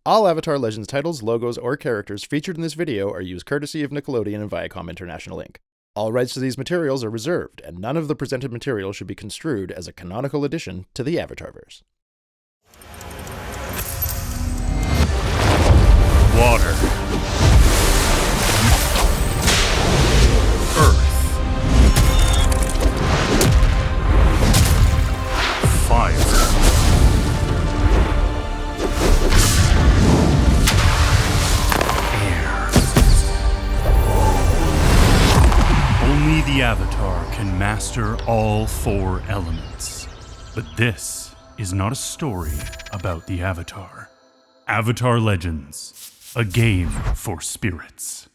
All Avatar Legends titles, logos, or characters featured in this video are used courtesy of Nickelodeon and Viacom International Inc. All rights to these materials are reserved, and none of the presented material should be construed as a canonical addition to the Avatarverse. Water. Earth. Fire. Air. Only the Avatar can master all four elements. But this is not a story about the Avatar. Avatar Legends, a game for spirits.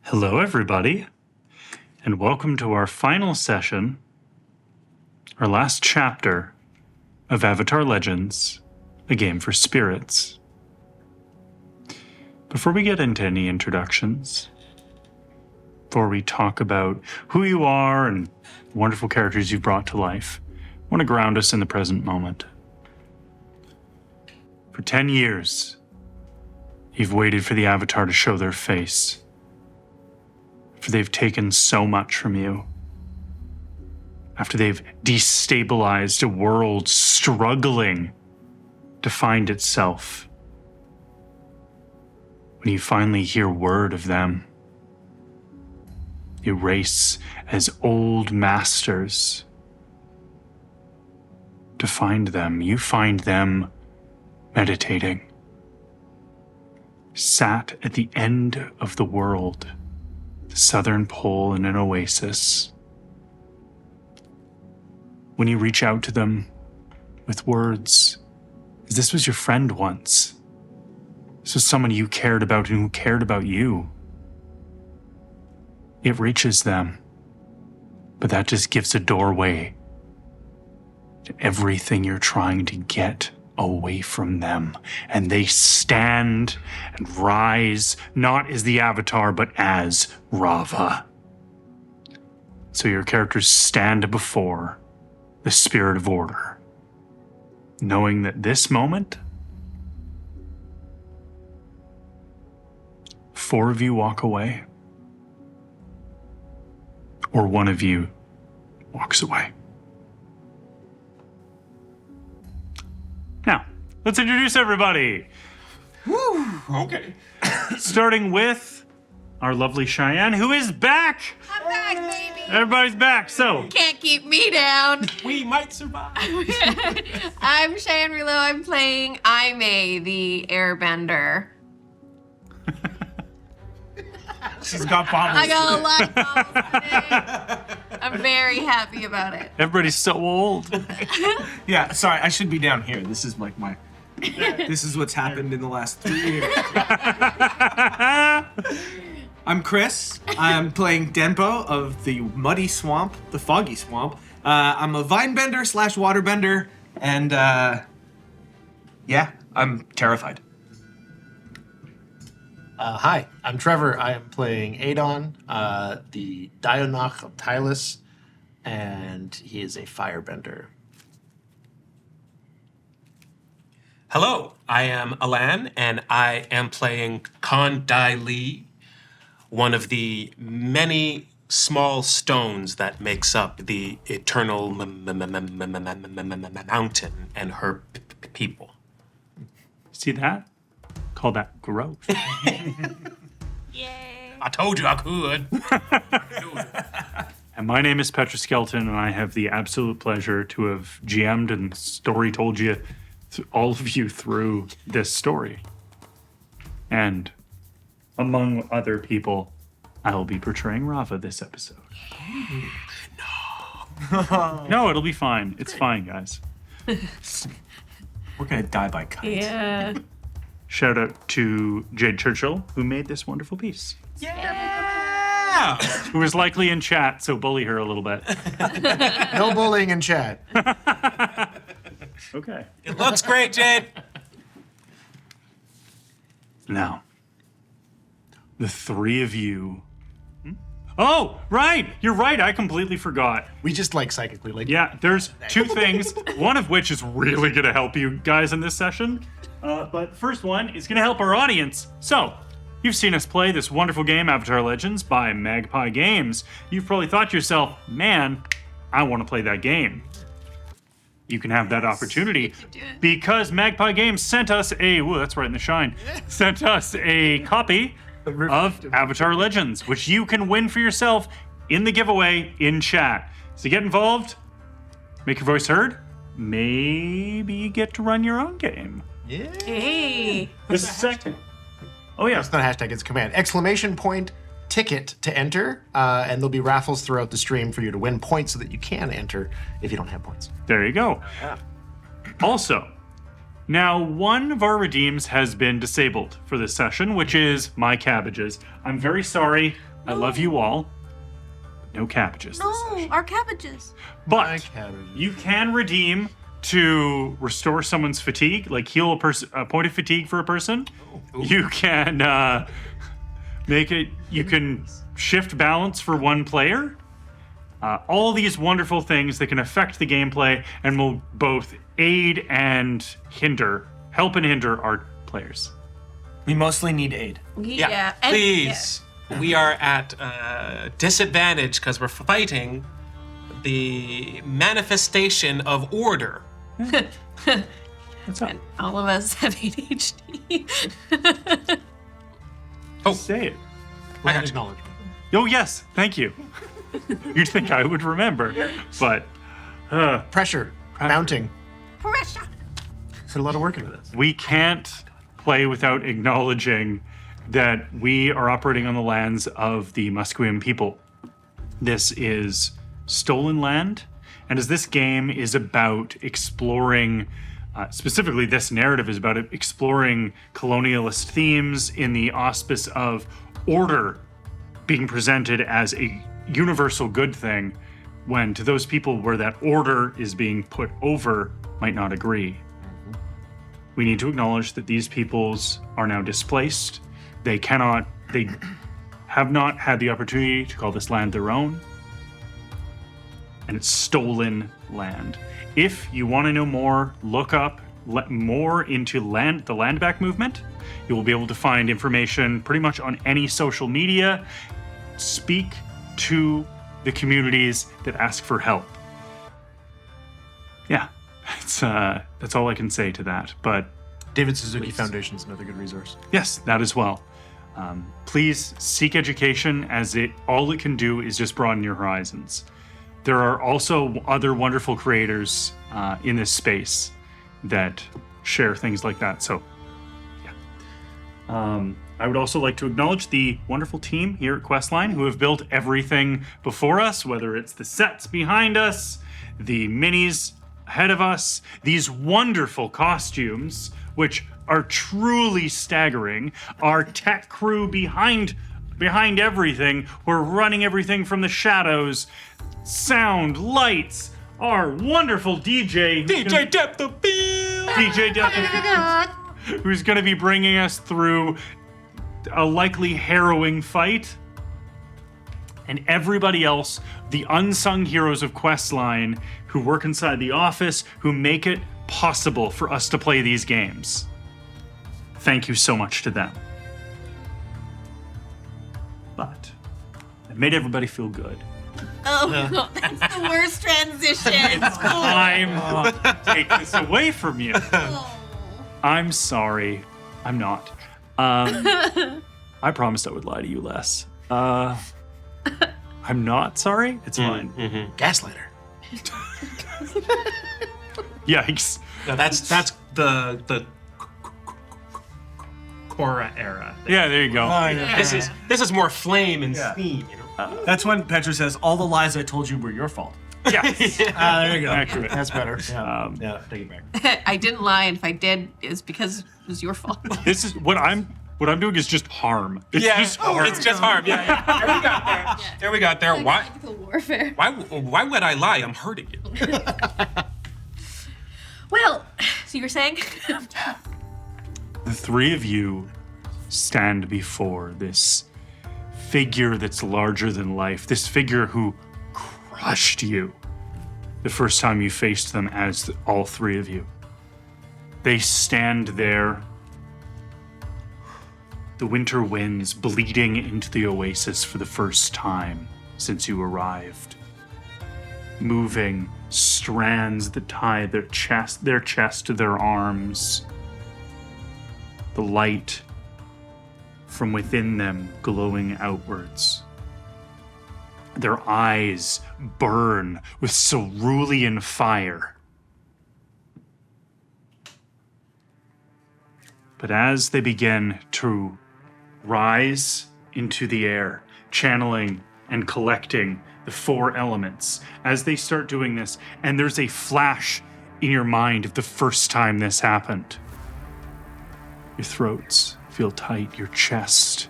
Hello, everybody, and welcome to our final session, our last chapter of Avatar Legends, a game for spirits. Before we get into any introductions, before we talk about who you are and wonderful characters you've brought to life, I want to ground us in the present moment. For 10 years, you've waited for the Avatar to show their face. After they've taken so much from you. After they've destabilized a world struggling to find itself. When you finally hear word of them, you race as old masters to find them. You find them meditating, sat at the end of the world, the southern pole in an oasis. When you reach out to them with words, because this was your friend once. This was someone you cared about and who cared about you. It reaches them, but that just gives a doorway to everything you're trying to get away from them. And they stand and rise, not as the Avatar, but as Rava. So your characters stand before the Spirit of Order, knowing that this moment, 4 of you walk away, or 1 of you walks away. Now, let's introduce everybody. Woo, okay. Starting with our lovely Cheyenne, who is back. I'm back, baby. Everybody's back, so. Can't keep me down. We might survive. I'm Cheyenne Relo. I'm playing Aime, the Airbender. She's got bottles. I got a lot of balls today. I'm very happy about it. Everybody's so old. Yeah, sorry, I should be down here. This is like my... This is what's happened in the last 3 years. I'm Chris. I'm playing Denpo of the Muddy Swamp, the Foggy Swamp. I'm a Vinebender / Waterbender, and yeah, I'm terrified. Hi, I'm Trevor. I am playing Adon, the Dionach of Tylus, and he is a firebender. Hello, I am Alan, and I am playing Kondai Lee, one of the many small stones that makes up the eternal mountain and her people. See that? Call that growth. Yay. I told you I could. And my name is Petra Skelton, and I have the absolute pleasure to have GM'd and story told you, all of you, through this story. And among other people, I will be portraying Rava this episode. No, it'll be fine. It's fine, guys. We're gonna die by kites. Yeah. Shout out to Jade Churchill, who made this wonderful piece. Yeah! Who is likely in chat, so bully her a little bit. No bullying in chat. Okay. It looks great, Jade. Now, The three of you. Oh, right. You're right. I completely forgot. We just like psychically like. Yeah, there's two things, one of which is really going to help you guys in this session. But first one is going to help our audience. So, you've seen us play this wonderful game, Avatar Legends, by Magpie Games. You've probably thought to yourself, man, I want to play that game. You can have that opportunity because Magpie Games sent us that's right in the shine, sent us a copy of Avatar Legends, which you can win for yourself in the giveaway in chat. So get involved, make your voice heard, maybe you get to run your own game. Yeah. Hey. The second. Oh yeah. It's not a hashtag, it's a command. !ticket to enter, and there'll be raffles throughout the stream for you to win points so that you can enter if you don't have points. There you go. Also, now one of our redeems has been disabled for this session, which is my cabbages. I'm very sorry. I love you all. No cabbages this No, session. our cabbages. But you can redeem to restore someone's fatigue, like heal a point of fatigue for a person. You can you can shift balance for one player. All these wonderful things that can affect the gameplay and will both aid and help and hinder our players. We mostly need aid. Yeah. And- Please. We are at disadvantage because we're fighting the manifestation of order. What's up? And all of us have ADHD. Say it. Land acknowledgement. Oh, yes. Thank you. You'd think I would remember, but Pressure. Mounting. Pressure. Put a lot of work into this. we can't play without acknowledging that we are operating on the lands of the Musqueam people. This is stolen land, and as this game is about exploring, specifically this narrative is about exploring colonialist themes in the auspice of order being presented as a universal good thing, when to those people where that order is being put over might not agree. We need to acknowledge that these peoples are now displaced. They have not had the opportunity to call this land their own. And it's stolen land. If you want to know more, look up more into the land back movement. You will be able to find information pretty much on any social media. Speak to the communities that ask for help. Yeah, that's all I can say to that. But David Suzuki Foundation is another good resource. yes, that as well. Please seek education, as all it can do is just broaden your horizons. There are also other wonderful creators in this space that share things like that. So, yeah. I would also like to acknowledge the wonderful team here at Questline who have built everything before us, whether it's the sets behind us, the minis ahead of us, these wonderful costumes, which are truly staggering, our tech crew behind everything. We're running everything from the shadows, sound, lights, our wonderful DJ Depth of Field! DJ Death, who's going to be bringing us through a likely harrowing fight. And everybody else, the unsung heroes of Questline, who work inside the office, who make it possible for us to play these games. Thank you so much to them. But I've made everybody feel good. Oh, that's the worst transition. Time to take this away from you. Oh. I'm sorry. I'm not. I promised I would lie to you less. I'm not sorry. It's fine. Gaslighter. Yikes. No, that's the Korra era. Yeah, there you go. This is more flame and steam. You know? That's when Petra says, all the lies I told you were your fault. Yes. There you go. Accurate. That's better. Yeah. Yeah, take it back. I didn't lie, and if I did, it's because it was your fault. This is what I'm doing is just harm. It's just harm. It's just harm. Yeah. There we got there. There we got there. Why? Tactical warfare. Why would I lie? I'm hurting you. Well, so you were saying? The three of you stand before this figure that's larger than life, this figure who crushed you the first time you faced them as all three of you. They stand there, the winter winds bleeding into the oasis for the first time since you arrived. Moving strands that tie their chest to their arms. The light from within them glowing outwards. Their eyes burn with cerulean fire. But as they begin to rise into the air, channeling and collecting the four elements, as they start doing this, and there's a flash in your mind of the first time this happened. Your throats feel tight, your chest.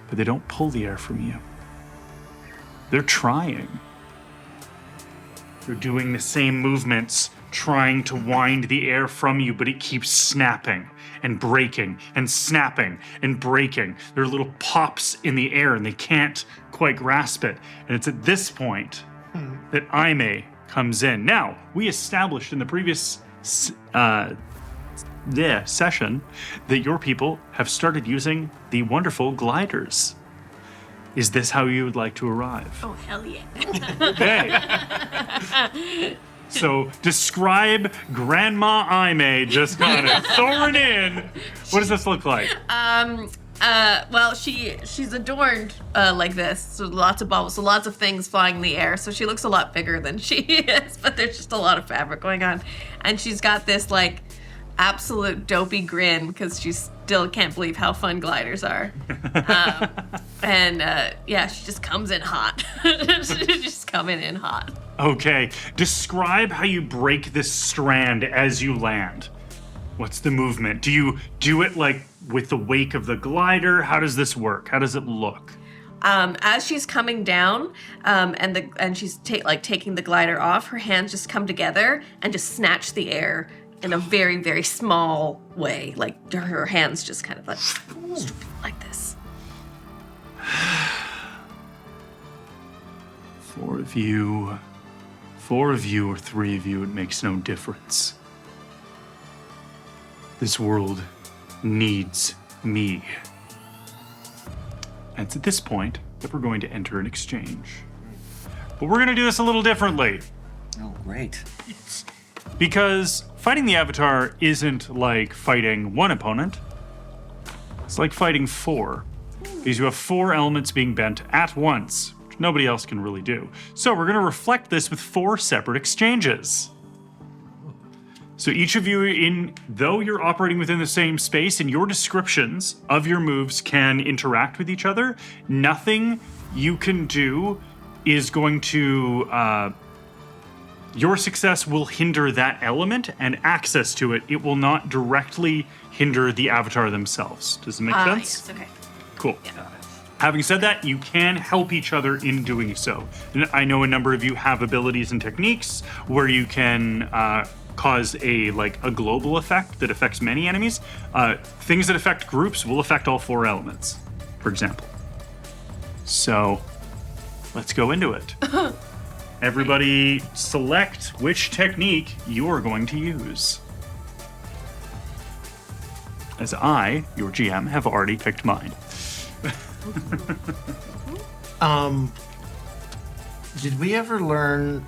But they don't pull the air from you. They're trying. They're doing the same movements, trying to wind the air from you, but it keeps snapping and breaking and snapping and breaking. There are little pops in the air and they can't quite grasp it. And it's at this point that Aime comes in. Now, we established in the previous session that your people have started using the wonderful gliders. Is this how you would like to arrive? Oh, hell yeah. Okay. So describe Grandma Aime just kind of throwing in. What does this look like? Well, she's adorned like this, so lots of bubbles, so lots of things flying in the air. So she looks a lot bigger than she is, but there's just a lot of fabric going on, and she's got this like absolute dopey grin because she still can't believe how fun gliders are. Yeah, she just comes in hot. She's just coming in hot. Okay, describe how you break this strand as you land. What's the movement? Do you do it like with the wake of the glider? How does this work? How does it look? As she's coming down, and she's taking the glider off, her hands just come together and just snatch the air in a very, very small way. Like her hands just kind of like this. Four of you or three of you, it makes no difference. This world needs me. And it's at this point that we're going to enter an exchange. But we're going to do this a little differently. Oh, great. Because fighting the Avatar isn't like fighting one opponent. It's like fighting four. Because you have four elements being bent at once, which nobody else can really do. So we're going to reflect this with four separate exchanges. So each of you, though you're operating within the same space, and your descriptions of your moves can interact with each other, nothing you can do is going to... your success will hinder that element, and access to it, it will not directly hinder the Avatar themselves. Does it make sense? Yes, okay. Cool. Yeah. Having said that, you can help each other in doing so. And I know a number of you have abilities and techniques where you can cause a global effect that affects many enemies. Things that affect groups will affect all four elements, for example. So let's go into it. Everybody select which technique you are going to use. As I, your GM, have already picked mine. Did we ever learn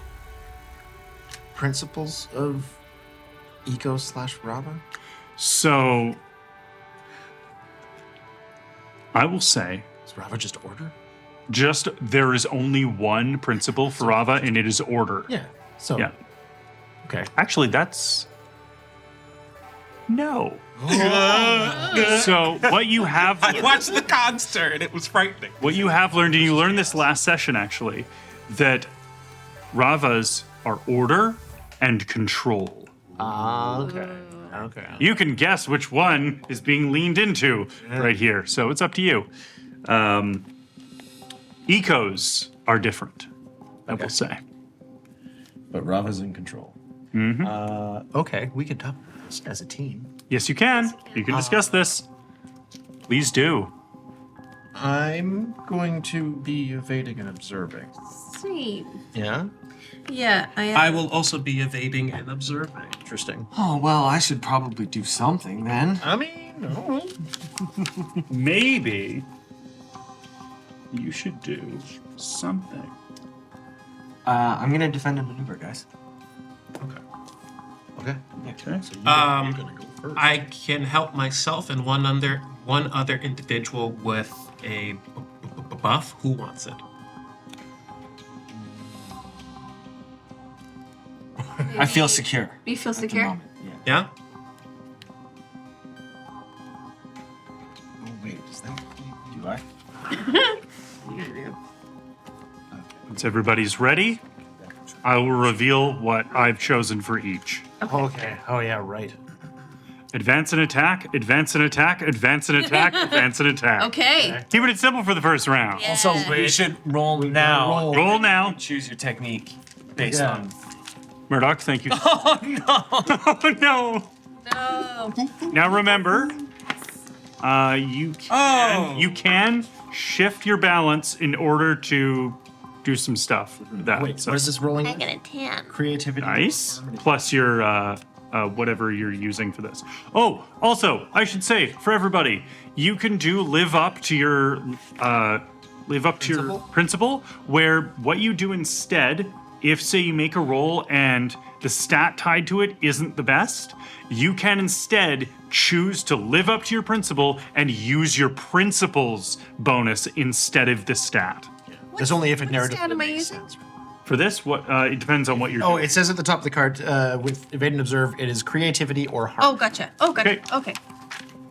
principles of Eco/Rava? So, I will say, Is Rava just order? there is only one principle for Rava, and it is order. Yeah. So. Yeah. Okay. Actually, that's... No. So, what you have... I watched the concert and it was frightening. What you have learned, and you learned this last session actually, that Ravas are order and control. Okay. Okay. You can guess which one is being leaned into right here, so it's up to you. Ecos are different, I will say. But Rava's in control. Okay, we can talk. as a team. Yes, you can. You can discuss this. Please do. I'm going to be evading and observing. Same. Yeah? Yeah, I am. I will also be evading and observing. Interesting. Oh, well, I should probably do something then. I mean, no. Maybe you should do something. I'm gonna defend and maneuver, guys. Okay. Okay. So you're gonna go first. I can help myself and one other individual with a buff. Who wants it? I feel secure. You feel at the secure? moment, Yeah. Yeah? Oh wait, does that? Do I? Once everybody's ready, I will reveal what I've chosen for each. Okay. Oh, yeah, right. Advance and attack, advance and attack, advance and attack, advance and attack. Okay. Keeping it simple for the first round. Yeah. Also, we should roll now. Roll now. Choose your technique based Yeah. on. Murdoch, thank you. Oh no! Oh, no. No. Now remember, you can shift your balance in order to do some stuff with that. Wait, So- what is this rolling? I get a 10. Creativity. Nice. Plus your whatever you're using for this. Oh, also, I should say for everybody, you can do live up to your principle, where what you do instead, if say you make a roll and the stat tied to it isn't the best, you can instead choose to live up to your principle and use your principle's bonus instead of the stat. There's only if it What narratively stat am I makes using? sense. For this, what it depends on what you're Oh, doing. it says at the top of the card, with evade and observe, it is creativity or heart. Oh, gotcha. Oh, gotcha. Okay. Okay.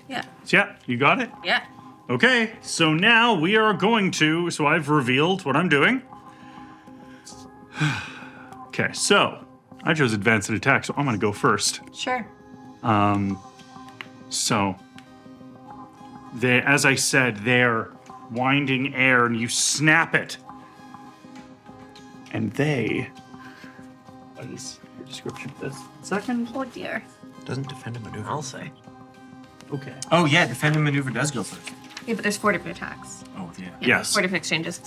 Yeah. Yeah, you got it? Yeah. Okay, so now we are going to. So I've revealed what I'm doing. Okay, so I chose advance and attack, so I'm going to go first. Sure. So, as I said, they're winding air, and you snap it, and they. What is your description for this? Second. Oh, dear. Doesn't defend a maneuver. I'll say. Okay. Oh yeah, defend and maneuver does go first. Yeah, but there's 4 different attacks. Oh yeah. Yeah, Yes. 4 different exchanges.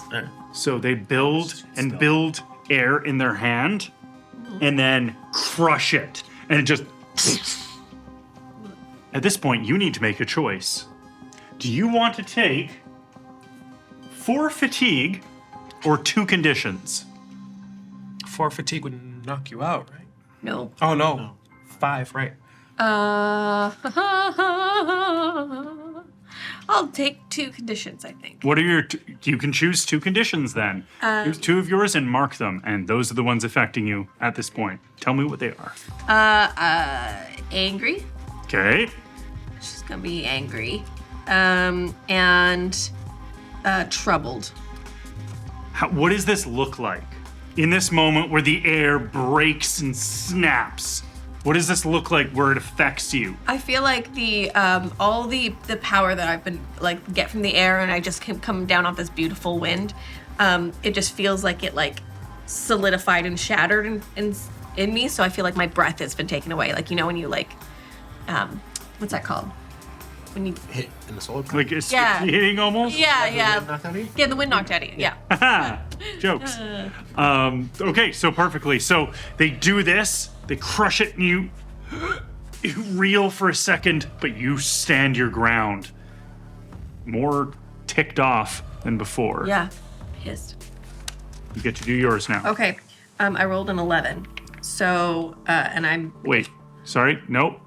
So they build and build air in their hand, and then crush it, and it just. At this point, you need to make a choice. Do you want to take 4 fatigue or 2 conditions? 4 fatigue would knock you out, right? No. Oh no. 5, right? I'll take 2 conditions, I think. What are your? You can choose 2 conditions then. Here's 2 of yours and mark them, and those are the ones affecting you at this point. Tell me what they are. Angry. Okay. She's gonna be angry. And troubled. What does this look like? In this moment where the air breaks and snaps, what does this look like where it affects you? I feel like the all the power that I've been like get from the air, and I just can come down off this beautiful wind. It just feels like it like solidified and shattered in me. So I feel like my breath has been taken away. Like, you know, when you like, what's that called? When you Hit in the solar plexus. Like it's Yeah. hitting almost? yeah Knocked out of you? yeah the wind knocked out of you. Yeah. Ha! Jokes. Okay, so perfectly. So they do this, they crush it, and you reel for a second, but you stand your ground. More ticked off than before. Yeah. Pissed. You get to do yours now. Okay. I rolled an 11. So and I'm Wait, sorry, nope.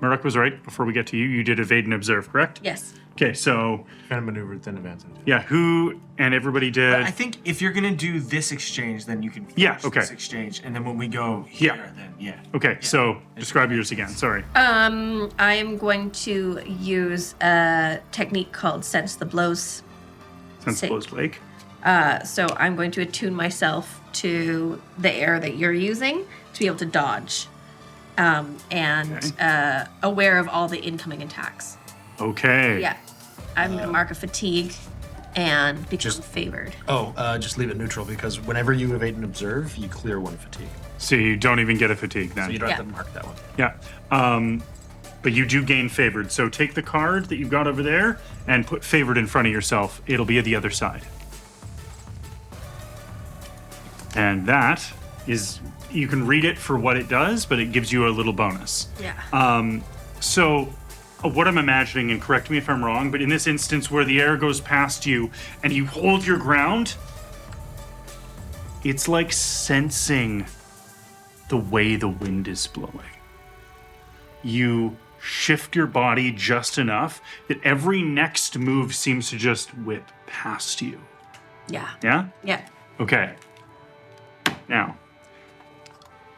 Murdoch was right. Before we get to you, you did evade and observe, correct? yes. Okay, so Defend a maneuver, then advance. yeah, who and everybody did. I think if you're gonna do this exchange, then you can finish Yeah, okay. this exchange, and then when we go here, Yeah. then yeah. Okay, so describe yours again. Sorry. I am going to use a technique called Sense the Blows. Since sick. blows Blake. So I'm going to attune myself to the air that you're using to be able to dodge, and aware of all the incoming attacks. Okay. Yeah, I'm gonna mark a fatigue and become favored. Just leave it neutral because whenever you evade and observe, you clear 1 fatigue. So you don't even get a fatigue then. So you don't have Yeah. to mark that one. Yeah. But you do gain favored. So take the card that you've got over there and put favored in front of yourself. It'll be at the other side. And that is, you can read it for what it does, but it gives you a little bonus. Yeah. So what I'm imagining, and correct me if I'm wrong, but in this instance where the air goes past you and you hold your ground, it's like sensing the way the wind is blowing. You shift your body just enough that every next move seems to just whip past you. Yeah. Yeah? Yeah. Okay. Now.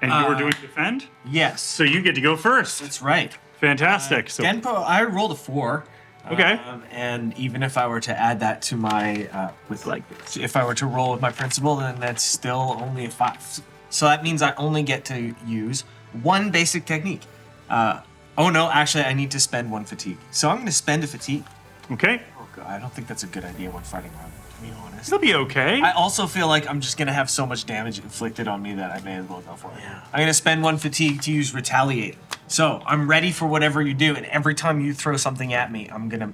And you were doing defend? Yes. So you get to go first. That's right. Fantastic. So Denpo, I rolled a 4. Okay. And even if I were to add that to my, if I were to roll with my principal, then that's still only a 5. So that means I only get to use 1 basic technique. Oh no, actually I need to spend 1 fatigue. So I'm going to spend a fatigue. Okay. Oh god, I don't think that's a good idea when fighting around, to be honest. It'll be okay. I also feel like I'm just going to have so much damage inflicted on me that I may as well go for it. Yeah. I'm going to spend 1 fatigue to use retaliate. So I'm ready for whatever you do, and every time you throw something at me, I'm going to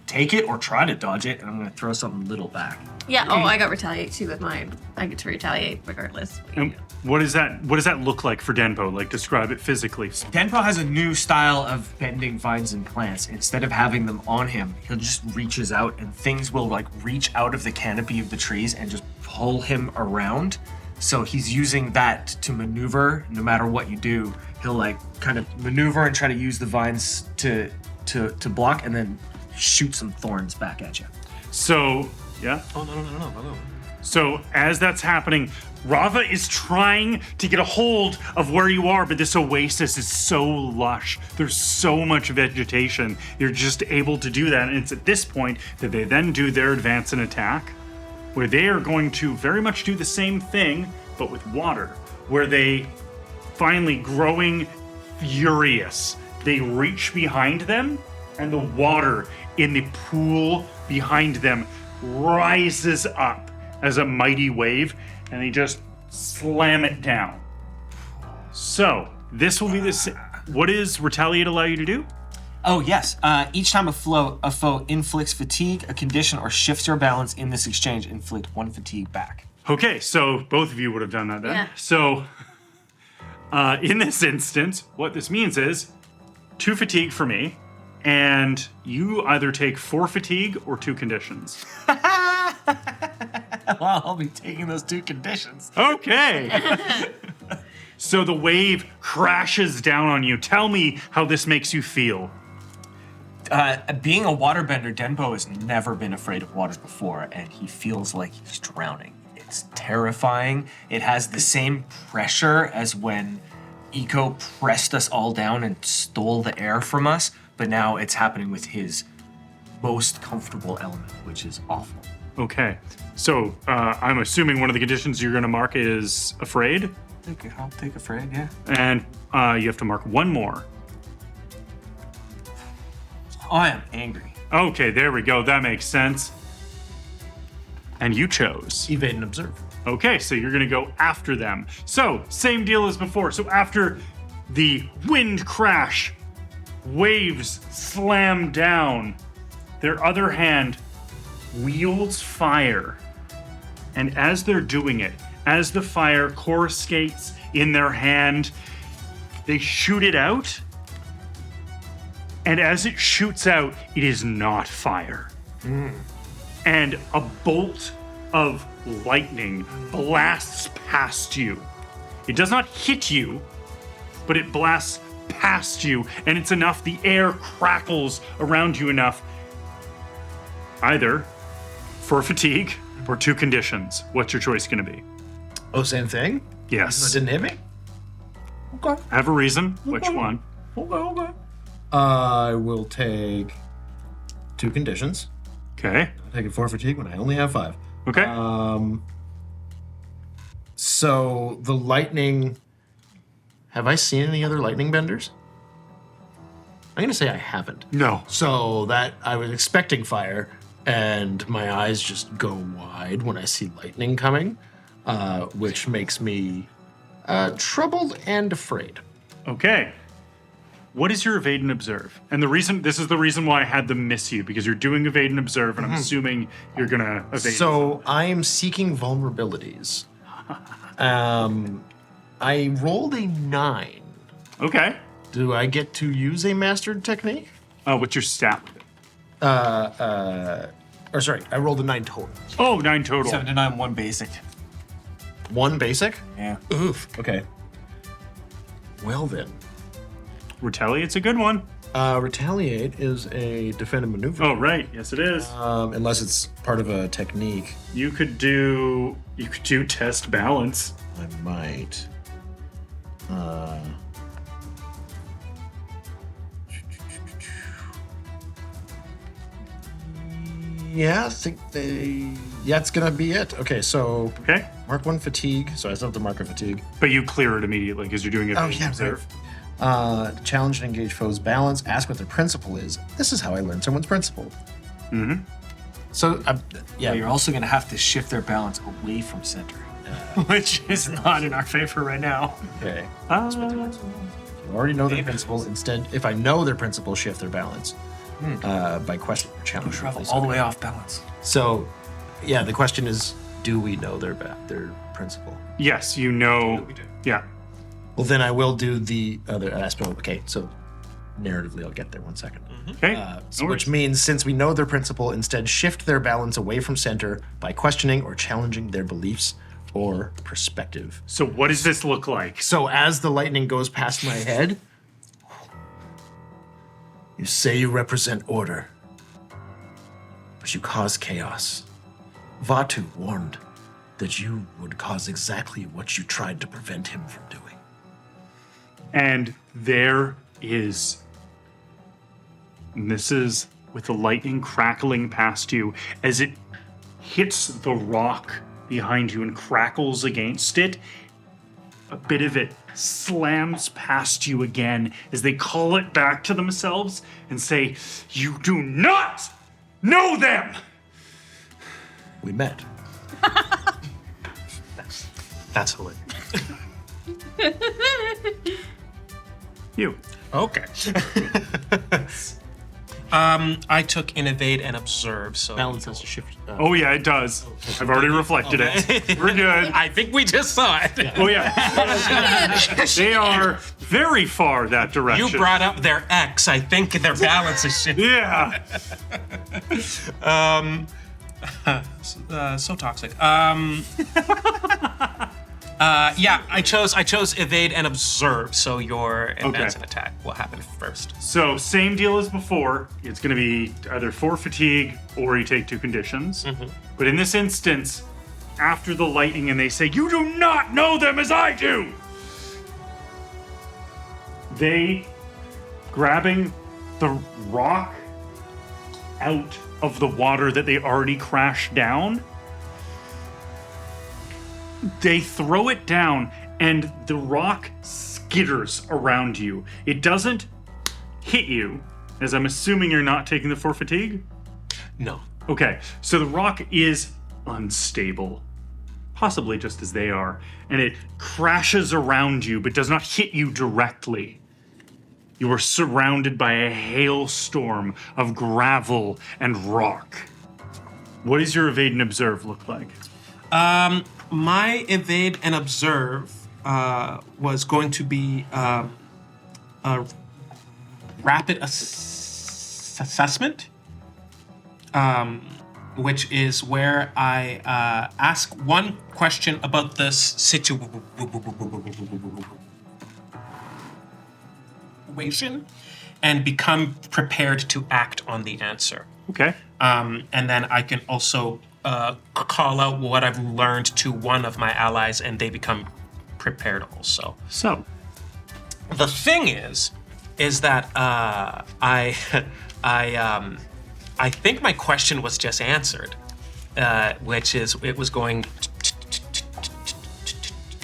take it or try to dodge it, and I'm going to throw something little back. Yeah. Oh, I got retaliate too with mine. I get to retaliate regardless. And what does that look like for Denpo? Like, describe it physically. Denpo has a new style of bending vines and plants. Instead of having them on him, he'll just reaches out and things will like reach out of the canopy of the trees and just pull him around. So he's using that to maneuver. No matter what you do, he'll like kind of maneuver and try to use the vines to block and then shoot some thorns back at you. So, yeah. Oh, no. So as that's happening, Rava is trying to get a hold of where you are, but this oasis is so lush. There's so much vegetation. You're just able to do that. And it's at this point that they then do their advance and attack, where they are going to very much do the same thing, but with water, where they finally growing furious. They reach behind them and the water in the pool behind them rises up as a mighty wave, and they just slam it down. So this will be the what does retaliate allow you to do? Oh, yes. Each time a foe inflicts fatigue, a condition, or shifts your balance in this exchange, inflict 1 fatigue back. Okay, so both of you would have done that then. Yeah. So in this instance, what this means is 2 fatigue for me, and you either take 4 fatigue or 2 conditions. Well, I'll be taking those 2 conditions. Okay. So the wave crashes down on you. Tell me how this makes you feel. Being a waterbender, Denpo has never been afraid of water before, and he feels like he's drowning. It's terrifying. It has the same pressure as when Eco pressed us all down and stole the air from us, but now it's happening with his most comfortable element, which is awful. Okay. So I'm assuming one of the conditions you're going to mark is afraid, I'll take afraid, yeah. and you have to mark 1 more. I am angry. Okay, there we go. That makes sense. And you chose. Evade and observe. Okay, so you're gonna go after them. So, same deal as before. So after the wind crash, waves slam down, their other hand wields fire. And as they're doing it, as the fire coruscates in their hand, they shoot it out. And as it shoots out, it is not fire. And a bolt of lightning blasts past you. It does not hit you, but it blasts past you, and it's enough, the air crackles around you enough, either for fatigue or 2 conditions. What's your choice going to be? Oh, same thing? It Yes. didn't hit me? Okay. Have a reason. Which one? Okay. I will take 2 conditions. Okay. I'm taking 4 fatigue when I only have 5. Okay. So the lightning. Have I seen any other lightning benders? I'm gonna say I haven't. No. So that I was expecting fire. and my eyes just go wide when I see lightning coming, which makes me troubled and afraid. Okay. What is your evade and observe? And this is the reason why I had them miss you, because you're doing evade and observe, and I'm assuming you're gonna evade. So I am seeking vulnerabilities. I rolled a 9. Okay. Do I get to use a mastered technique? What's your stat? I rolled a 9 total. Oh, 9 total. 7 to 9, 1 basic. 1 basic? Yeah. Oof. Okay. Well then. Retaliate's a good one. Retaliate is a defensive maneuver. Oh, right. Yes, it is. Unless it's part of a technique. You could do test balance. I might. Yeah, I think it's gonna be it. Okay, so Okay. mark 1 fatigue. So I still have to mark a fatigue. But you clear it immediately because you're doing it. Oh, yeah, observe. Challenge and engage foes' balance. Ask what their principle is. This is how I learned someone's principle. Mm-hmm. So, yeah. But you're also going to have to shift their balance away from center, which is not in our favor right now. Okay. You already know their principle. Instead, if I know their principle, shift their balance by questioning or challenging. Travel all the way off balance. So, yeah, the question is, do we know their principle? Yes, you know. We do. Yeah. Well, then I will do the other aspect. Okay, so narratively, I'll get there 1 second. Okay. Which means, since we know their principle, instead shift their balance away from center by questioning or challenging their beliefs or perspective. So what does this look like? So as the lightning goes past my head, you say you represent order, but you cause chaos. Vatu warned that you would cause exactly what you tried to prevent him from doing. And there is, and this is with the lightning crackling past you as it hits the rock behind you and crackles against it. A bit of it slams past you again as they call it back to themselves and say, "You do not know them!" We met. That's hilarious. You. Okay. I took an evade and observe, so Balance has to shift. Oh yeah, it does. I've already reflected it. We're good. I think we just saw it. Oh yeah. They are very far that direction. You brought up their ex. I think their balance is shifting. Yeah. So toxic. Yeah, I chose evade and observe. So your advance and attack will happen first. So same deal as before. It's going to be either 4 fatigue or you take 2 conditions. But in this instance, after the lightning and they say, "You do not know them as I do," they, grabbing the rock out of the water that they already crashed down, they throw it down and the rock skitters around you. It doesn't hit you, as I'm assuming you're not taking the 4 fatigue? No. Okay, so the rock is unstable, possibly just as they are, and it crashes around you but does not hit you directly. You are surrounded by a hailstorm of gravel and rock. What does your evade and observe look like? My evade and observe was going to be a rapid assessment, which is where I ask one question about the situation and become prepared to act on the answer. Okay. And then I can also call out what I've learned to one of my allies, and they become prepared also. So, The thing is that I think my question was just answered, which is it was going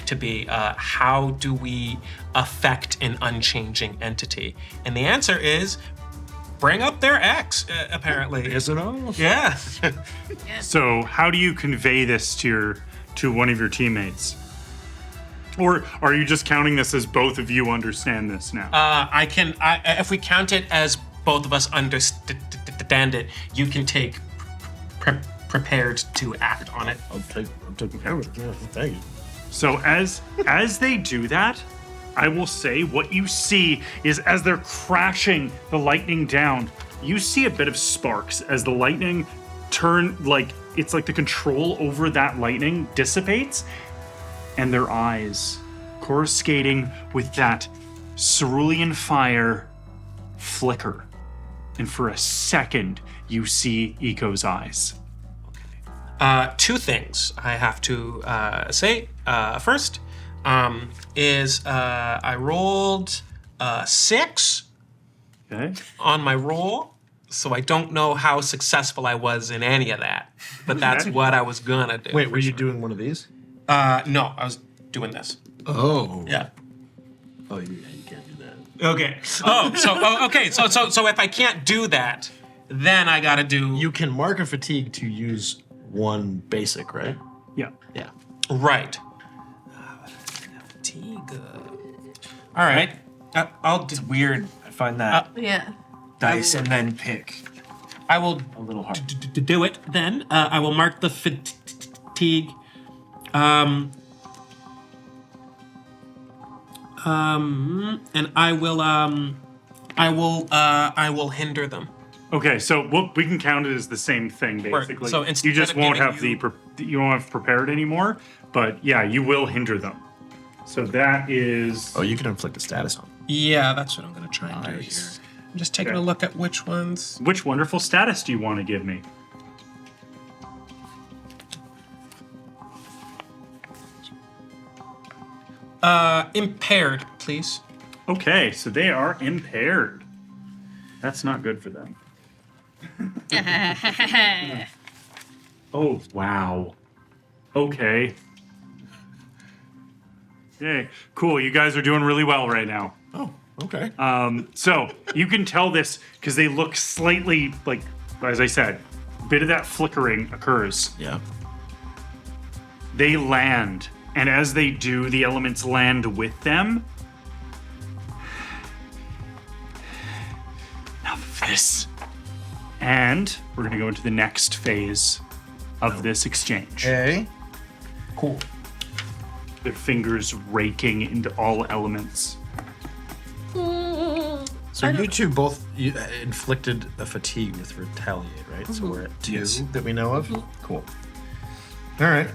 to be how do we affect an unchanging entity? And the answer is bring up their ex, apparently. Is it all? Yeah. So how do you convey this to one of your teammates? Or are you just counting this as both of you understand this now? If we count it as both of us understand it, you can take prepared to act on it. I'm taking care of it. Thank you. So as they do that, I will say what you see is as they're crashing the lightning down, you see a bit of sparks as the lightning it's like the control over that lightning dissipates, and their eyes, coruscating with that cerulean fire, flicker. And for a second, you see Eco's eyes. Two things I have to say. First is I rolled 6 on my roll, so I don't know how successful I was in any of that, but that's what I was gonna do. Wait, were you doing one of these? No, I was doing this. Oh. Yeah. Oh, you can't do that. Okay. Okay. So if I can't do that, then I gotta do. You can mark a fatigue to use one basic, right? Yeah. Yeah. Right. Fatigue. All right. It's weird. I find that Yeah. dice and then pick. I will A little hard. do it then. I will mark the fatigue. And I will hinder them. Okay, so we can count it as the same thing, basically. So you instead just of won't giving have you- you won't have prepared anymore, but yeah, you will hinder them. So that is Oh, you can inflict a status on. Yeah, that's what I'm gonna try and do here. I'm just taking a look at which ones. which wonderful status do you want to give me? Impaired, please. Okay, so they are impaired. That's not good for them. Oh, wow. Okay. Okay, cool. You guys are doing really well right now. Oh, okay. So you can tell this because they look slightly like, as I said, a bit of that flickering occurs. Yeah. They land, and as they do, the elements land with them. Enough of this. And we're going to go into the next phase of this exchange. Okay. Cool. Their fingers raking into all elements. So you two both inflicted a fatigue with retaliate, right? So we're at 2 that we know of. Cool. All right.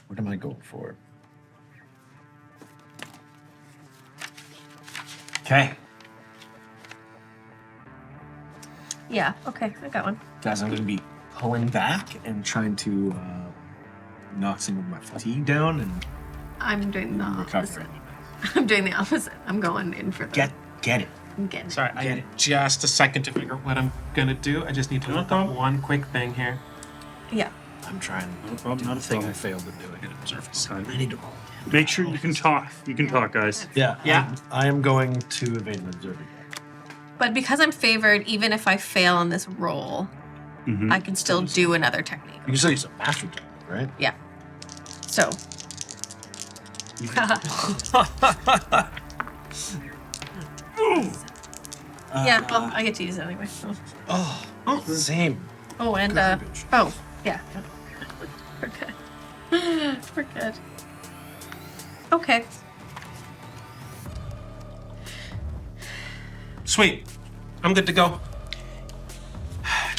What am I going for? Okay. Yeah. Okay. I got one. Guys, I'm going to be pulling back and trying to knock some of my fatigue down and I'm doing the recover opposite. it. I'm doing the opposite. I'm going in for the Get it. Get it. Sorry, I need just a second to figure out what I'm gonna do. I just need to look up one quick thing here. Yeah. I'm trying to do not the a thing problem. I failed to do. I gotta observe it. Fine. I need to roll. Make sure you can talk. You can talk, guys. Yeah. Yeah. I am going to evade and observe again. But because I'm favored, even if I fail on this roll, I can still do another technique. You can still use a master technique, right? Yeah. So. Yeah, well, I get to use it anyway. Same. Oh, and Garbage. oh, yeah. We're good. We're good. Okay. Sweet. I'm good to go.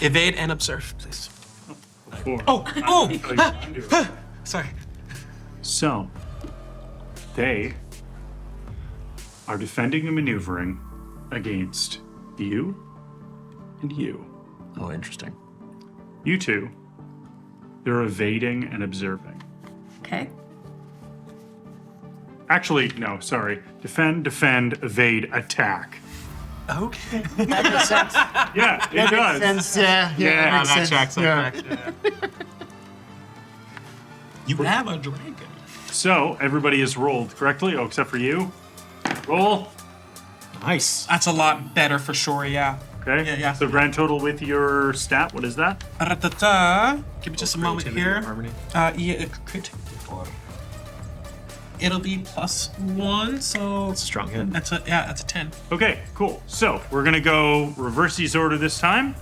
Evade and observe, please. Sorry. So, they are defending and maneuvering against you and you. Oh, interesting. You two, they're evading and observing. Okay. Actually, no, sorry. Defend, evade, attack. Okay. That makes sense. Yeah, it does. Makes sense. Yeah. Yeah, makes sense. checks. Yeah. You have a dragon. So, everybody is rolled correctly, oh, except for you. Roll. Nice. That's a lot better for sure, yeah. Okay. Yeah. So grand total with your stat, what is that? Give me just a moment here. It'll be +1, so That's a strong hit. that's a 10. Okay, cool. So we're gonna go reverses order this time.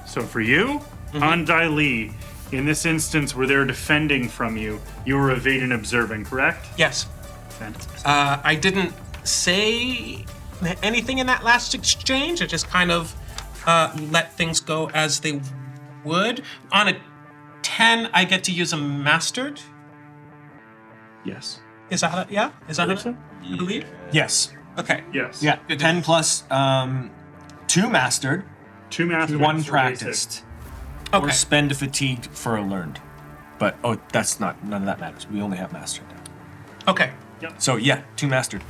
So for you, Andai Lee, in this instance where they're defending from you, you were evade and observing, correct? Yes. Fantastic. I didn't say anything in that last exchange. I just kind of let things go as they would. On a 10, I get to use a mastered. Yes. Is that how that? Yeah. Is that how so? I believe? Yes. Okay. Yes. Yeah. 10 plus 2 mastered, 2 master. 1 practiced, or Okay. spend a fatigue for a learned. But that's not. None of that matters. We only have mastered now. Okay. So yeah, 2 mastered.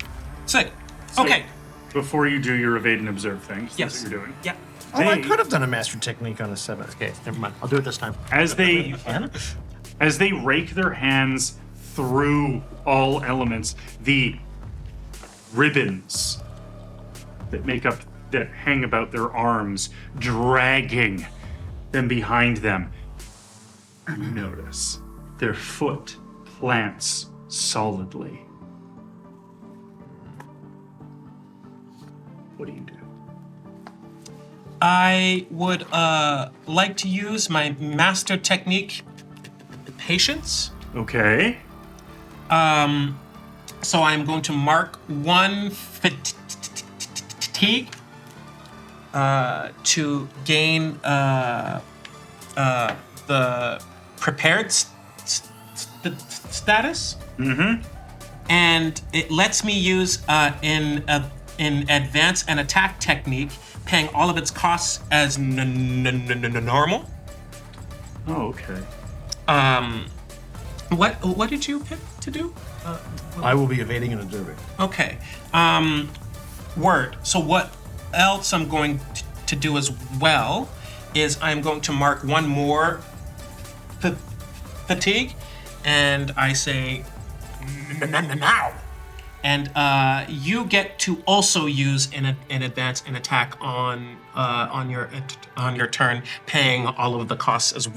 Sick. Okay. Before you do your evade and observe thing, so Yes. that's what you're doing. Yeah. Oh, I They- could have done a master technique on a 7. Okay, never mind. I'll do it this time. As they Can? as they rake their hands through all elements, the ribbons that hang about their arms, dragging them behind them, you notice their foot plants solidly. What do you do? I would like to use my master technique, patience. Okay. So I'm going to mark 1 fatigue to gain the prepared status. Mm-hmm. And it lets me use in advance an attack technique, paying all of its costs as normal. Oh, okay. What did you pick to do? I will be evading and observing. Okay. Word. So what else I'm going to do as well is I'm going to mark 1 more fatigue, and I say now. And you get to also use in advance an attack on your turn, paying all of the costs as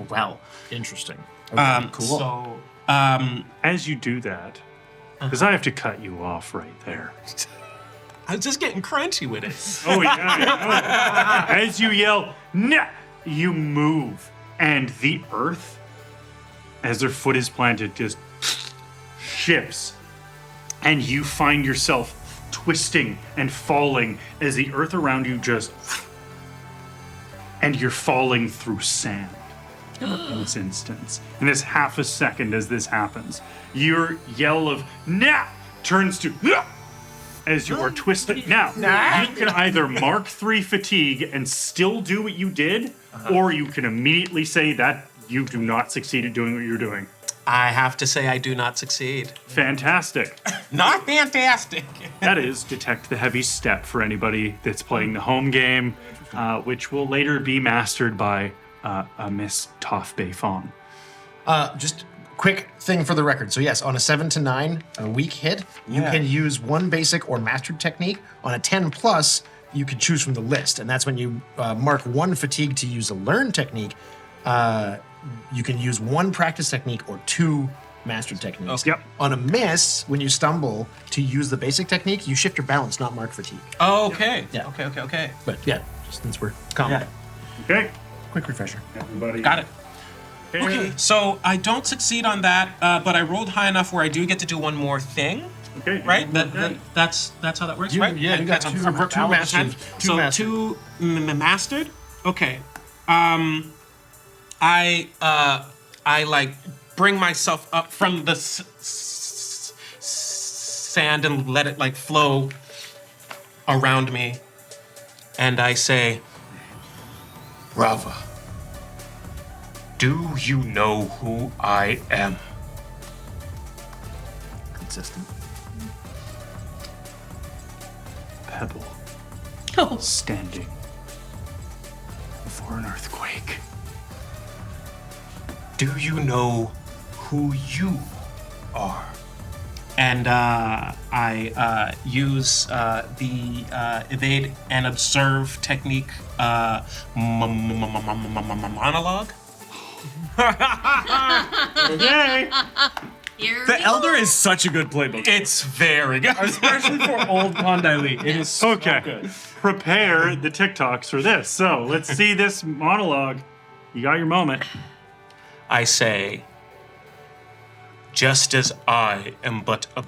well. Interesting. Cool. So As you do that, because I have to cut you off right there. I was just getting crunchy with it. Oh, yeah. I know. As you yell, nah, you move, and the earth, as their foot is planted, just shifts, and you find yourself twisting and falling as the earth around you just, and you're falling through sand. In this instance, in this half a second as this happens, your yell of nah turns to nah as you are twisted. Now, you can either mark 3 fatigue and still do what you did, or you can immediately say that you do not succeed at doing what you're doing. I have to say I do not succeed. Fantastic. Not fantastic. That is detect the heavy step for anybody that's playing the home game, which will later be mastered by Miss Toff Bei Fong. Just quick thing for the record. So yes, on a 7 to 9, a weak hit, you can use 1 basic or mastered technique. On a 10 plus, you can choose from the list, and that's when you mark 1 fatigue to use a learn technique. You can use 1 practice technique or 2 mastered techniques. Okay. Yep. On a miss, when you stumble to use the basic technique, you shift your balance, not mark fatigue. Okay. Yeah. Okay. But yeah, just since we're common. Okay, Quick refresher. everybody. Got it. Okay, so I don't succeed on that, but I rolled high enough where I do get to do 1 more thing, Okay. right? That's how that works, right? Yeah, you got That's 2 a balance of 10. masters. So 2 mastered. Okay. I like bring myself up from the sand and let it like flow around me, and I say, Rava. "Do you know who I am?" Consistent. Pebble Oh. standing before an earthquake. Do you know who you are? and I use the evade and observe technique monologue. Yay! Here The we Elder go. is such a good playbook, It's very good. especially for old Condai. It is so Okay. good. Prepare the TikToks for this. So let's see this monologue. You got your moment. I say, just as I am but a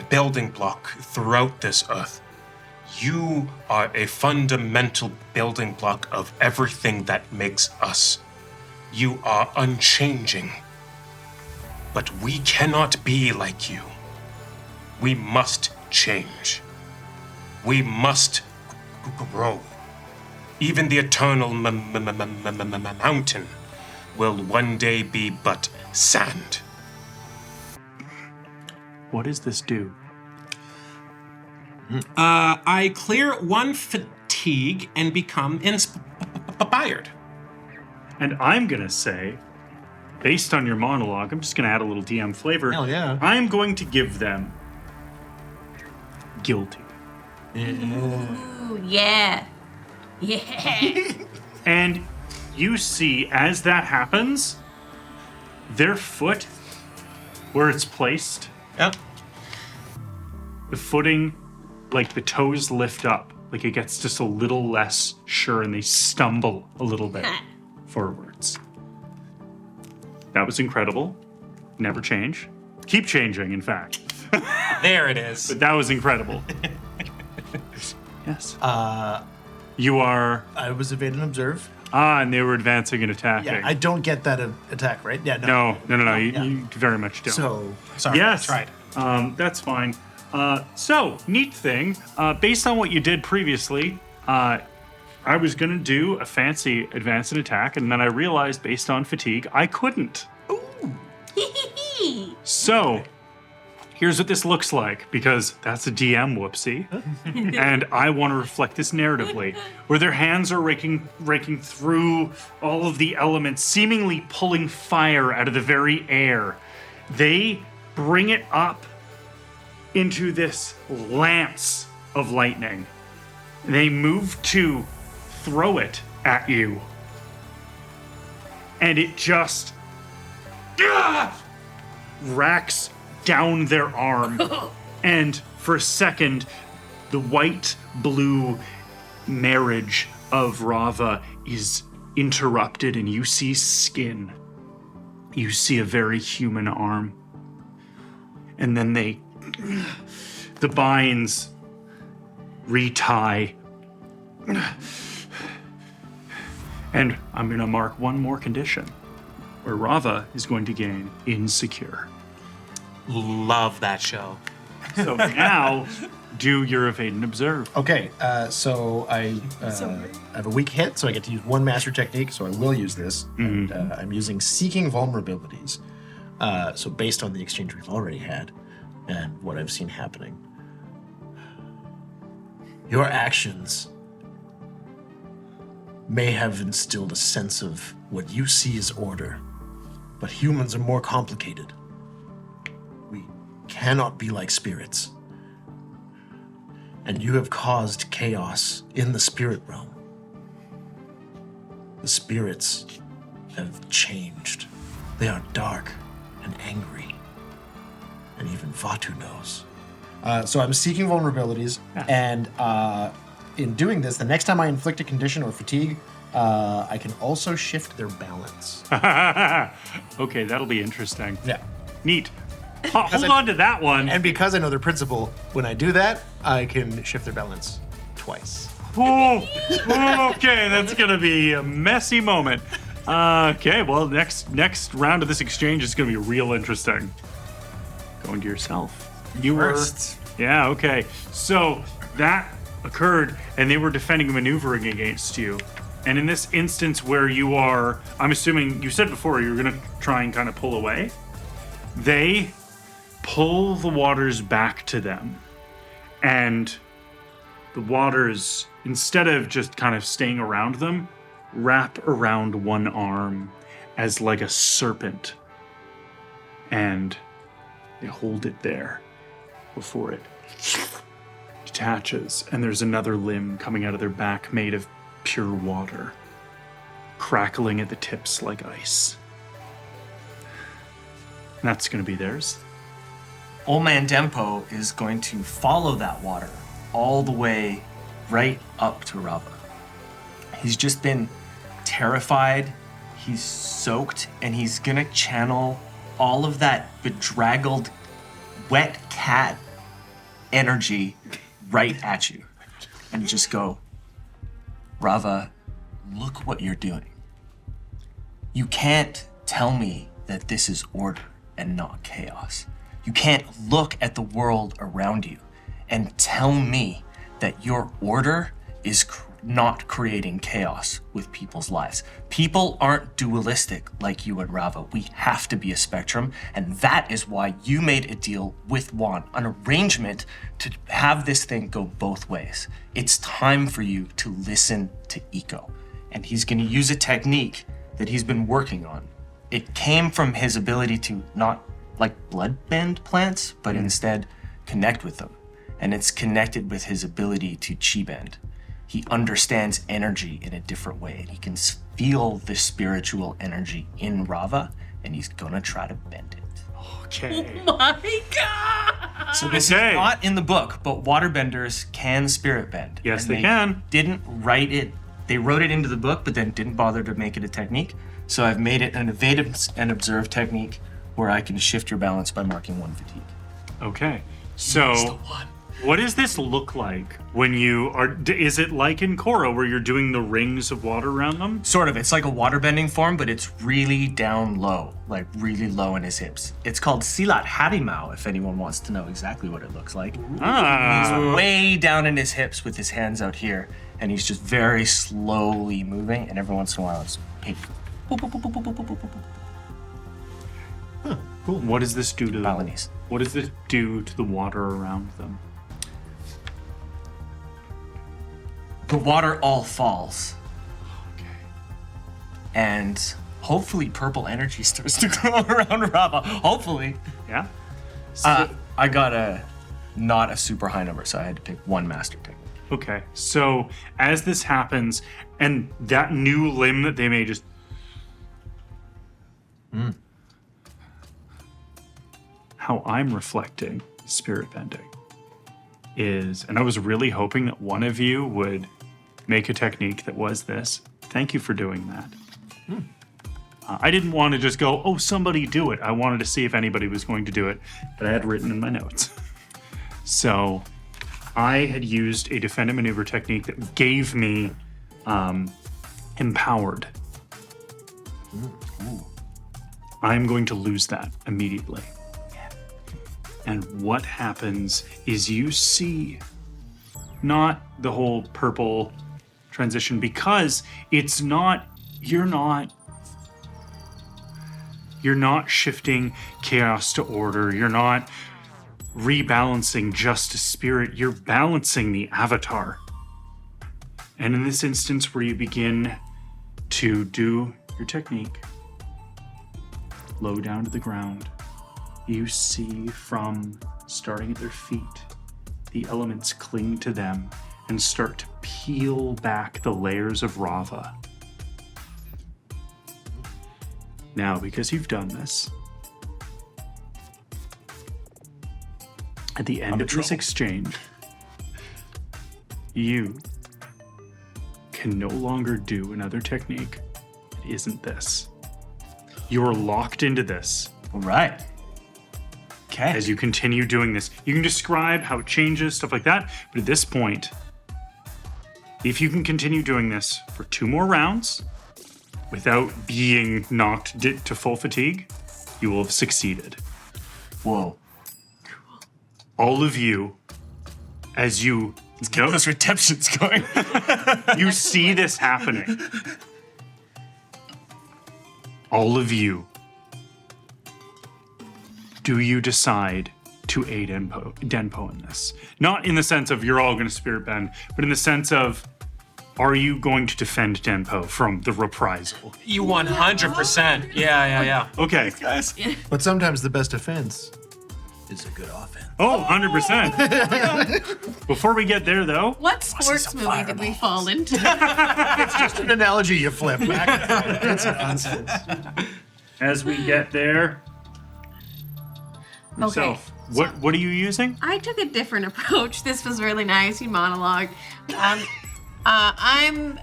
building block throughout this earth, you are a fundamental building block of everything that makes us. You are unchanging. But we cannot be like you. We must change. We must grow. Even the eternal mountain will one day be but sand. What does this do? I clear one fatigue and become inspired. And I'm going to say, based on your monologue, I'm just going to add a little DM flavor. Hell yeah. I'm going to give them guilty. Ooh, yeah. Yeah. And you see, as that happens, their foot, where it's placed, Yep. the footing, like the toes lift up, like it gets just a little less sure and they stumble a little bit forwards. That was incredible. Never change. Keep changing, in fact. There it is. But that was incredible. Yes. You are... I was evade and observe. and they were advancing and attacking. Yeah, I don't get that attack, right? Yeah, no. No. You very much don't. So, Sorry, Yes. I tried. That's fine. So, neat thing. Based on what you did previously, I was going to do a fancy advance and attack, and then I realized, based on fatigue, I couldn't. So, here's what this looks like, because that's a DM whoopsie, and I want to reflect this narratively, where their hands are raking through all of the elements, seemingly pulling fire out of the very air. They bring it up into this lance of lightning. They move to throw it at you. And it just racks down their arm. And for a second, the white-blue marriage of Rava is interrupted, and you see skin. You see a very human arm. And then the binds retie. And I'm going to mark one more condition, where Rava is going to gain insecure. Love that show. So now, do your evade and observe. okay, so I have a weak hit, so I get to use one master technique, so I will use this. And I'm using Seeking Vulnerabilities. So based on the exchange we've already had and what I've seen happening. Your actions may have instilled a sense of what you see as order, but humans are more complicated. We cannot be like spirits. And you have caused chaos in the spirit realm. The spirits have changed. They are dark and angry. And even Vatu knows. So I'm seeking vulnerabilities, and in doing this, the next time I inflict a condition or fatigue, I can also shift their balance. Okay, that'll be interesting. Yeah. Neat. Hold on to that one. And because I know their principle, when I do that, I can shift their balance twice. Oh, okay, that's gonna be a messy moment. Okay, well, next round of this exchange is gonna be real interesting. Going to yourself. You First. were, yeah, okay. So that occurred, and they were defending and maneuvering against you. And in this instance where you are, I'm assuming you said before you were gonna try and kind of pull away. They pull the waters back to them, and the waters, instead of just kind of staying around them, wrap around one arm as like a serpent, and they hold it there before it detaches, and there's another limb coming out of their back made of pure water, crackling at the tips like ice. And that's going to be theirs. Old Man Dempo is going to follow that water all the way right up to Rava. He's just been terrified, he's soaked, and he's gonna channel all of that bedraggled, wet cat energy right at you. And just go, Rava, look what you're doing. You can't tell me that this is order and not chaos. You can't look at the world around you and tell me that your order is not creating chaos with people's lives. People aren't dualistic like you and Rava. We have to be a spectrum, and that is why you made a deal with Juan, an arrangement to have this thing go both ways. It's time for you to listen to Eco, and he's gonna use a technique that he's been working on. It came from his ability to not like blood bend plants, but instead connect with them. And it's connected with his ability to chi bend. He understands energy in a different way, and he can feel the spiritual energy in Rava, and he's gonna try to bend it. Okay. Oh my god! So this Okay. is not in the book, but waterbenders can spirit bend. Yes, And they can. Didn't write it. They wrote it into the book, but then didn't bother to make it a technique. So I've made it an evade and observe technique where I can shift your balance by marking 1 fatigue. Okay. So, what does this look like when you are? Is it like in Korra where you're doing the rings of water around them? Sort of. It's like a waterbending form, but it's really down low, like really low in his hips. It's called Silat Harimau, if anyone wants to know exactly what it looks like. Ah. He's way down in his hips with his hands out here, and he's just very slowly moving, and every once in a while it's hey. Cool. What does this do to them? Balinese. What does this do to the water around them? The water all falls. Okay. And hopefully purple energy starts to glow around Rava. Hopefully. Yeah. So, I got not a super high number, so I had to pick one master technique. okay. So as this happens, and that new limb that they made just. How I'm reflecting spirit bending is, and I was really hoping that one of you would make a technique that was this. Thank you for doing that. I didn't want to just go, oh, somebody do it. I wanted to see if anybody was going to do it, that I had written in my notes. So I had used a defend and maneuver technique that gave me empowered. I'm going to lose that immediately. And what happens is you see not the whole purple transition, because it's not, you're not shifting chaos to order. You're not rebalancing just to spirit. You're balancing the avatar. And in this instance where you begin to do your technique, low down to the ground, you see from starting at their feet, the elements cling to them and start to peel back the layers of Rava. Now, because you've done this, at the end of this exchange, you can no longer do another technique that isn't this. You are locked into this. All right. Okay. As you continue doing this, you can describe how it changes, stuff like that. But at this point, if you can continue doing this for 2 more rounds without being knocked to full fatigue, you will have succeeded. Whoa. All of you, as you Get those redemptions going. you see this happening. All of you. Do you decide to aid Denpo in this? Not in the sense of you're all going to spirit bend, but in the sense of, are you going to defend Denpo from the reprisal? You 100%. Yeah. Okay. But sometimes the best defense is a good offense. Oh, 100%. Before we get there, though, What sports movie did we fall into? It's just an analogy you flip back. It's nonsense. as we get there, Okay. yourself, what are you using? I took a different approach. This was really nice. You monologue. I'm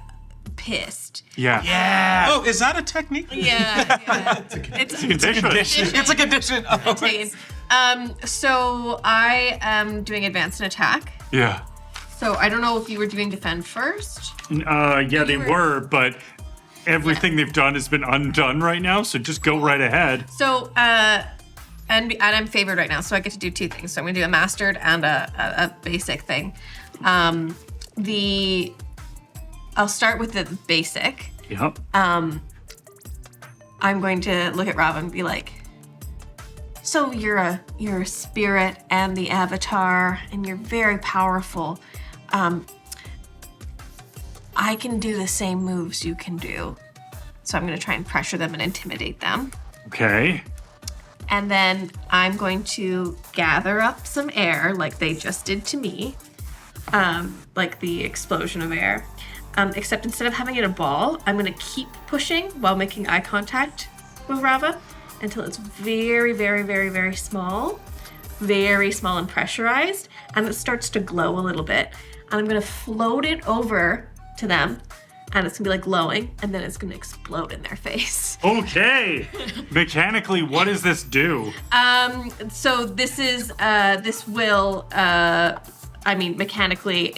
pissed. Yeah. Oh, is that a technique? Yeah. It's a Condition. It's a condition. Oh, So I am doing advance and attack. Yeah. So I don't know if you were doing defend first. Yeah, they were, but everything they've done has been undone right now, so just go right ahead. So and I'm favored right now, so I get to do two things. So I'm gonna do a mastered and a basic thing. I'll start with the basic. Yep. I'm going to look at Rob and be like, so you're a spirit and the avatar, and you're very powerful. I can do the same moves you can do. So I'm gonna try and pressure them and intimidate them. Okay. And then I'm going to gather up some air like they just did to me. Like the explosion of air. Except instead of having it a ball, I'm gonna keep pushing while making eye contact with Rava until it's very, very, very, very small and pressurized, and it starts to glow a little bit. And I'm gonna float it over to them, and it's gonna be like glowing, and then it's gonna explode in their face. Okay. Mechanically, what does this do? So this is mechanically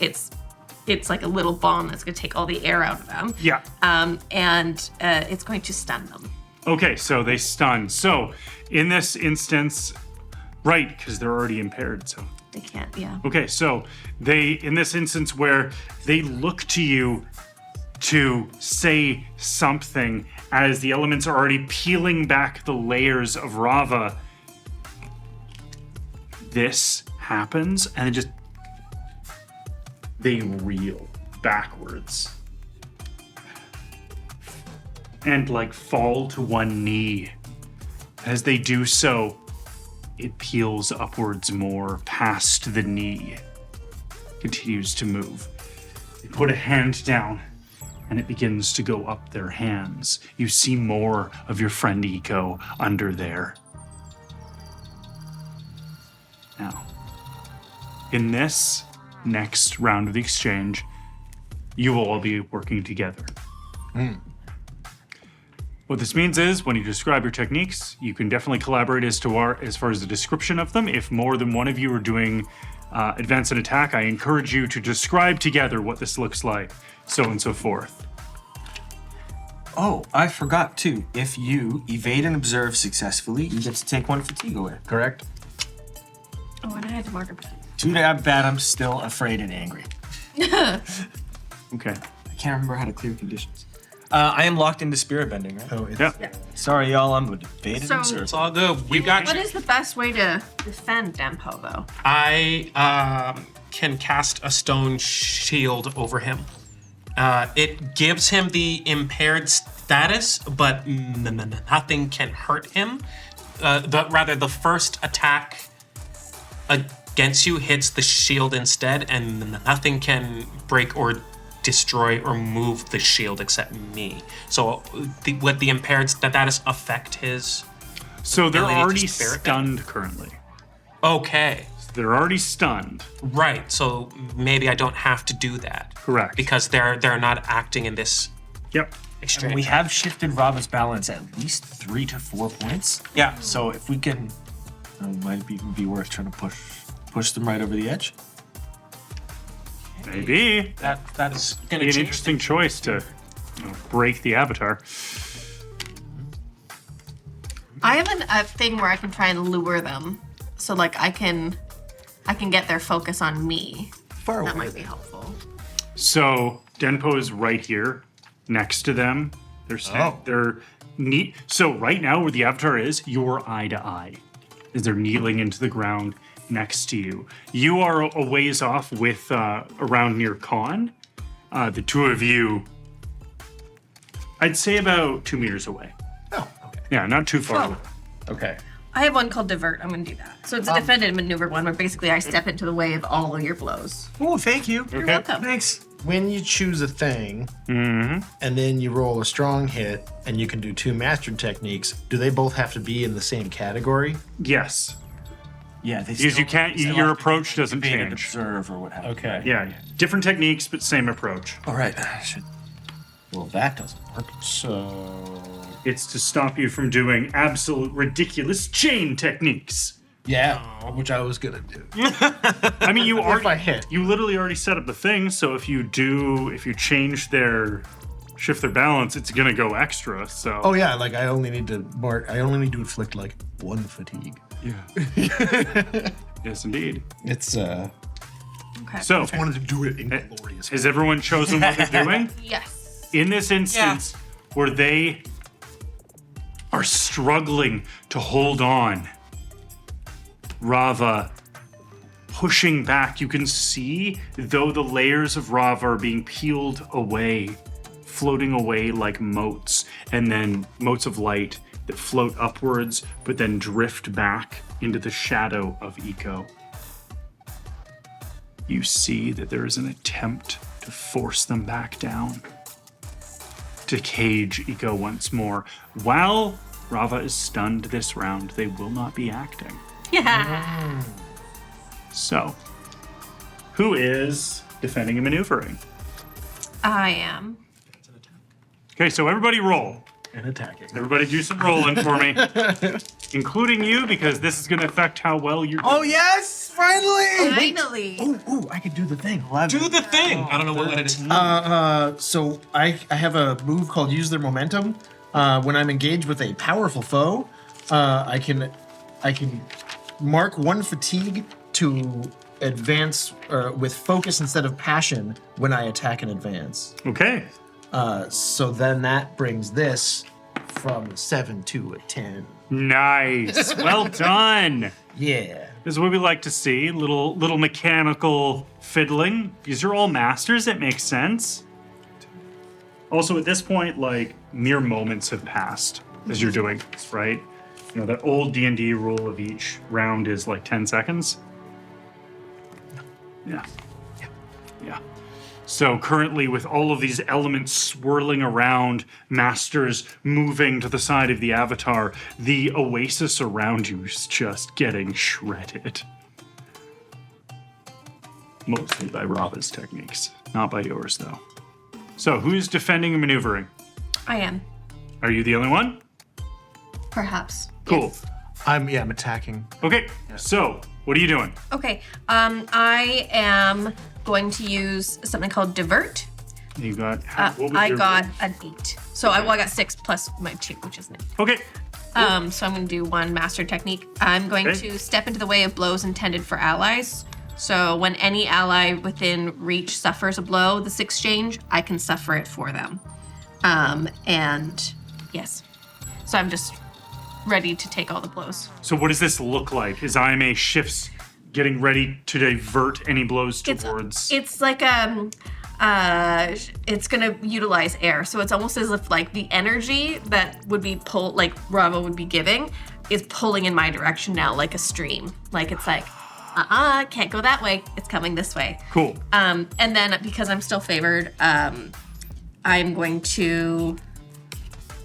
it's like a little bomb that's going to take all the air out of them. Yeah. And it's going to stun them. Okay, so they stun. So in this instance, right, because they're already impaired, so. They can't, yeah. Okay, so in this instance where they look to you to say something as the elements are already peeling back the layers of Rava, this happens and they reel backwards and like fall to one knee. As they do so, it peels upwards more past the knee, continues to move. They put a hand down and it begins to go up their hands. You see more of your friend Eco under there. Now, in this next round of the exchange, you will all be working together. What this means is, when you describe your techniques, you can definitely collaborate as far as the description of them. If more than one of you are doing advance and attack, I encourage you to describe together what this looks like, so on and so forth. Oh, I forgot too. If you evade and observe successfully, you get to take one fatigue away. Correct. Oh, and I had to mark it. Too bad I'm still afraid and angry. Okay. I can't remember how to clear conditions. I am locked into spirit bending, right? Oh, it's, Yeah. Sorry, y'all. I'm evade and So- observe. It's all good. We got What you. is the best way to defend Dempo, though? I can cast a stone shield over him. It gives him the impaired status, but nothing can hurt him. The first attack against you hits the shield instead, and nothing can break or destroy or move the shield except me. So would the impaired status affect his? So they're Ability to already spirit stunned currently. Okay. They're already stunned. Right, so maybe I don't have to do that. Correct. Because they're not acting in this Yep. exchange. We have shifted Rava's balance at least 3 to 4 points. Yeah. So if we can, it might be worth trying to push them right over the edge. Maybe. That is Be gonna an change. interesting choice to break the avatar. I have a thing where I can try and lure them. So, like, I can get their focus on me. Far That away. might be helpful. So Denpo is right here, next to them. They're neat. So right now, where the avatar is, you're eye to eye, as they're kneeling into the ground next to you. You are a ways off with around near Khan. The two of you, I'd say about 2 meters away. oh, okay. Yeah, not too far away. Okay. I have one called divert. I'm going to do that. So it's a defended maneuver one, where basically I step into the way of all of your blows. Oh, thank you. You're welcome. Thanks. When you choose a thing, and then you roll a strong hit, and you can do 2 mastered techniques, do they both have to be in the same category? Yes. Yeah, they Because you can't, your approach doesn't evade and change. observe or what have you. Okay. Yeah, different techniques, but same approach. All right. Well, that doesn't work. So. It's to stop you from doing absolute ridiculous chain techniques. Yeah, which I was gonna do. I mean, If I hit. you literally already set up the thing, so if you shift their balance, it's gonna go extra, so. Oh yeah, like I only need to inflict like 1 fatigue. Yeah. Yes, indeed. It's Okay. So, I wanted to do it in glorious. has everyone chosen what they're doing? Yes. In this instance, where they are struggling to hold on, Rava pushing back, you can see, though the layers of Rava are being peeled away, floating away like motes, and then motes of light that float upwards, but then drift back into the shadow of Eco. You see that there is an attempt to force them back down, to cage Eco once more. While Rava is stunned this round, they will not be acting. Yeah. So, who is defending and maneuvering? I am. Okay, so everybody roll. and attacking. Everybody do some rolling for me, including you, because this is going to affect how well you're doing. Oh yes, finally! Finally. Ooh, I could do the thing. Do the thing. I don't know what it is. So I have a move called Use Their Momentum. When I'm engaged with a powerful foe, I can mark 1 fatigue to advance with focus instead of passion when I attack and advance. Okay. So then that brings this from 7 to a 10. Nice. Well done. Yeah. This is what we like to see. Little mechanical fiddling. These are all masters. It makes sense. Also, at this point, like, mere moments have passed as you're doing this, right? You know, that old D&D rule of each round is like 10 seconds. Yeah. So currently, with all of these elements swirling around, masters moving to the side of the avatar, the oasis around you is just getting shredded. Mostly by Rava's techniques, not by yours, though. So, who's defending and maneuvering? I am. Are you the only one? Perhaps. Cool. Yes. I'm attacking. Okay, so, what are you doing? Okay. I am going to use something called divert. You got, what was I your got roll? an 8. So I got 6 plus my 2, which is 9. Okay, So I'm going to do 1 master technique. I'm going Okay. to step into the way of blows intended for allies. So when any ally within reach suffers a blow, this exchange, I can suffer it for them. And yes. So I'm just ready to take all the blows. so what does this look like? Is IMA shifts getting ready to divert any blows towards? It's like it's gonna utilize air, so it's almost as if like the energy that would be like Rava would be giving is pulling in my direction now, like a stream. Like it's like, can't go that way. It's coming this way. Cool. And then because I'm still favored, I'm going to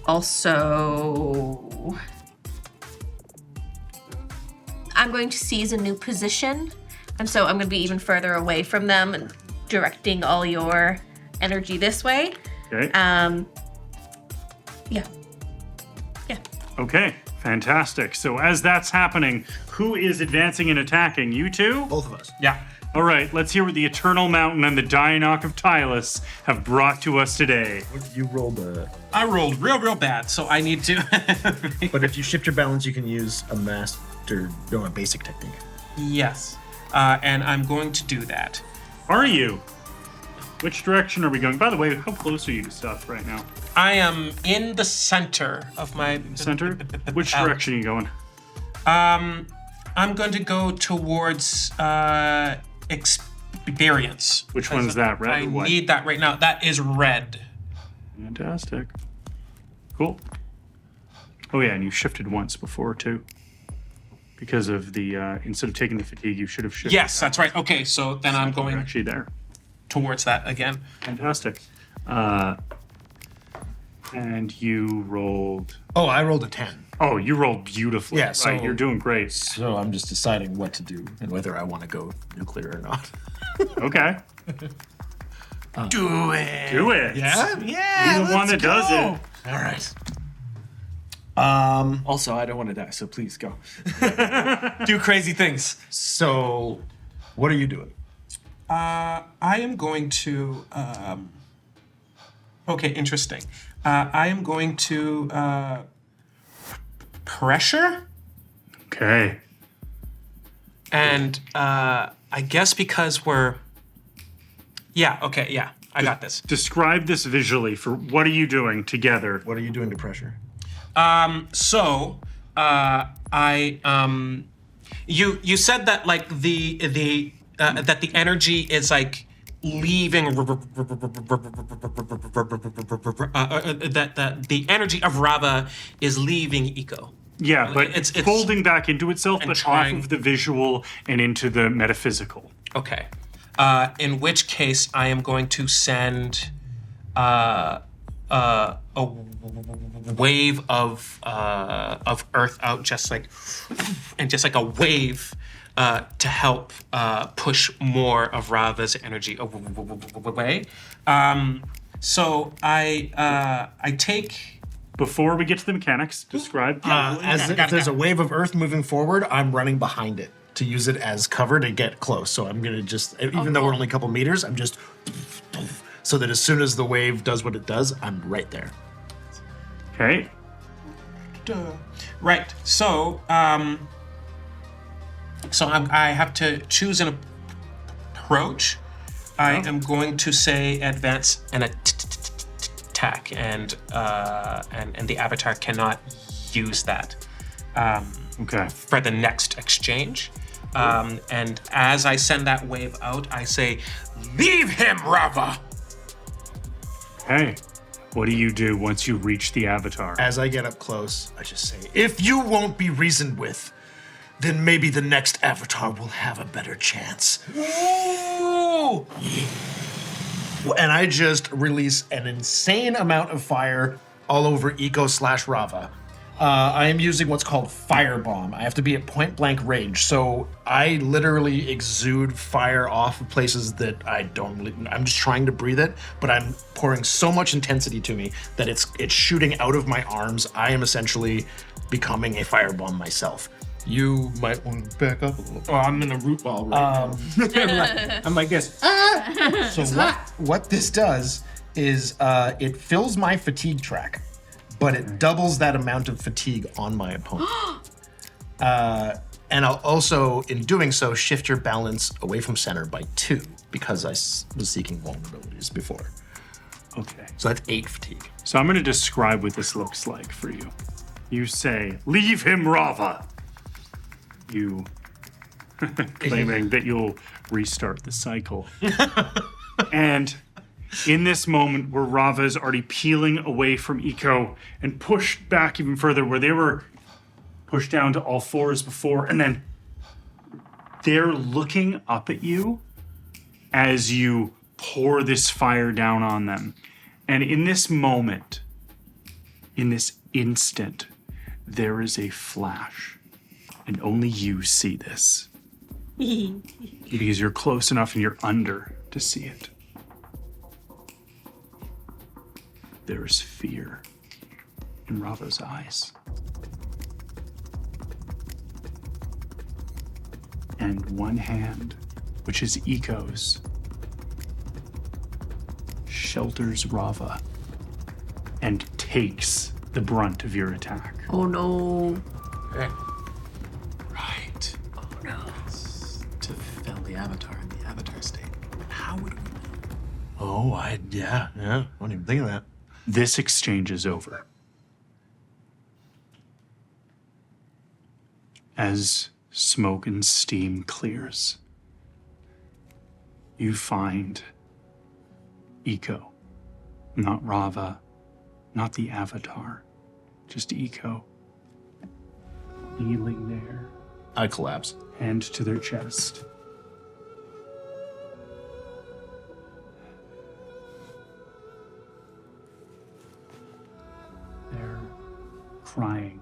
also. I'm going to seize a new position, and so I'm going to be even further away from them and directing all your energy this way. Okay. Yeah. Okay, fantastic. So as that's happening, who is advancing and attacking? You two? Both of us. Yeah. All right, let's hear what the Eternal Mountain and the Dianok of Tylus have brought to us today. You rolled a. I rolled real bad, so I need to. But if you shift your balance, you can use a a basic technique. Yes. And I'm going to do that. Are you? Which direction are we going? By the way, how close are you to stuff right now? I am in the center of my Center? Which direction are you going? I'm going to go towards experience. Which one's that, red I or white? need that right now. That is red. Fantastic. Cool. Oh yeah, and you shifted once before too. because of the instead of taking the fatigue, you should have shifted. Yes, that's right. Okay, so then I'm You're going actually there. towards that again. Fantastic. And you rolled. Oh, I rolled a 10. Oh, you rolled beautifully. Yeah, so- right, you're doing great. So I'm just deciding what to do and whether I want to go nuclear or not. Okay. Do it. Do it. Yeah? Yeah. You're the one that does it. All right. Also, I don't want to die, so please go. Do crazy things. So, what are you doing? I am going to. Okay, interesting. I am going to pressure, Okay. and I guess because we're. Yeah. Okay. Yeah. I got this. Describe this visually. For what are you doing together? What are you doing to pressure? So, you said that like the that the energy is like leaving that the energy of Rava is leaving Eco. Yeah, but It's- it's folding back into itself, and but trying- off of the visual and into the metaphysical. Okay. In which case, I am going to send a wave of Earth out, just like a wave to help push more of Rava's energy away. So I take. Before we get to the mechanics, describe. If there's a wave of Earth moving forward, I'm running behind it to use it as cover to get close. So I'm gonna just, even though we're only a couple meters, I'm just, so that as soon as the wave does what it does, I'm right there. Okay. Right. So I have to choose an approach. I am going to say advance and attack, and the avatar cannot use that Okay. for the next exchange. And as I send that wave out, I say, "Leave him, Rava." Okay. What do you do once you reach the avatar? As I get up close, I just say, if you won't be reasoned with, then maybe the next avatar will have a better chance. Ooh. And I just release an insane amount of fire all over Eco/Rava. I am using what's called Firebomb. I have to be at point blank range, so I literally exude fire off of places that I don't. I'm just trying to breathe it, but I'm pouring so much intensity to me that it's shooting out of my arms. I am essentially becoming a firebomb myself. You might want to back up a little. Oh, I'm in a root ball right now. I'm like this. So what this does is it fills my fatigue track, but it doubles that amount of fatigue on my opponent. And I'll also, in doing so, shift your balance away from center by 2 because I was seeking vulnerabilities before. Okay. So that's 8 fatigue. So I'm going to describe what this looks like for you. You say, "Leave him, Rava." You claiming that you'll restart the cycle. And in this moment where Rava is already peeling away from Eco and pushed back even further, where they were pushed down to all fours before, and then they're looking up at you as you pour this fire down on them. And in this moment, in this instant, there is a flash. And only you see this. Because you're close enough and you're under to see it. There is fear in Rava's eyes. And one hand, which is Eco's, shelters Rava and takes the brunt of your attack. Oh no. Okay. Right. Oh no. To fell the avatar in the avatar state. How would we know? Oh, yeah. I wasn't even thinking of that. This exchange is over. As smoke and steam clears, you find Eco, not Rava, not the avatar, just Eco, kneeling there, I collapse. Hand to their chest. They're crying.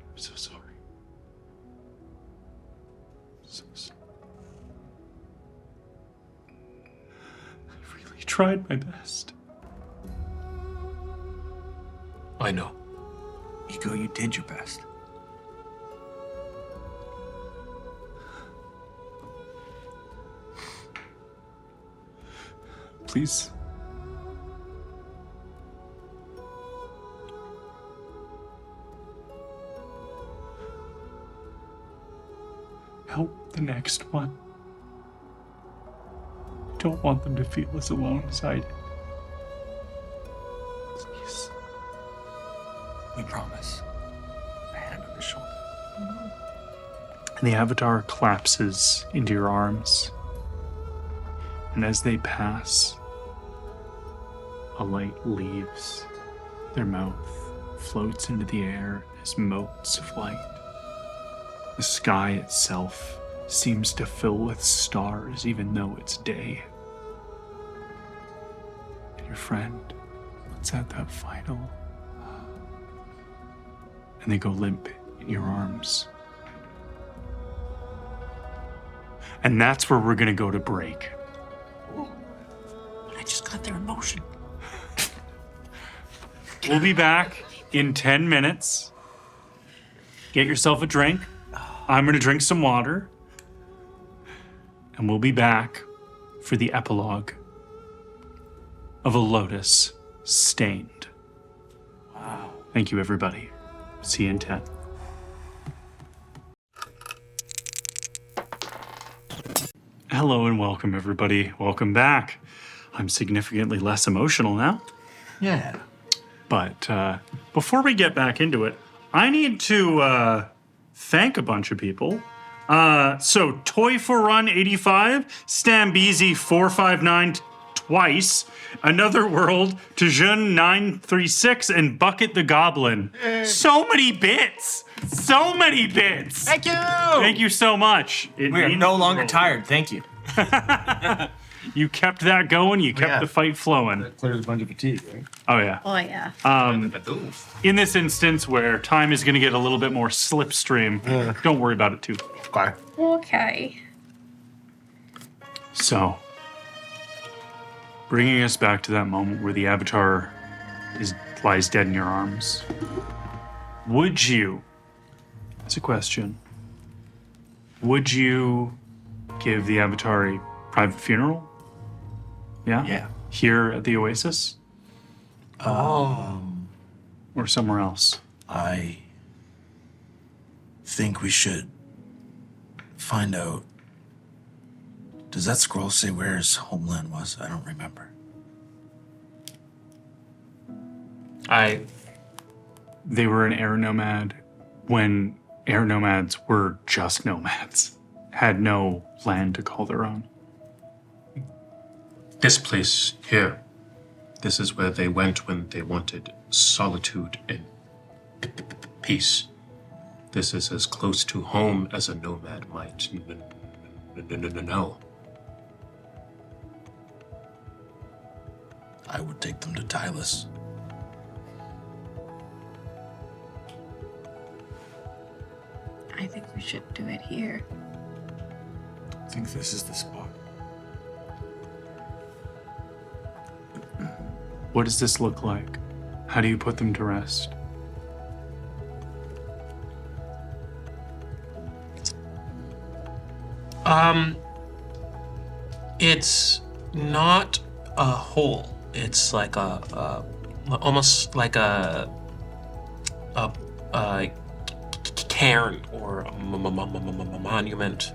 I'm so sorry. So sorry. I really tried my best. I know. Ego, you did your best. Please. Help the next one. I don't want them to feel as alone as I did. Please. We promise. A hand on his shoulder. And the avatar collapses into your arms. And as they pass, a light leaves their mouth, floats into the air as motes of light. The sky itself seems to fill with stars even though it's day. And your friend lets out that final, and they go limp in your arms. And that's where we're gonna go to break. I just got their emotion. We'll be back in 10 minutes. Get yourself a drink. I'm gonna drink some water. And we'll be back for the epilogue of A Lotus Stained. Wow. Thank you, everybody. See you in 10. Hello and welcome, everybody. Welcome back. I'm significantly less emotional now. Yeah. But before we get back into it, I need to thank a bunch of people. So Toy for Run 85, Stambeezy 459 twice, Another World, Tejun 936, and Bucket the Goblin. So many bits! So many bits! Thank you! Thank you so much. It We are means no the longer world. tired. Thank you. You kept that going, you kept Yeah. the fight flowing. Clears a bunch of fatigue, right? Oh yeah. Oh yeah. In this instance where time is gonna get a little bit more slipstream, don't worry about it too. Okay. Okay. So, bringing us back to that moment where the avatar lies dead in your arms. Would you, that's a question, would you give the avatar a private funeral? Yeah? Yeah. Here at the Oasis? Or somewhere else? I think we should find out. Does that scroll say where his homeland was? I don't remember. They were an air nomad when air nomads were just nomads, had no land to call their own. This place here, this is where they went when they wanted solitude and peace. This is as close to home as a nomad might know. I would take them to Tylus. I think we should do it here. I think this is the spot. What does this look like? How do you put them to rest? It's not a hole. It's like a almost like a cairn or a monument.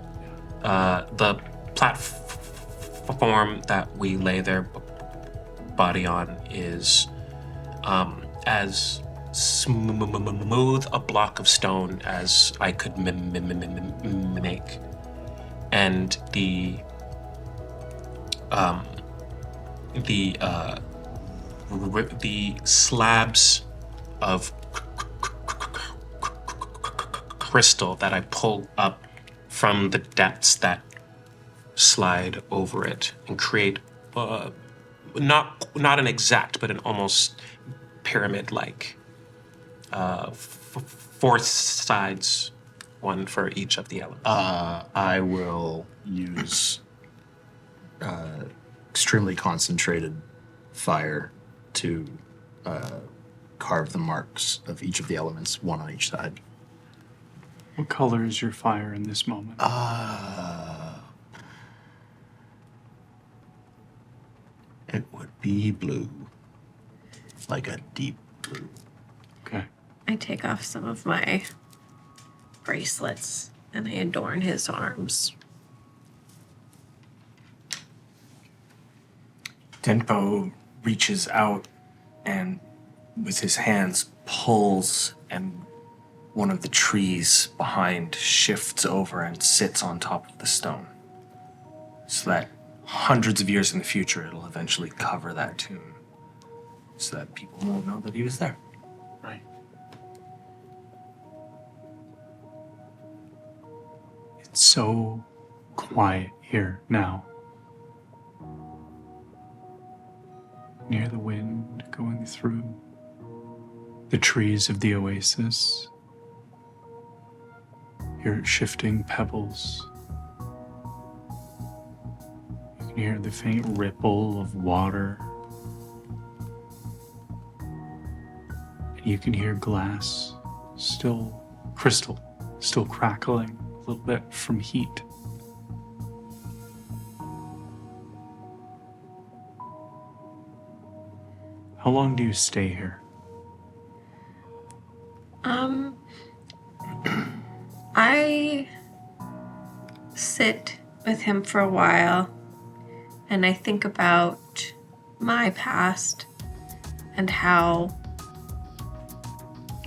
The platform that we lay their body on is as smooth a block of stone as I could make. And the the slabs of crystal that I pull up from the depths that slide over it and create not an exact, but an almost pyramid-like four sides, one for each of the elements. I will use extremely concentrated fire to carve the marks of each of the elements, one on each side. What color is your fire in this moment? It would be blue. Like a deep blue. Okay. I take off some of my bracelets and I adorn his arms. Denpo reaches out and with his hands pulls, and one of the trees behind shifts over and sits on top of the stone. So that hundreds of years in the future, it'll eventually cover that tomb. So that people won't know that he was there. Right. It's so quiet here now. You hear the wind going through the trees of the oasis. Hear shifting pebbles. You can hear the faint ripple of water. And you can hear glass, crystal, still crackling a little bit from heat. How long do you stay here? I sit with him for a while and I think about my past and how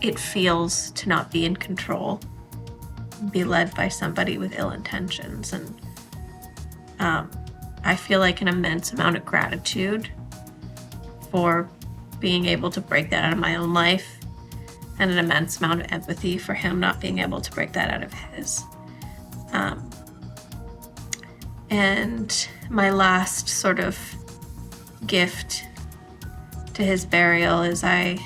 it feels to not be in control, be led by somebody with ill intentions. And I feel like an immense amount of gratitude for being able to break that out of my own life, and an immense amount of empathy for him not being able to break that out of his. And my last sort of gift to his burial is I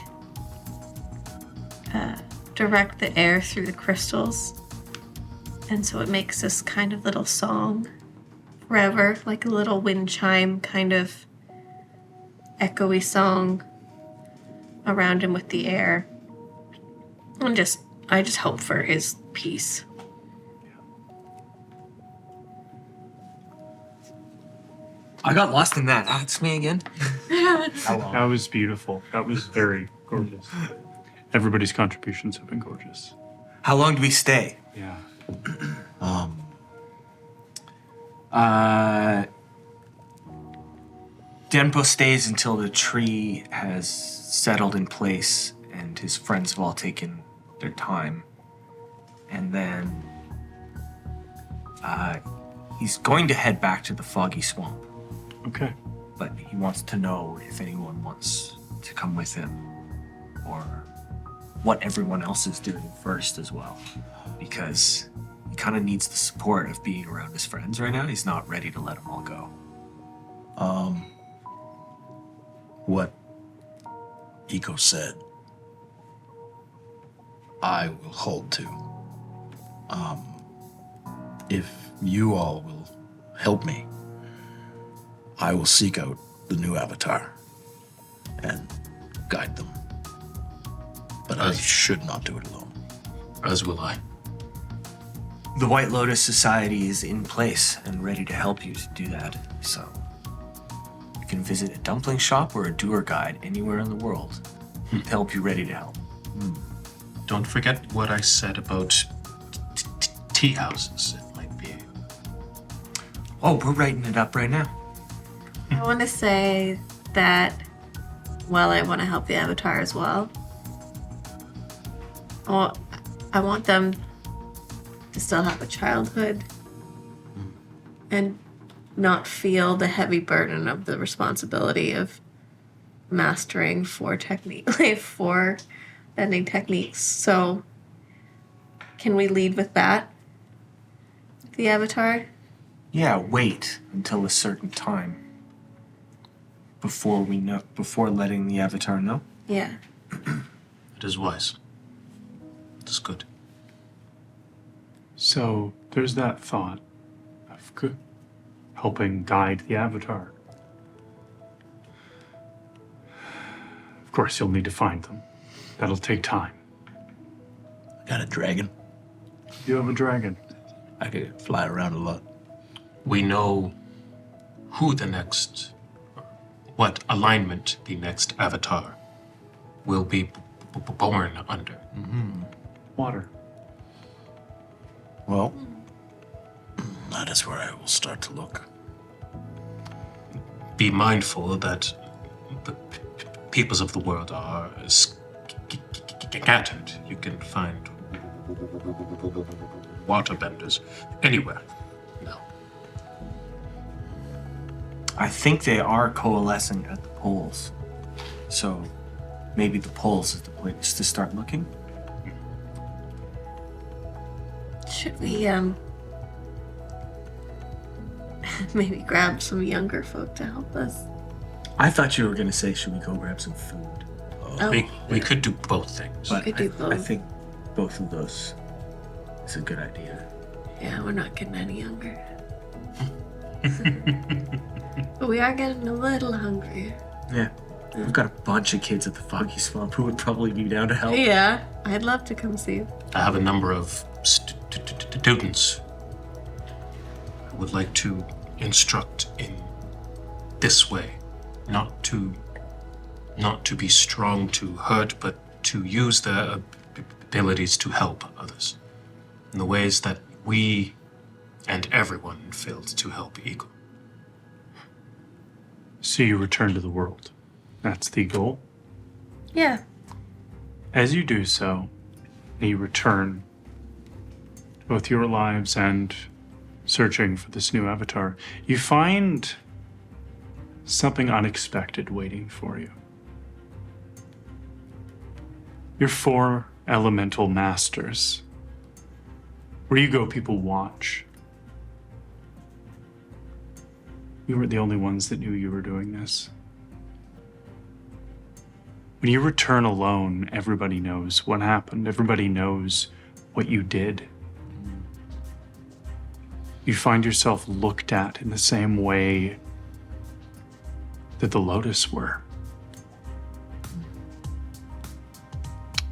direct the air through the crystals, and so it makes this kind of little song forever, like a little wind chime kind of echoey song around him with the air. And I just hope for his peace. I got lost in that. It's me again. That was beautiful. That was very gorgeous. Everybody's contributions have been gorgeous. How long do we stay? Yeah. Denpo stays until the tree has settled in place and his friends have all taken their time. And then he's going to head back to the foggy swamp. Okay. But he wants to know if anyone wants to come with him or what everyone else is doing first as well. Because he kind of needs the support of being around his friends right now. He's not ready to let them all go. What Eco said, I will hold to. If you all will help me, I will seek out the new Avatar and guide them. But I should not do it alone. As will I. The White Lotus Society is in place and ready to help you to do that. So you can visit a dumpling shop or a doer guide anywhere in the world to help you ready to help. Don't forget what I said about tea houses. It might be. Oh, we're writing it up right now. I want to say that while I want to help the Avatar as well, I want them to still have a childhood and not feel the heavy burden of the responsibility of mastering 4 bending techniques. So can we lead with that? The Avatar? Yeah, wait until a certain time before letting the Avatar know. Yeah. It is wise. It is good. So there's that thought of helping guide the Avatar. Of course, you'll need to find them. That'll take time. Got a dragon. You have a dragon. I could fly around a lot. We know who the next, what alignment the next Avatar will be born under. Water. Well, that is where I will start to look. Be mindful that the peoples of the world are scattered. You can find waterbenders anywhere. No. I think they are coalescing at the poles. So maybe the poles is the place to start looking. Should we, maybe grab some younger folk to help us? I thought you were going to say, should we go grab some food? Oh, We could do both things. But could do I both. think both of those is a good idea. yeah, we're not getting any younger. But we are getting a little hungrier. Yeah. We've got a bunch of kids at the Foggy Swamp who would probably be down to help. Yeah, I'd love to come see you. I have a number of students who would like to instruct in this way, not to be strong to hurt, but to use their abilities to help others in the ways that we and everyone failed to help Eagle. So you return to the world. That's the goal. Yeah. As you do so, you return to both your lives and searching for this new Avatar. You find something unexpected waiting for you. Your 4 elemental masters. Where you go, people watch. You weren't the only ones that knew you were doing this. When you return alone, everybody knows what happened. Everybody knows what you did. You find yourself looked at in the same way that the Lotus were.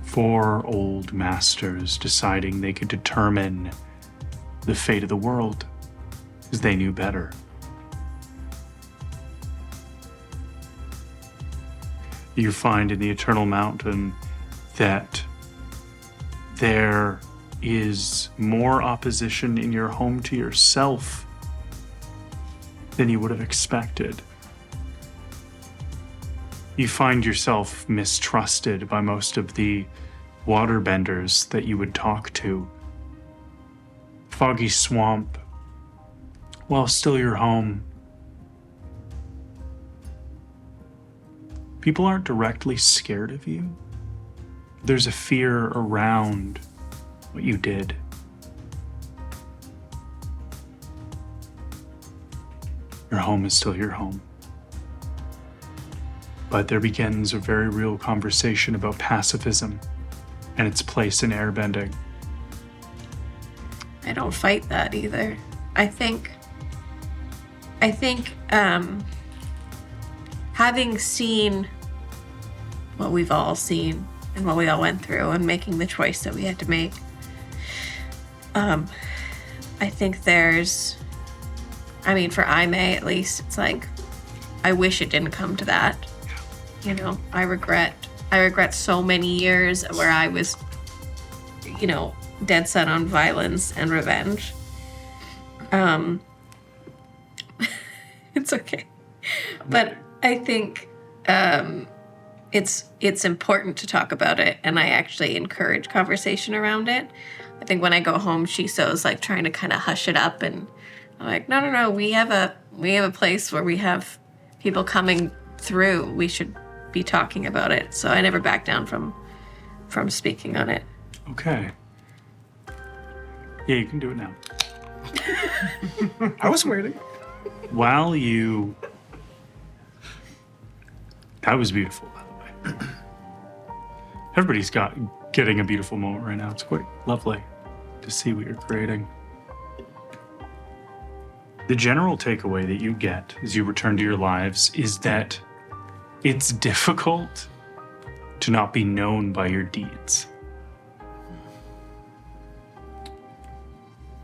4 old masters deciding they could determine the fate of the world because they knew better. You find in the Eternal Mountain that there is more opposition in your home to yourself than you would have expected. You find yourself mistrusted by most of the waterbenders that you would talk to. Foggy Swamp, while still your home, people aren't directly scared of you. There's a fear around what you did. Your home is still your home. But there begins a very real conversation about pacifism and its place in airbending. I don't fight that either. I think having seen what we've all seen and what we all went through and making the choice that we had to make, I think there's, for Aimee at least, it's like, I wish it didn't come to that. You know, I regret so many years where I was, dead set on violence and revenge. It's okay. But I think it's important to talk about it, and I actually encourage conversation around it. I think when I go home, Shiso's like trying to kind of hush it up and I'm like, no. We have a place where we have people coming through. We should be talking about it. So I never backed down from speaking on it. Okay. Yeah, you can do it now. I was waiting. While you... That was beautiful, by the way. Everybody's getting a beautiful moment right now. It's quite lovely to see what you're creating. The general takeaway that you get as you return to your lives is that it's difficult to not be known by your deeds.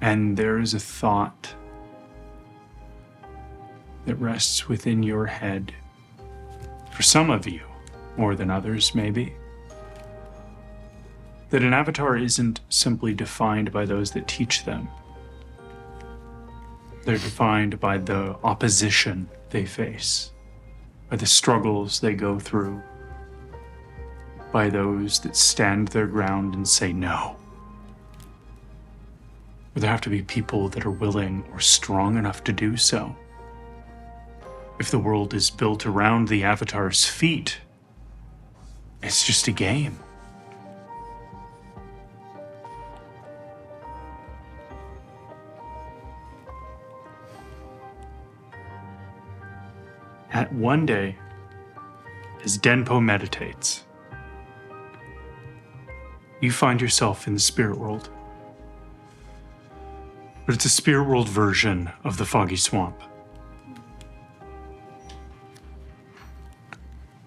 And there is a thought that rests within your head, for some of you, more than others maybe, that an avatar isn't simply defined by those that teach them. They're defined by the opposition they face, by the struggles they go through, by those that stand their ground and say no. But there have to be people that are willing or strong enough to do so. If the world is built around the avatar's feet, it's just a game. At one day, as Denpo meditates, you find yourself in the spirit world. But it's a spirit world version of the Foggy Swamp.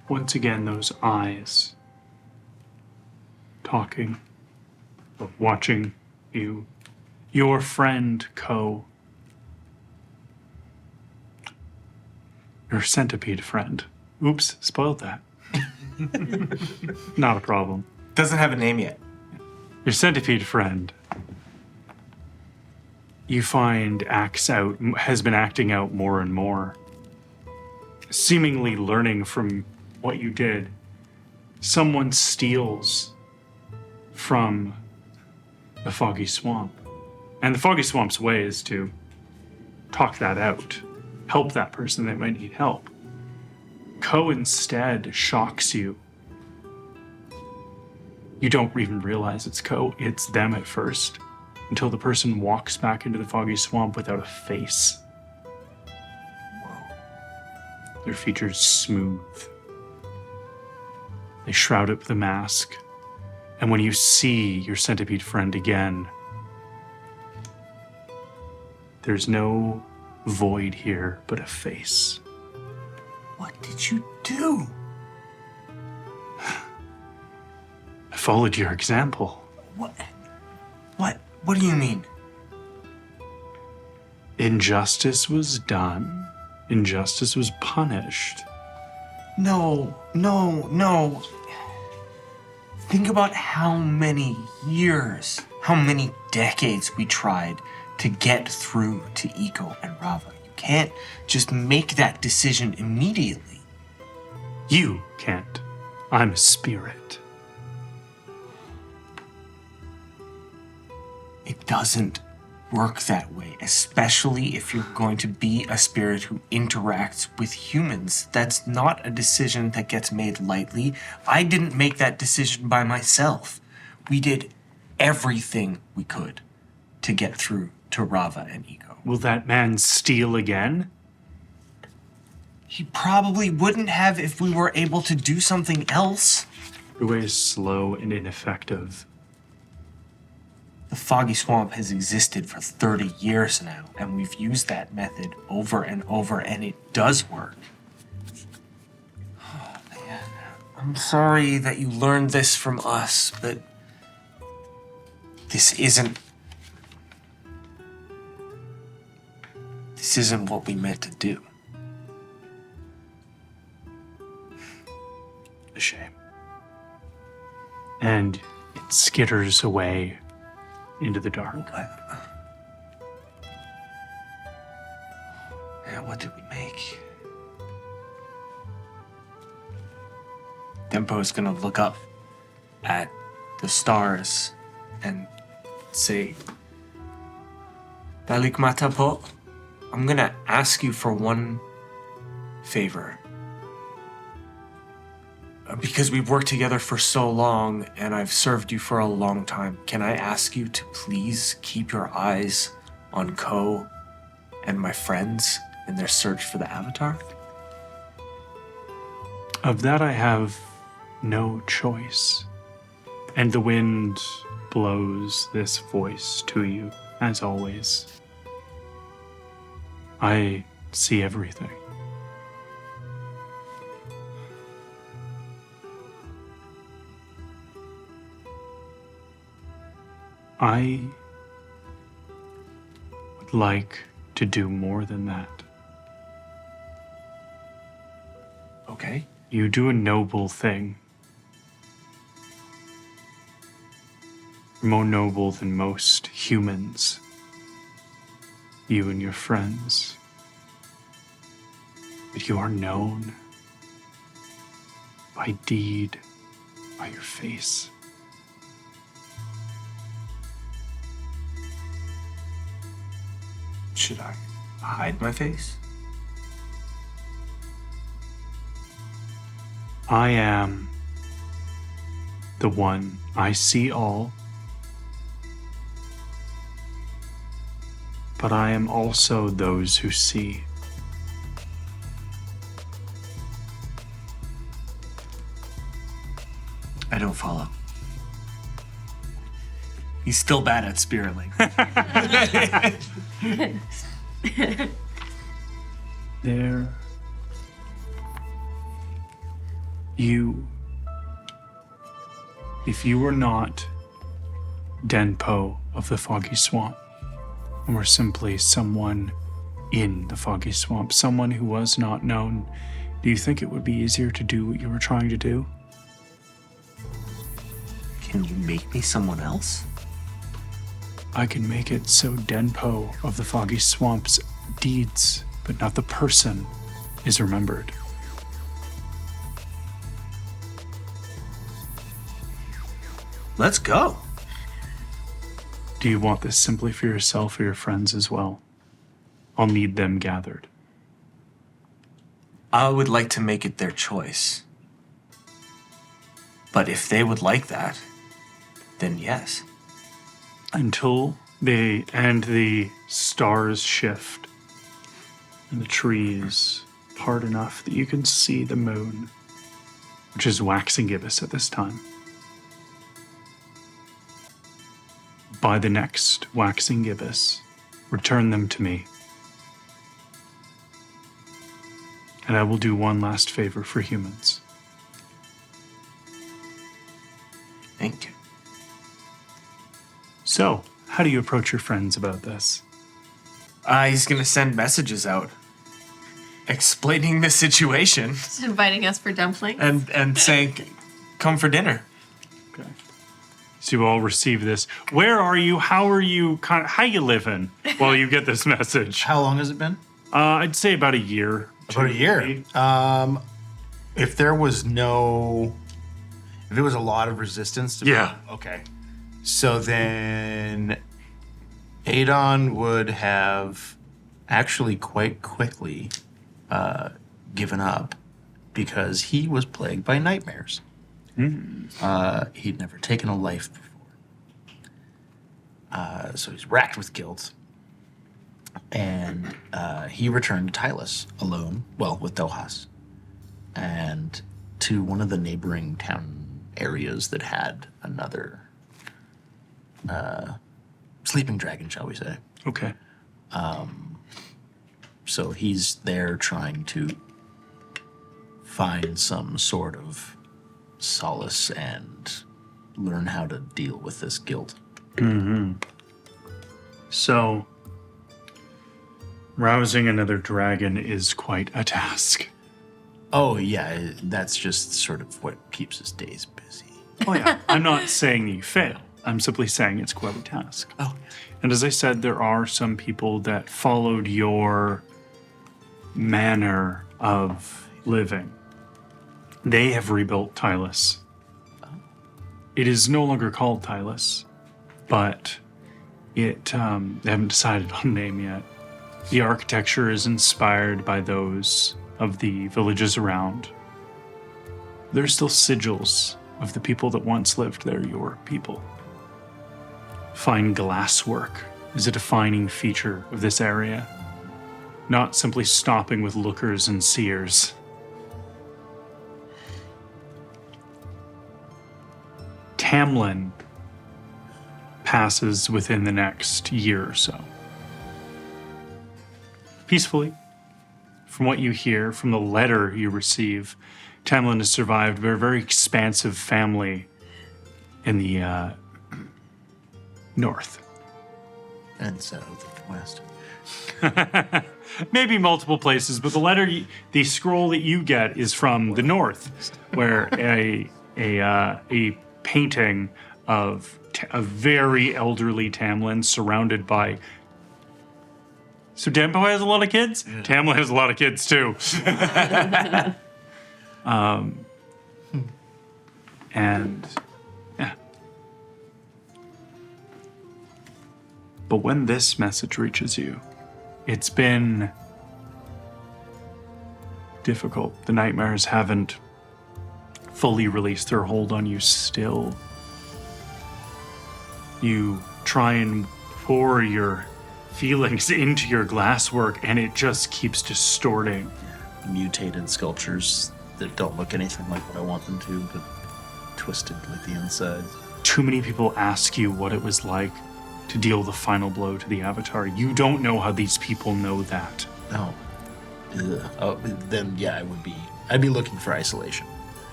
Once again, those eyes talking, or watching you. Your friend, Ko. Your centipede friend. Oops, spoiled that. Not a problem. Doesn't have a name yet. Your centipede friend, you find has been acting out more and more. Seemingly learning from what you did. Someone steals from the Foggy Swamp. And the Foggy Swamp's way is to talk that out. Help that person that might need help. Ko instead shocks you. You don't even realize it's Ko, it's them at first, until the person walks back into the Foggy Swamp without a face. Their features smooth. They shroud it with a mask. And when you see your centipede friend again, there's no void here, but a face. What did you do? I followed your example. What do you mean? Injustice was done. Injustice was punished. No. Think about how many years, how many decades we tried to get through to Iko and Rava. You can't just make that decision immediately. You can't. I'm a spirit. It doesn't work that way, especially if you're going to be a spirit who interacts with humans. That's not a decision that gets made lightly. I didn't make that decision by myself. We did everything we could to get through to Rava and Iko. Will that man steal again? He probably wouldn't have if we were able to do something else. Your way is slow and ineffective. The Foggy Swamp has existed for 30 years now, and we've used that method over and over, and it does work. Oh, man. I'm sorry that you learned this from us, but this isn't what we meant to do. A shame. And it skitters away into the dark. Yeah, what did we make? Dempo's gonna look up at the stars and say, Balik mata po. I'm gonna ask you for one favor. Because we've worked together for so long and I've served you for a long time, can I ask you to please keep your eyes on Ko and my friends in their search for the Avatar? Of that I have no choice. And the wind blows this voice to you, as always. I see everything. I would like to do more than that. Okay. You do a noble thing. More noble than most humans. You and your friends. But you are known by deed, by your face. Should I hide my face? I am the one. I see all. But I am also those who see. I don't follow. He's still bad at spiraling. There. You. If you were not Denpo of the Foggy Swamp, and were simply someone in the Foggy Swamp, someone who was not known, do you think it would be easier to do what you were trying to do? Can you make me someone else? I can make it so Denpo of the Foggy Swamp's deeds, but not the person, is remembered. Let's go. Do you want this simply for yourself or your friends as well? I'll need them gathered. I would like to make it their choice. But if they would like that, then yes. Until the stars shift and the trees part enough that you can see the moon, which is waxing gibbous at this time. By the next waxing gibbous, return them to me. And I will do one last favor for humans. Thank you. So, how do you approach your friends about this? He's gonna send messages out explaining the situation Just inviting us for dumplings. and saying, come for dinner. Okay. So you all receive this. Where are you? How are you? How you living? While you get this message. How long has it been? I'd say about a year. About a year. If there was if it was a lot of resistance. Yeah. Okay. So then Adon would have actually quite quickly given up because he was plagued by nightmares. He'd never taken a life before. So he's racked with guilt. And he returned to Tylus alone, well, with Dohas, and to one of the neighboring town areas that had another sleeping dragon, shall we say. Okay. So he's there trying to find some sort of solace and learn how to deal with this guilt. So, rousing another dragon is quite a task. Oh, yeah, that's just sort of what keeps his days busy. Oh, yeah. I'm not saying you fail. I'm simply saying it's quite a task. Oh. And as I said, there are some people that followed your manner of living. They have rebuilt Tylus. It is no longer called Tylus, but they haven't decided on a name yet. The architecture is inspired by those of the villages around. There's still sigils of the people that once lived there, your people. Fine glasswork is a defining feature of this area, not simply stopping with lookers and seers. Tamlin passes within the next year or so. Peacefully. From what you hear, from the letter you receive, Tamlin is survived by a very expansive family in the north. And south and west. Maybe multiple places, but the scroll that you get is from the north, where a painting of a very elderly Tamlin surrounded by. So Dempo has a lot of kids? Yeah. Tamlin has a lot of kids too. And yeah. But when this message reaches you, it's been difficult. The nightmares haven't fully released their hold on you still. You try and pour your feelings into your glasswork and it just keeps distorting. Mutated sculptures that don't look anything like what I want them to, but twisted like the insides. Too many people ask you what it was like to deal the final blow to the Avatar. You don't know how these people know that. No. Oh, then yeah, I'd be looking for isolation.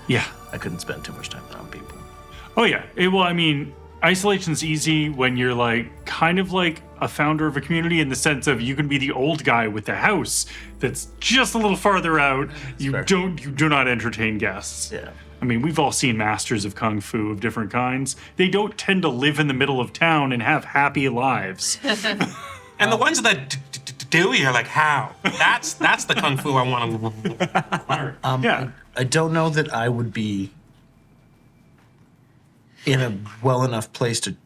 Yeah. I couldn't spend too much time around people. Oh yeah. Isolation's easy when you're like kind of like a founder of a community in the sense of you can be the old guy with the house that's just a little farther out. You do not entertain guests. Yeah. I mean, we've all seen masters of kung fu of different kinds. They don't tend to live in the middle of town and have happy lives. And the ones that do, you're like, how? That's the kung fu I want to learn. Yeah. I don't know that I would be in a well enough place to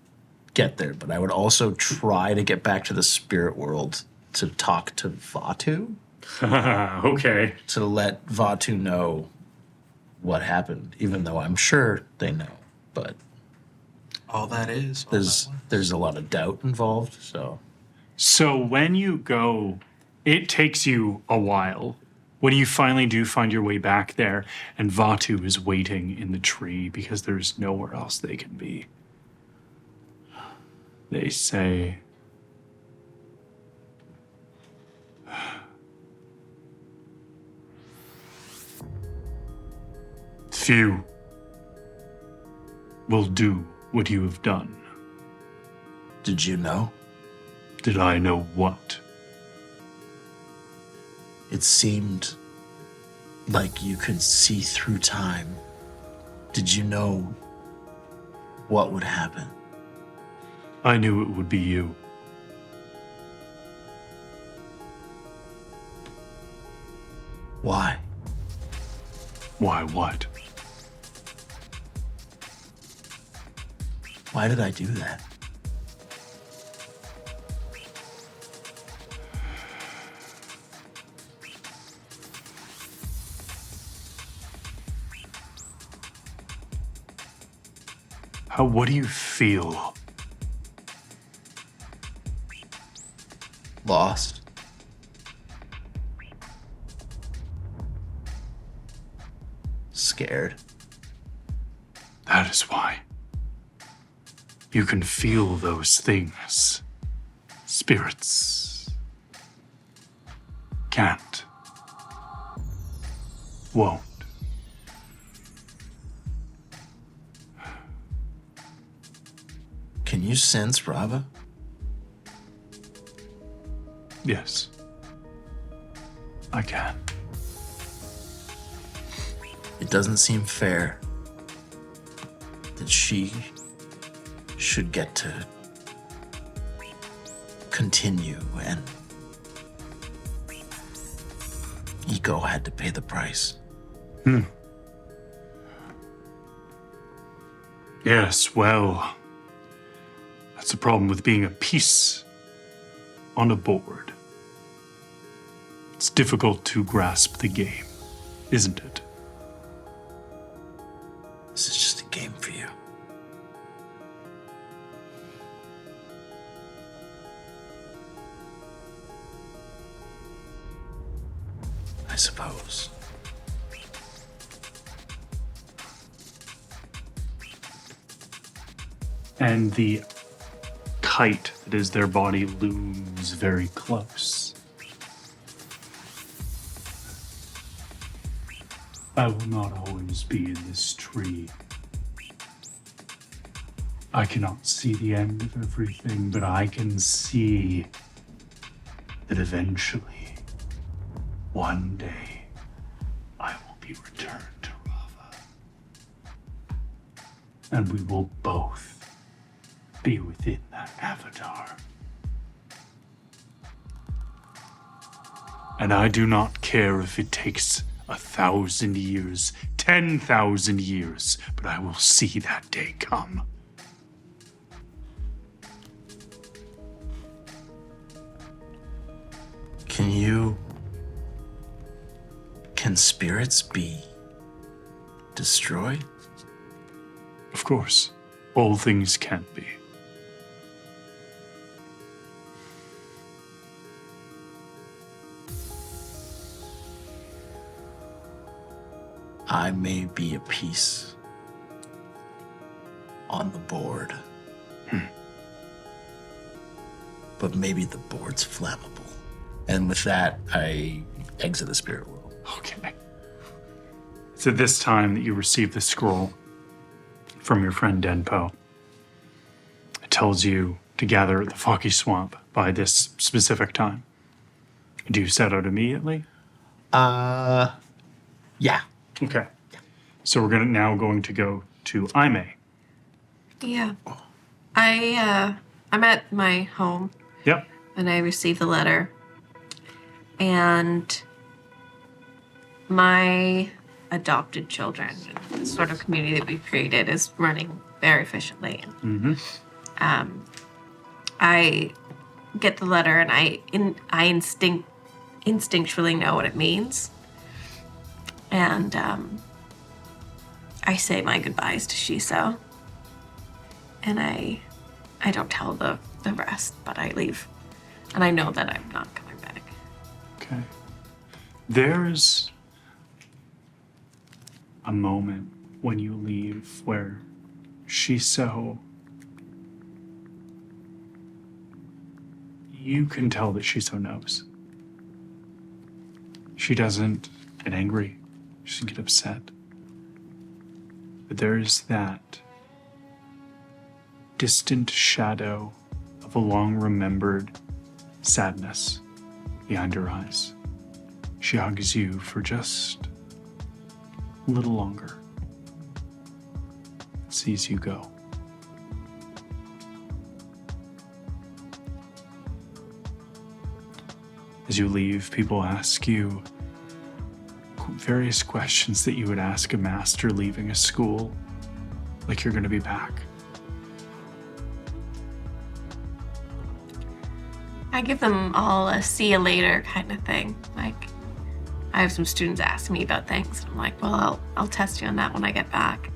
get there, but I would also try to get back to the spirit world to talk to Vatu. Okay. To let Vatu know what happened, even though I'm sure they know. But All that is. there's a lot of doubt involved, so. So when you go, it takes you a while. When you finally do find your way back there, and Vatu is waiting in the tree because there's nowhere else they can be. They say, few will do what you have done. Did you know? Did I know what? It seemed like you could see through time. Did you know what would happen? I knew it would be you. Why? Why what? Why did I do that? What do you feel? Lost. Scared. That is why. You can feel those things. Spirits. Can't. Won't. Can you sense Rava? Yes. I can. It doesn't seem fair that she should get to continue and Eco had to pay the price. Yes, well, that's the problem with being a piece on a board. It's difficult to grasp the game, isn't it? This is just a game for you. I suppose. And the kite that is their body looms very close. I will not always be in this tree. I cannot see the end of everything, but I can see that eventually, one day, I will be returned to Rava. And we will both be within that avatar. And I do not care if it takes 1,000 years, 10,000 years, but I will see that day come. Can spirits be destroyed? Of course, all things can be. I may be a piece on the board. But maybe the board's flammable. And with that, I exit the spirit world. Okay. It's at this time that you receive the scroll from your friend Denpo. It tells you to gather at the Foggy Swamp by this specific time. Do you set out immediately? Yeah. Okay. So we're now going to go to Aime. Yeah. I'm at my home Yep. and I received the letter. And my adopted children, the sort of community that we've created, is running very efficiently. Mm-hmm. I get the letter and I instinctually know what it means. And I say my goodbyes to Shiso. And I don't tell the rest, but I leave. And I know that I'm not coming back. Okay. There's a moment when you leave where Shiso, you can tell that Shiso knows. She doesn't get angry. She doesn't get upset. But there's that distant shadow of a long-remembered sadness behind her eyes. She hugs you for just a little longer. Sees you go. As you leave, people ask you various questions that you would ask a master leaving a school, like you're going to be back. I give them all a see you later kind of thing. Like, I have some students ask me about things. I'm like, well, I'll test you on that when I get back.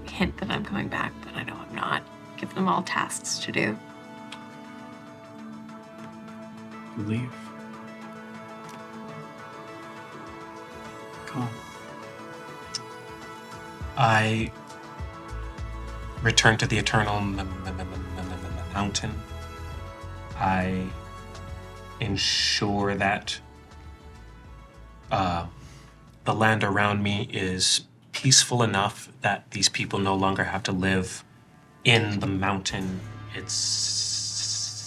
Hint that I'm coming back, but I know I'm not. Give them all tasks to do. You leave. Come on. I return to the Eternal Mountain. I ensure that the land around me is peaceful enough that these people no longer have to live in the mountain itself.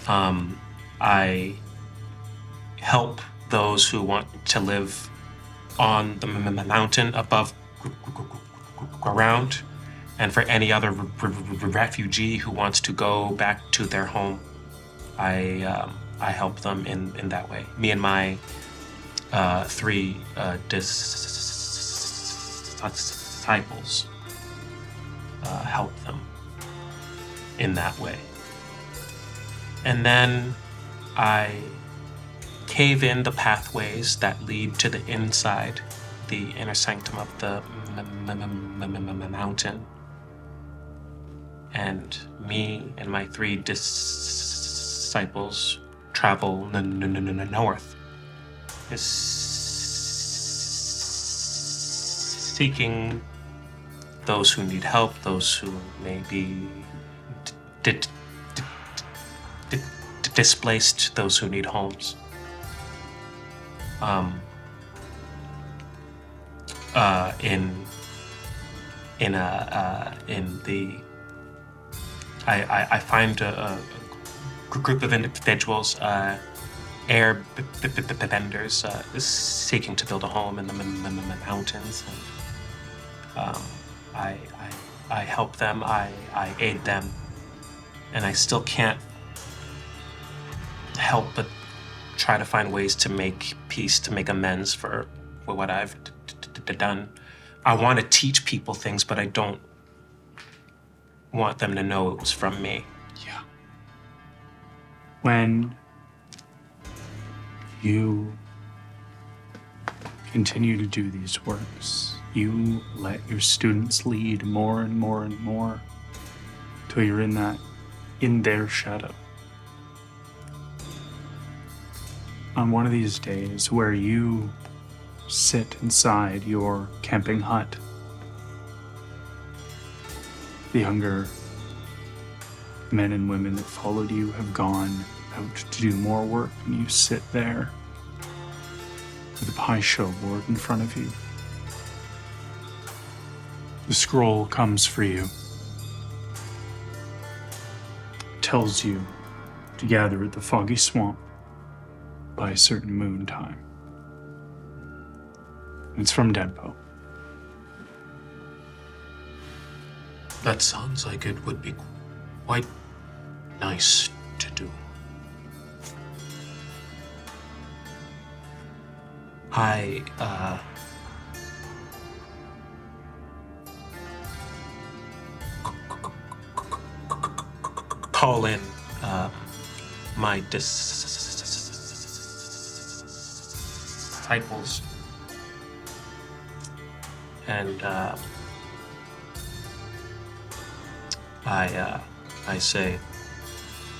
I help those who want to live on the mountain above ground, and for any other refugee who wants to go back to their home, I help them in that way. Me and my 3 disciples help them in that way. And then I cave in the pathways that lead to the inside, the inner sanctum of the mountain. And me and my 3 disciples travel north, seeking those who need help, those who may be displaced, those who need homes. I find a group of individuals, airbenders, seeking to build a home in the mountains. And, I help them, I aid them, and I still can't help but try to find ways to make peace, to make amends for what I've done. I want to teach people things, but I don't want them to know it was from me. Yeah. When you continue to do these works, you let your students lead more and more and more till you're in their shadow. On one of these days where you sit inside your camping hut, the younger men and women that followed you have gone out to do more work, and you sit there with a pie show board in front of you. The scroll comes for you, tells you to gather at the foggy swamp by a certain moon time. It's from Denpo. That sounds like it would be quite nice to do. I call in my disciples, and I say,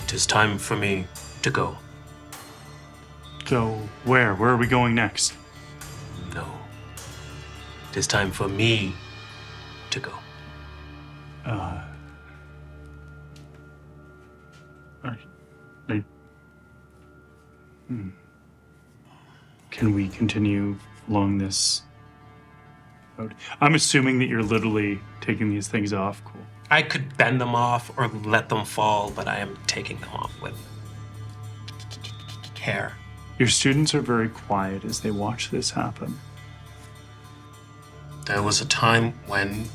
"It is time for me to go." Go where? Where are we going next? No. It is time for me to go. Can we continue along this road? I'm assuming that you're literally taking these things off. Cool. I could bend them off or let them fall, but I am taking them off with care. Your students are very quiet as they watch this happen. There was a time when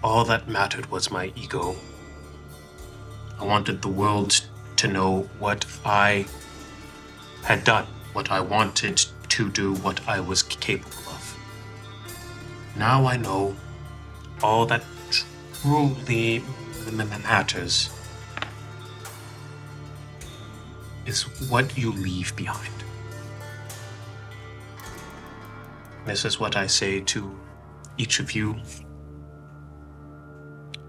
all that mattered was my ego. I wanted the world to know what I had done, what I wanted to do, what I was capable of. Now I know all that truly matters is what you leave behind. This is what I say to each of you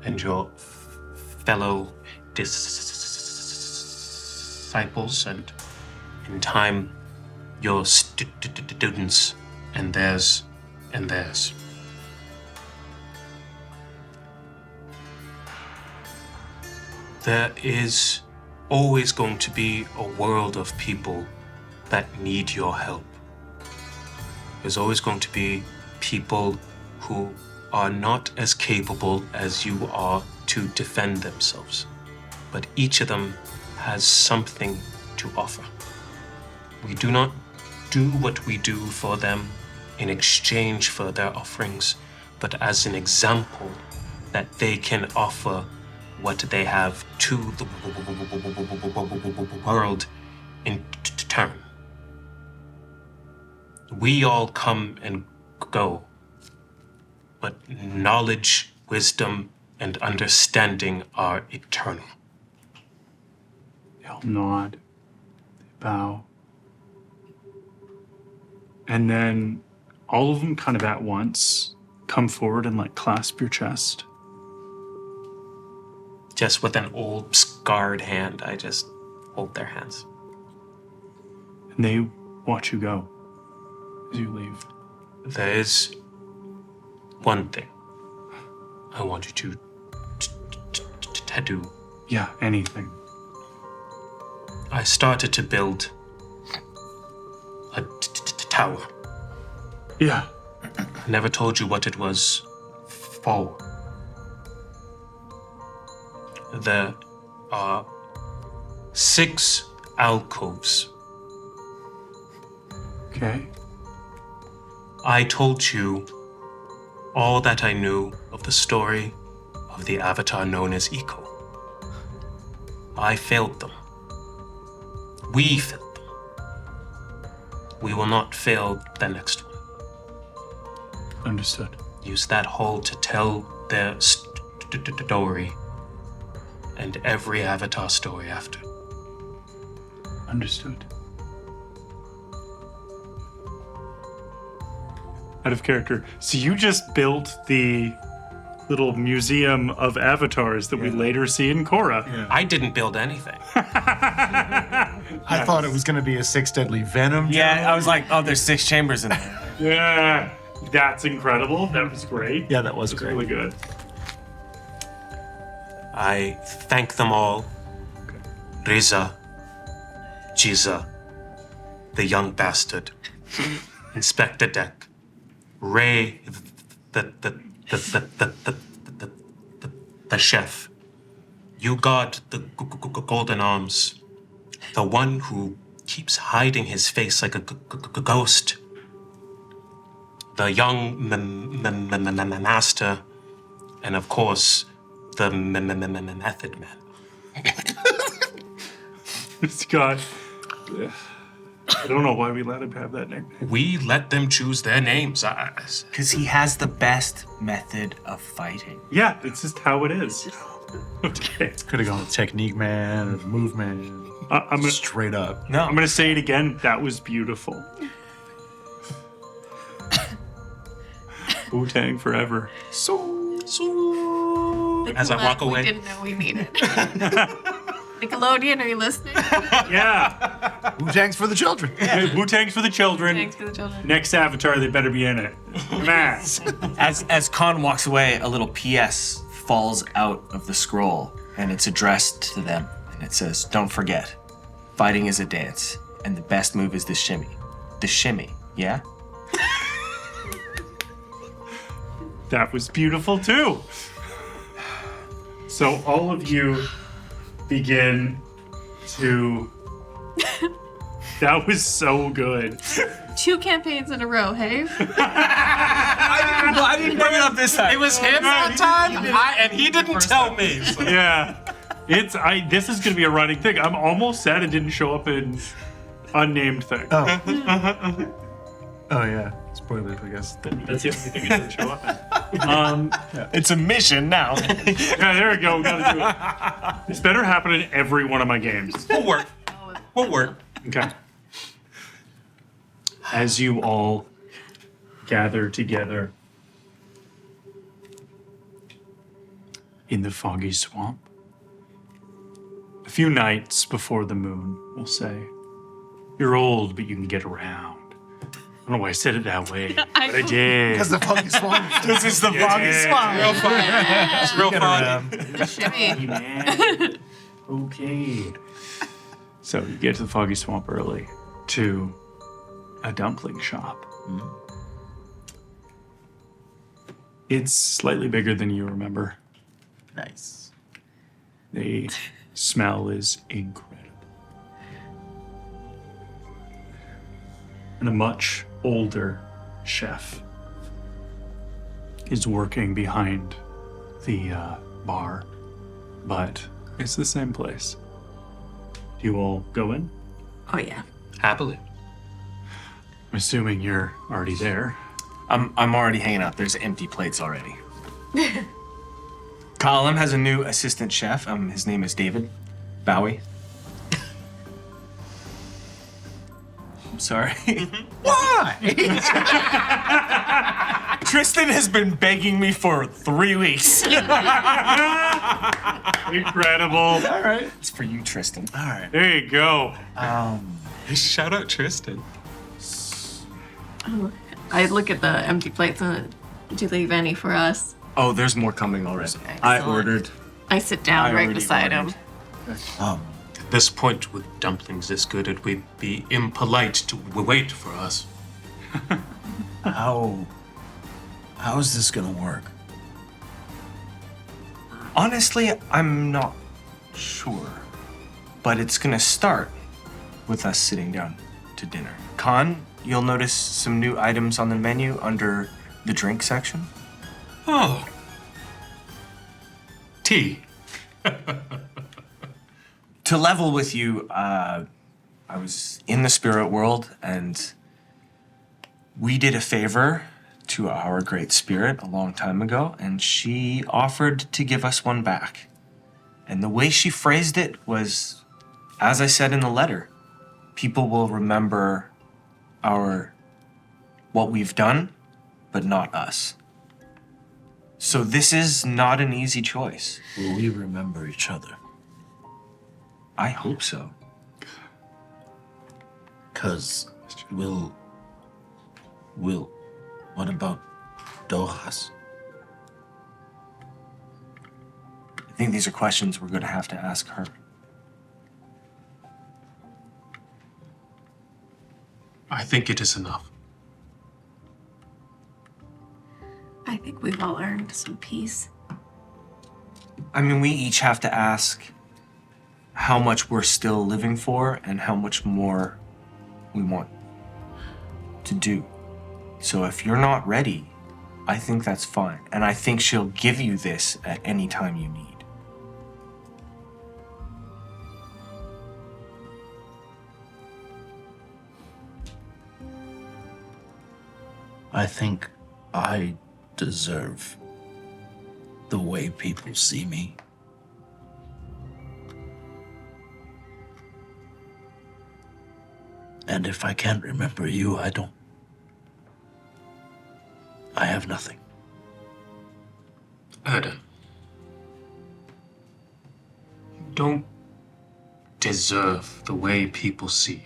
and your fellow disciples, and in time, your students and theirs and theirs. There is always going to be a world of people that need your help. There's always going to be people who are not as capable as you are to defend themselves, but each of them has something to offer. We do not do what we do for them in exchange for their offerings, but as an example that they can offer what they have to the world in turn. We all come and go, but knowledge, wisdom, and understanding are eternal. Yeah. all nod. They bow. And then all of them kind of at once come forward and like clasp your chest. Just with an old scarred hand, I just hold their hands. And they watch you go as you leave. There is one thing I want you to do. Yeah, anything. I started to build a tower. Yeah. I never told you what it was for. There are 6 alcoves. Okay. I told you all that I knew of the story of the avatar known as Eco. I failed them. We failed them. We will not fail the next one. Understood. Use that hole to tell their story and every avatar story after. Understood. Out of character. So you just built the little museum of avatars that we later see in Korra. I didn't build anything. I thought it was going to be a 6 deadly venom. Yeah, I was like, oh, there's 6 chambers in there. Yeah. That's incredible. That was great. Yeah, that was That's great. really good. I thank them all. Riza, Jiza, the young bastard, Inspector Deck, Ray, the chef. You guard the golden arms, the one who keeps hiding his face like a ghost. The young master, and of course, the method man. Scott. I don't know why we let him have that nickname. We let them choose their names. Because he has the best method of fighting. Yeah, it's just how it is. Okay. Could have gone with Technique Man or Move Man. I'm gonna, Straight up. No. I'm gonna say it again. That was beautiful. Wu-Tang forever. As I walk away. We didn't know we needed. Nickelodeon, are you listening? Yeah. Wu-Tang's for the children. Hey, Wu-Tang's for the children. Thanks for the children. Next Avatar, they better be in it. Matt. As Khan walks away, a little PS falls out of the scroll, and it's addressed to them. And it says, "Don't forget, fighting is a dance, and the best move is the shimmy. The shimmy, yeah?" That was beautiful too. So all of you begin to. That was so good. 2 campaigns in a row, hey? I didn't bring it up this time. It was him that time, and he didn't tell me. Yeah. This is gonna be a running thing. I'm almost sad it didn't show up in unnamed thing. Oh. Oh, yeah. Spoilers, I guess. That's the only thing it didn't show up in. It's a mission now. Yeah, there we go. We gotta do it. This better happen in every one of my games. We'll work. We'll work. Okay. As you all gather together in the foggy swamp, a few nights before the moon, we'll say, you're old, but you can get around. I don't know why I said it that way, but I did. Because the Foggy Swamp. This is the foggy swamp. Real fun. It's real fun. The shimmy. Man. Okay. So you get to the foggy swamp early to a dumpling shop. It's slightly bigger than you remember. Nice. The smell is incredible. And a much older chef is working behind the bar, but it's the same place. Do you all go in? Oh, yeah. Happily. I'm assuming you're already there. I'm already hanging out. There's empty plates already. Colin has a new assistant chef. His name is David Bowie. I'm sorry. Why? Tristan has been begging me for 3 weeks. Incredible. All right. It's for you, Tristan. All right. There you go. Shout out Tristan. I look at the empty plates and did you leave any for us? Oh, there's more coming already. Excellent. I ordered. I sit down I right already beside him. ordered. At this point, with dumplings this good, it would be impolite to wait for us. How is this gonna work? Honestly, I'm not sure. But it's gonna start with us sitting down to dinner. Khan, you'll notice some new items on the menu under the drink section. Oh. Tea. To level with you, I was in the spirit world and we did a favor to our great spirit a long time ago, and she offered to give us one back. And the way she phrased it was, as I said in the letter, people will remember what we've done, but not us. So this is not an easy choice. Will we remember each other? I hope so. 'Cause what about Dohas? I think these are questions we're going to have to ask her. I think it is enough. I think we've all earned some peace. I mean, we each have to ask how much we're still living for and how much more we want to do. So if you're not ready, I think that's fine. And I think she'll give you this at any time you need. I think I deserve the way people see me. And if I can't remember you, I have nothing. Erden, you don't deserve the way people see you.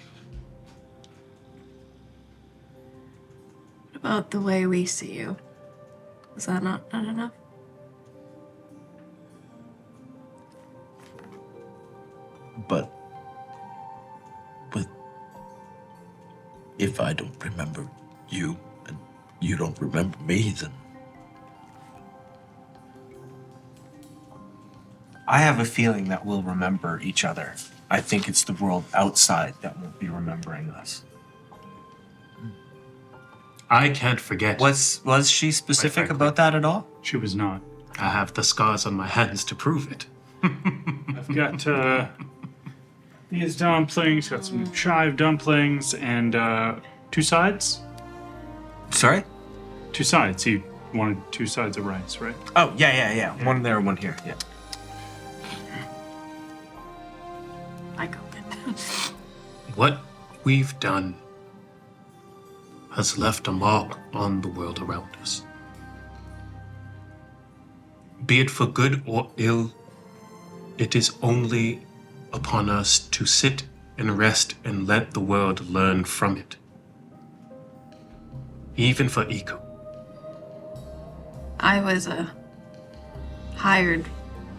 What about the way we see you? Is that not enough? But if I don't remember you and you don't remember me, then I have a feeling that we'll remember each other. I think it's the world outside that won't be remembering us. I can't forget. Was she specific about that at all? She was not. I have the scars on my hands to prove it. I've got these dumplings, got some chive dumplings, and 2 sides? Sorry? 2 sides. He wanted 2 sides of rice, right? Oh, yeah. One there, one here. Yeah. I go in. What we've done has left a mark on the world around us. Be it for good or ill, it is only upon us to sit and rest and let the world learn from it. Even for Iko. I was a hired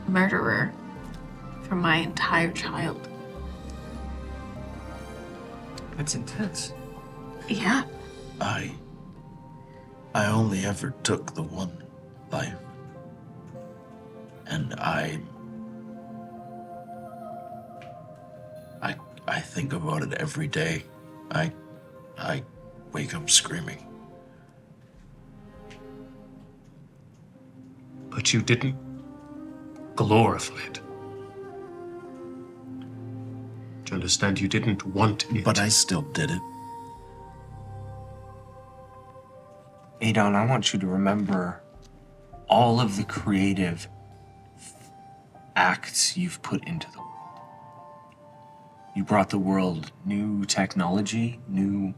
murderer for my entire child. That's intense. Yeah. I only ever took the one life. And I think about it every day. I wake up screaming. But you didn't glorify it. Do you understand? You didn't want it. But I still did it. Adon, I want you to remember all of the creative acts you've put into the world. You brought the world new technology, new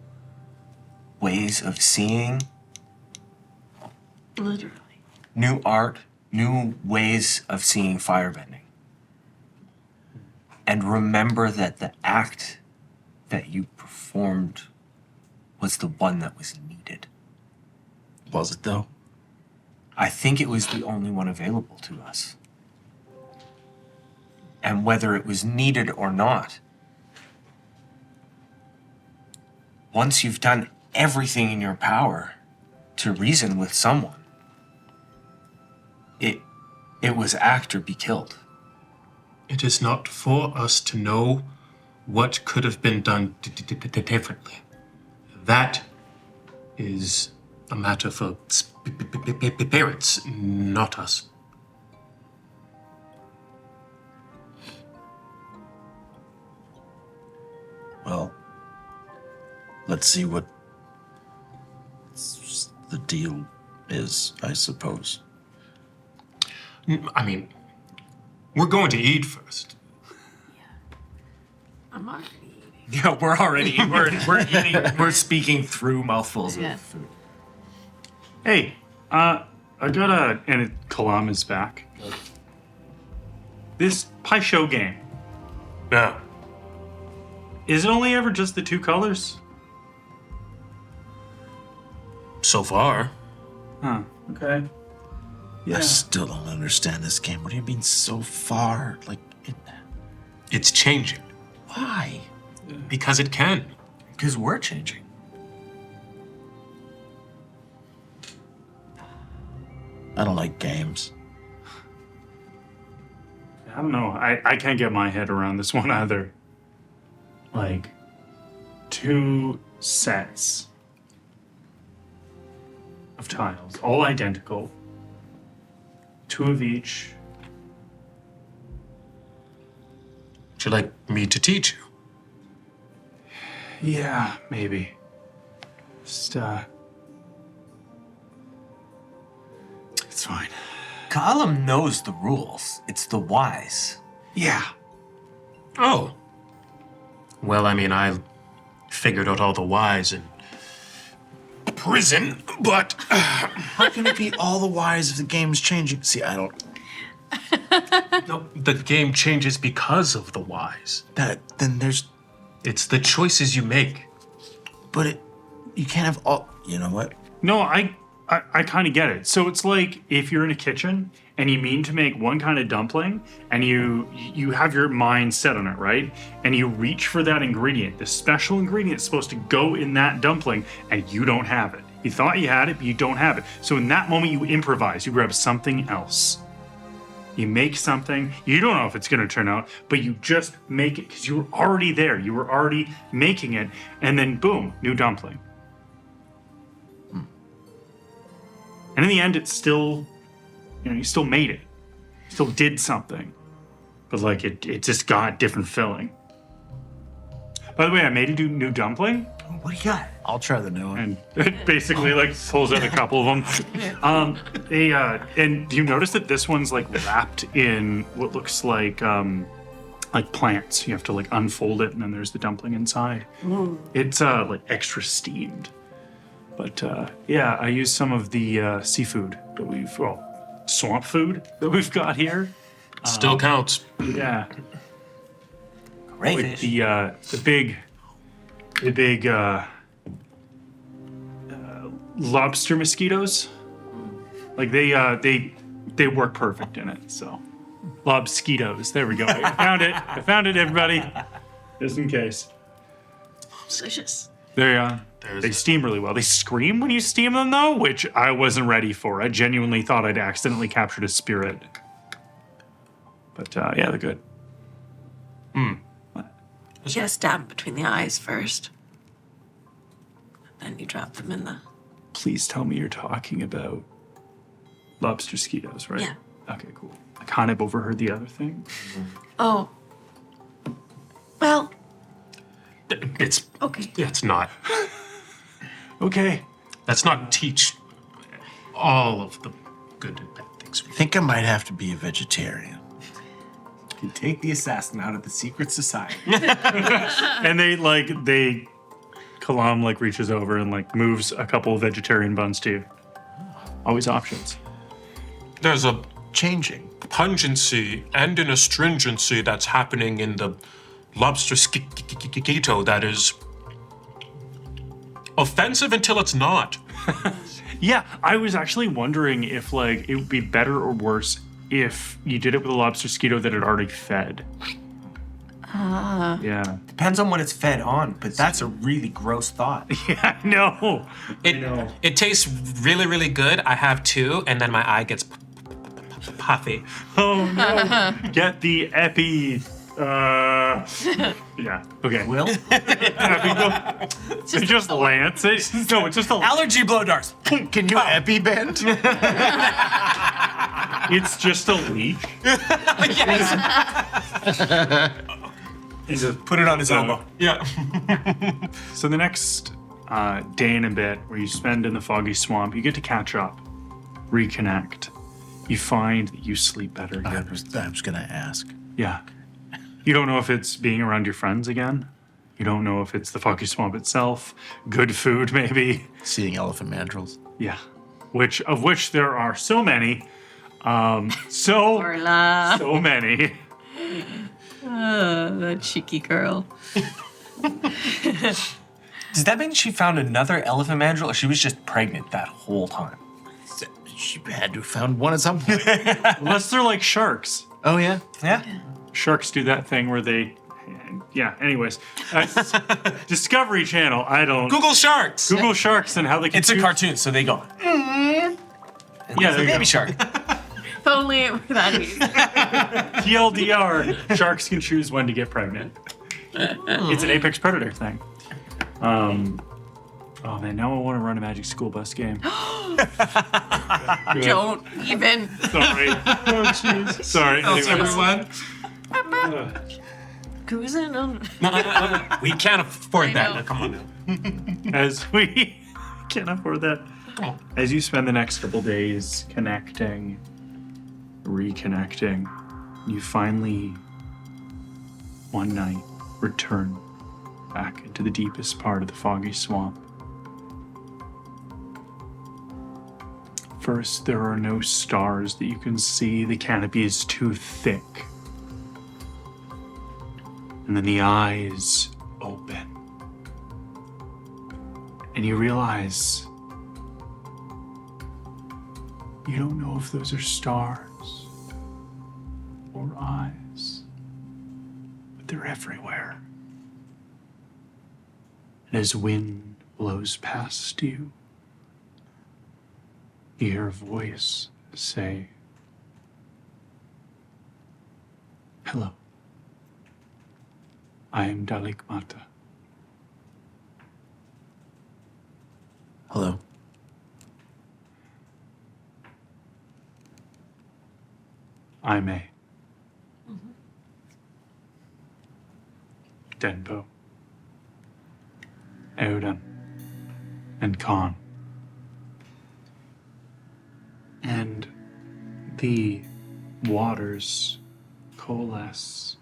ways of seeing, Literally. new art, new ways of seeing firebending. And remember that the act that you performed was the one that was needed. Was it though? I think it was the only one available to us. And whether it was needed or not, once you've done everything in your power to reason with someone, it was act or be killed. It is not for us to know what could have been done differently. That is a matter for spirits, not us. Well, let's see what the deal is, I suppose. I mean, we're going to eat first. I'm already eating. Yeah, we're eating, we're speaking through mouthfuls Yeah. of food. Hey, I got and Kalam is back. This pie show game, Yeah. is it only ever just the two colors? So far. Huh, okay. I still don't understand this game. What do you mean so far? Like, It's changing. why? Because it can. Because we're changing. I don't like games. I don't know. I can't get my head around this one either. Like, two sets of tiles, all identical. Two of each. Would you like me to teach you? Yeah, maybe. Just, it's fine. Ka'alam knows the rules. It's the wise. Yeah. Oh. Well, I mean, I figured out all the whys in prison, but How can it be all the whys if the game's changing? See, I don't. no, the game changes because of the whys. Then there's. It's the choices you make. But you can't have all. You know what? No, I kind of get it. So it's like if you're in a kitchen and you mean to make one kind of dumpling and you have your mind set on it, right? And you reach for that ingredient, the special ingredient supposed to go in that dumpling, and you don't have it. You thought you had it, but you don't have it. So in that moment, you improvise. You grab something else. You make something. You don't know if it's going to turn out, but you just make it because you were already there. You were already making it, and then boom, new dumpling. And in the end, it's still, you still made it. Still did something. But like, it just got different filling. By the way, I made a new dumpling. What do you got? I'll try the new one. And it basically like pulls out a couple of them. And do you notice that this one's like wrapped in what looks like plants? You have to like unfold it and then there's the dumpling inside. It's like extra steamed. But yeah, I used some of the seafood that swamp food that we've got here. Still counts. Yeah. Great Like fish. the big lobster mosquitoes. Like they work perfect in it. So lobsquitos. There we go. I found it, everybody. Just in case. Delicious. They steam really well. They scream when you steam them, though, which I wasn't ready for. I genuinely thought I'd accidentally captured a spirit. But yeah, they're good. You gotta stab 'em between the eyes first. Then you drop them in the... Please tell me you're talking about lobster mosquitoes, right? Yeah. Okay, cool. I kind of overheard the other thing. Oh. Well, It's okay. it's not. Okay. Let's not teach all of the good and bad things. I think I might have to be a vegetarian. You take the assassin out of the secret society. And Kalam like reaches over and like moves a couple of vegetarian buns to you. Always options. There's a Changing. pungency and an astringency that's happening in the lobster skito that is offensive until it's not. Yeah, I was actually wondering if like it would be better or worse if you did it with a lobster mosquito that had already fed. Yeah. Depends on what it's fed on, but that's a really gross thought. Yeah, I know. It tastes really, really good. I have 2, and then my eye gets puffy. Oh no. Get the epi. Yeah. Okay. Will? Just lance it. No, it's just a. Allergy blow darts. Can you epi bend? It's just a leech. He just put it on his elbow. Yeah. So the next day and a bit, where you spend in the foggy swamp, you get to catch up, reconnect. You find that you sleep better I again. was going to ask. Yeah. You don't know if it's being around your friends again. You don't know if it's the foggy swamp itself. Good food, maybe. Seeing elephant mandrills. Yeah. Which there are so many. So many. That cheeky girl. Does that mean she found another elephant mandrill, or she was just pregnant that whole time? She had to have found one at some point. Unless they're like sharks. Oh, yeah? Yeah. Sharks do that thing where they. Yeah, anyways. Discovery Channel, I don't. Google sharks. Google sharks and how they can. It's a choose- cartoon, so they go. And Yeah, it's there a you baby go. shark. If only it were that easy. TLDR, sharks can choose when to get pregnant. It's an apex predator thing. Oh man, now I want to run a Magic School Bus game. Don't even. Sorry. Oh jeez. Sorry. Thanks, Anyways. everyone. Cruising on. We can't afford I that. know. Now, come on now. As we can't afford that. As you spend the next couple days connecting, reconnecting, you finally, one night, return back into the deepest part of the foggy swamp. First, there are no stars that you can see. The canopy is too thick. And then the eyes open. And you realize you don't know if those are stars or eyes, but they're everywhere. And as wind blows past you, you hear a voice say, "Hello, I am Dalik Mata." Hello. I'm A. Denpo, Eodan, and Khan. And the waters coalesce,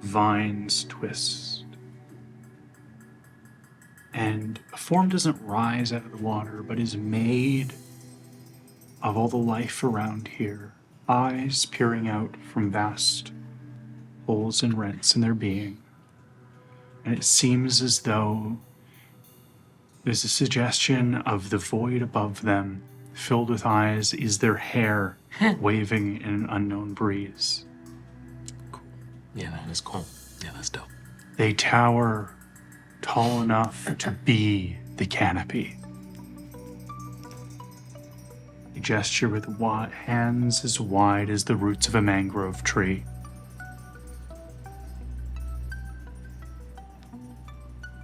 vines twist, and a form doesn't rise out of the water, but is made of all the life around here, eyes peering out from vast holes and rents in their being. And it seems as though there's a suggestion of the void above them, filled with eyes, is their hair waving in an unknown breeze. Yeah, that is cool. Yeah, that's dope. They tower tall enough to be the canopy. They gesture with hands as wide as the roots of a mangrove tree.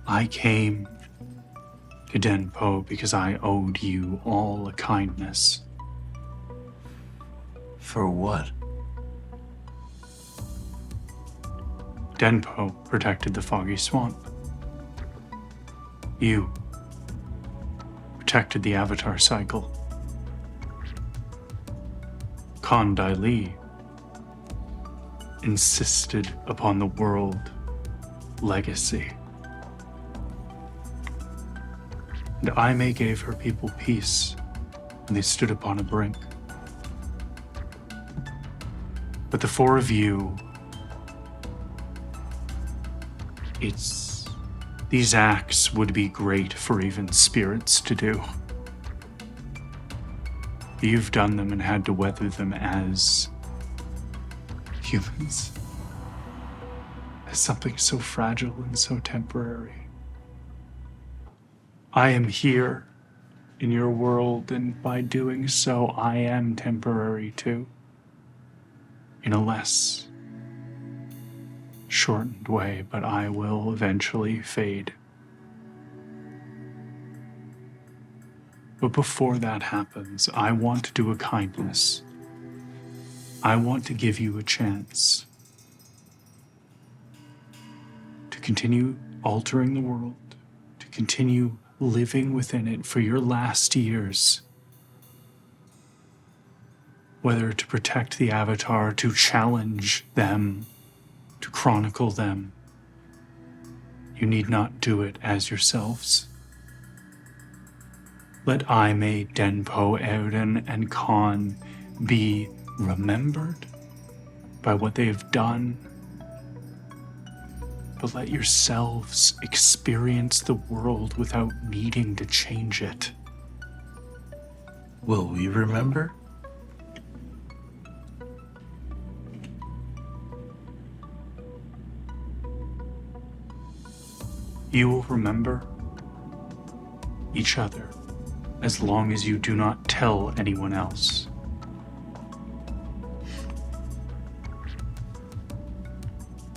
I came to Denpo because I owed you all a kindness. For what? Denpo protected the foggy swamp. You protected the Avatar cycle. Kondai Lee insisted upon the world legacy. And Aime gave her people peace when they stood upon a brink. But the four of you, these acts would be great for even spirits to do. You've done them and had to weather them as humans, as something so fragile and so temporary. I am here in your world, and by doing so, I am temporary too, in a less shortened way, but I will eventually fade. But before that happens, I want to do a kindness. I want to give you a chance to continue altering the world, to continue living within it for your last years. Whether to protect the Avatar, to challenge them, to chronicle them, you need not do it as yourselves. Let Aime, Denpo, Erden, and Khan be remembered by what they have done, but let yourselves experience the world without needing to change it. Will we remember? You will remember each other as long as you do not tell anyone else.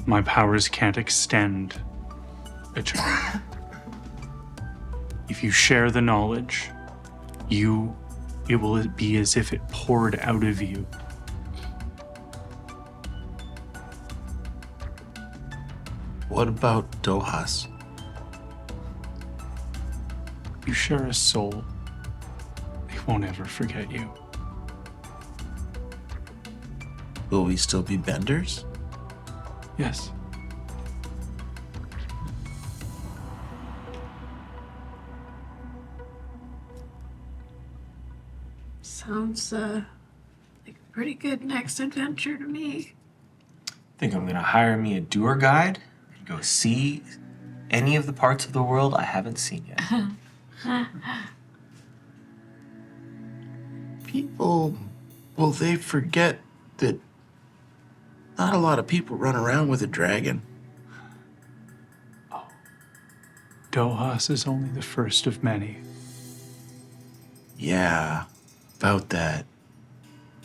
My powers can't extend eternally. If you share the knowledge, it will be as if it poured out of you. What about Dohas? You share a soul. They won't ever forget you. Will we still be benders? Yes. Sounds like a pretty good next adventure to me. I think I'm gonna hire me a tour guide and go see any of the parts of the world I haven't seen yet. People, will they forget that not a lot of people run around with a dragon? Dohas is only the first of many. Yeah, about that.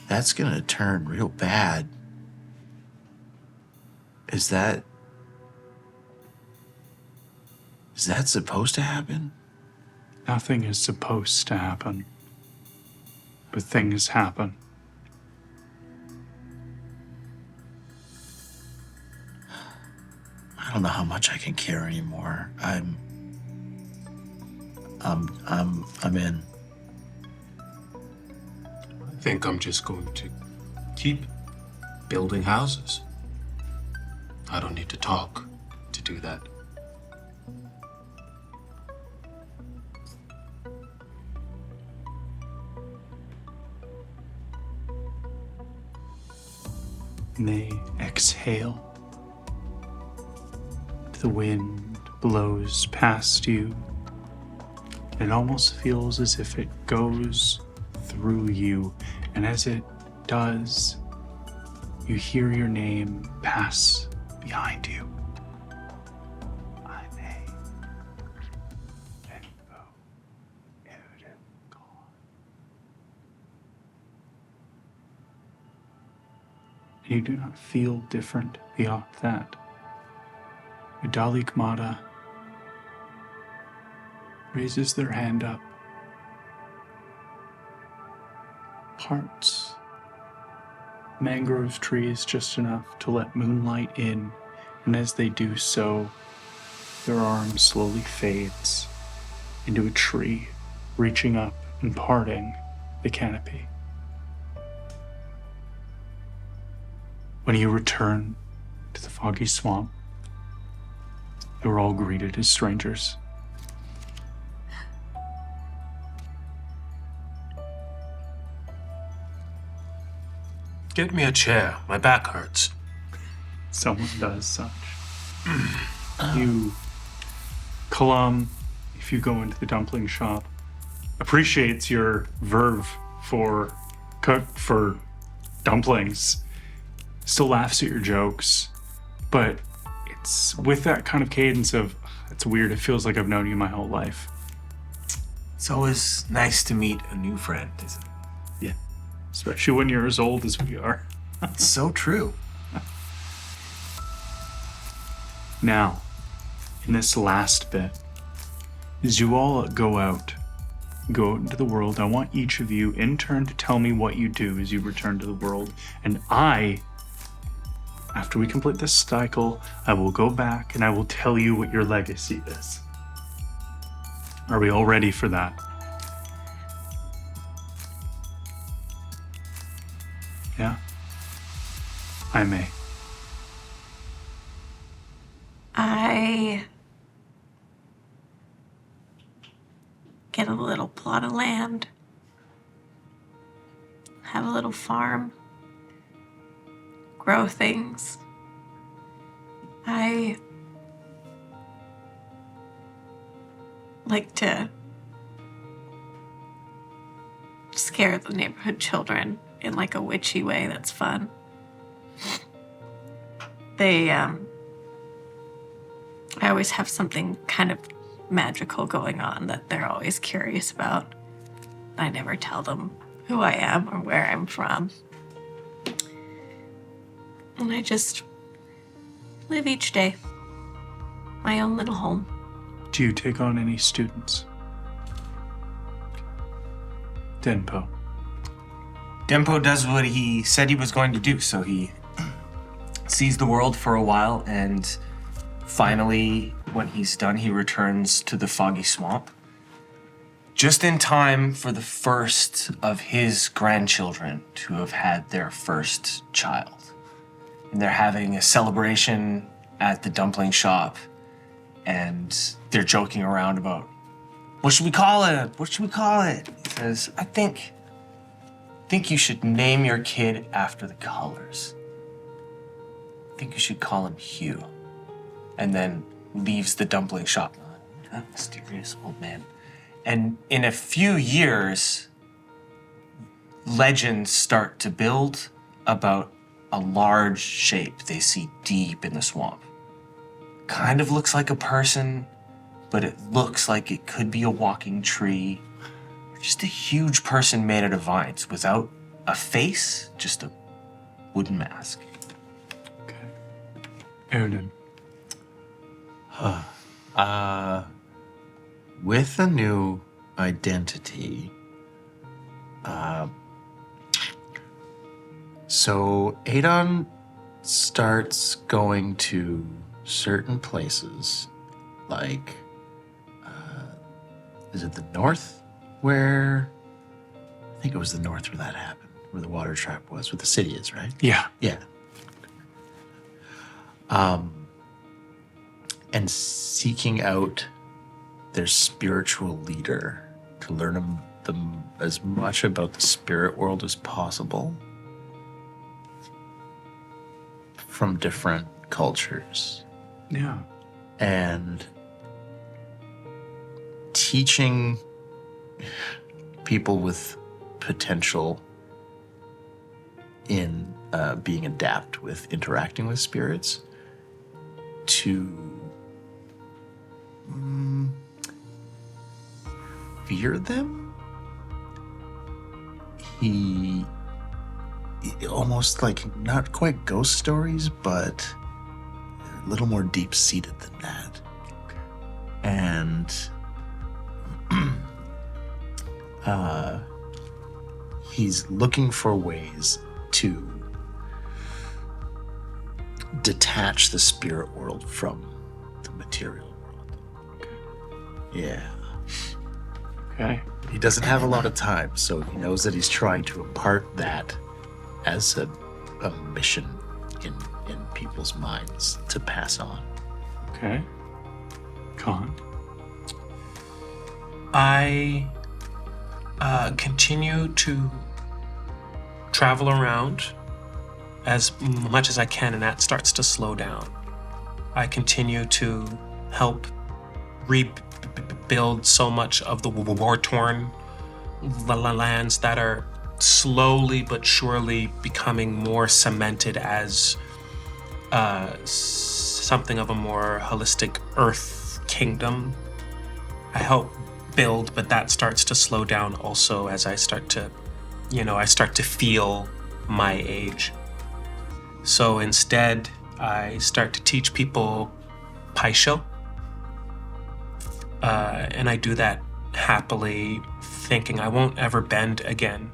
That's gonna turn real bad. Is that supposed to happen? Nothing is supposed to happen, but things happen. I don't know how much I can care anymore. I'm in. I think I'm just going to keep building houses. I don't need to talk to do that. And they exhale. The wind blows past you. It almost feels as if it goes through you, and as it does, you hear your name pass behind you. Aime, Denpo, Erden, Khan. And you do not feel different beyond that. Udalik Mata raises their hand up, parts mangrove trees just enough to let moonlight in, and as they do so, their arm slowly fades into a tree, reaching up and parting the canopy. When you return to the foggy swamp, you were all greeted as strangers. Get me a chair. My back hurts. Someone does such. You, Kalam, if you go into the dumpling shop, appreciates your verve for dumplings, still laughs at your jokes, but it's with that kind of cadence of, it's weird, it feels like I've known you my whole life. It's always nice to meet a new friend, isn't it? Yeah. Especially when you're as old as we are. It's so true. Now, in this last bit, as you all go out into the world, I want each of you in turn to tell me what you do as you return to the world. And after we complete this cycle, I will go back and I will tell you what your legacy is. Are we all ready for that? Yeah? I may. I get a little plot of land, have a little farm, grow things. I like to scare the neighborhood children in like a witchy way that's fun. I always have something kind of magical going on that they're always curious about. I never tell them who I am or where I'm from. And I just live each day. My own little home. Do you take on any students? Denpo. Dempo does what he said he was going to do, so he sees the world for a while, and finally, when he's done, he returns to the foggy swamp. Just in time for the first of his grandchildren to have had their first child. And they're having a celebration at the dumpling shop, and they're joking around about, what should we call it? What should we call it? He says, I think you should name your kid after the colors. I think you should call him Hugh. And then leaves the dumpling shop. That mysterious old man. And in a few years, legends start to build about a large shape they see deep in the swamp. Kind of looks like a person, but it looks like it could be a walking tree. Just a huge person made out of vines without a face, just a wooden mask. Okay. Erden. With a new identity, so Adon starts going to certain places, like, is it the north where, I think it was the north where that happened, where the water trap was, where the city is, right? Yeah. Yeah. And seeking out their spiritual leader to learn them as much about the spirit world as possible from different cultures. Yeah. And teaching people with potential in being adept with interacting with spirits to fear them. He almost like not quite ghost stories, but a little more deep-seated than that. And he's looking for ways to detach the spirit world from the material world. Okay. Yeah. Okay. He doesn't have a lot of time, so he knows that he's trying to impart that as a mission in people's minds to pass on. Okay. Con. I continue to travel around as much as I can, and that starts to slow down. I continue to help rebuild so much of the war-torn lands that are slowly but surely becoming more cemented as something of a more holistic Earth kingdom. I help build, but that starts to slow down also as I start to feel my age. So instead, I start to teach people Paisho. And I do that happily, thinking I won't ever bend again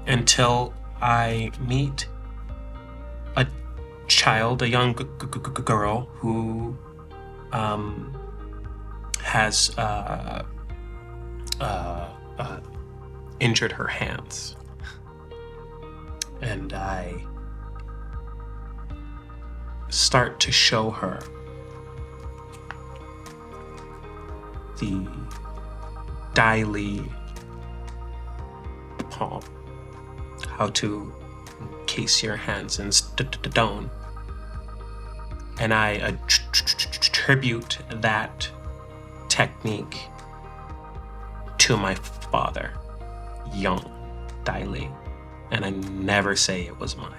until I meet a child, a young girl who has injured her hands. And I start to show her the Dai Li palm, how to encase your hands in stone. And I attribute that technique to my father, young Dai Li. And I never say it was mine.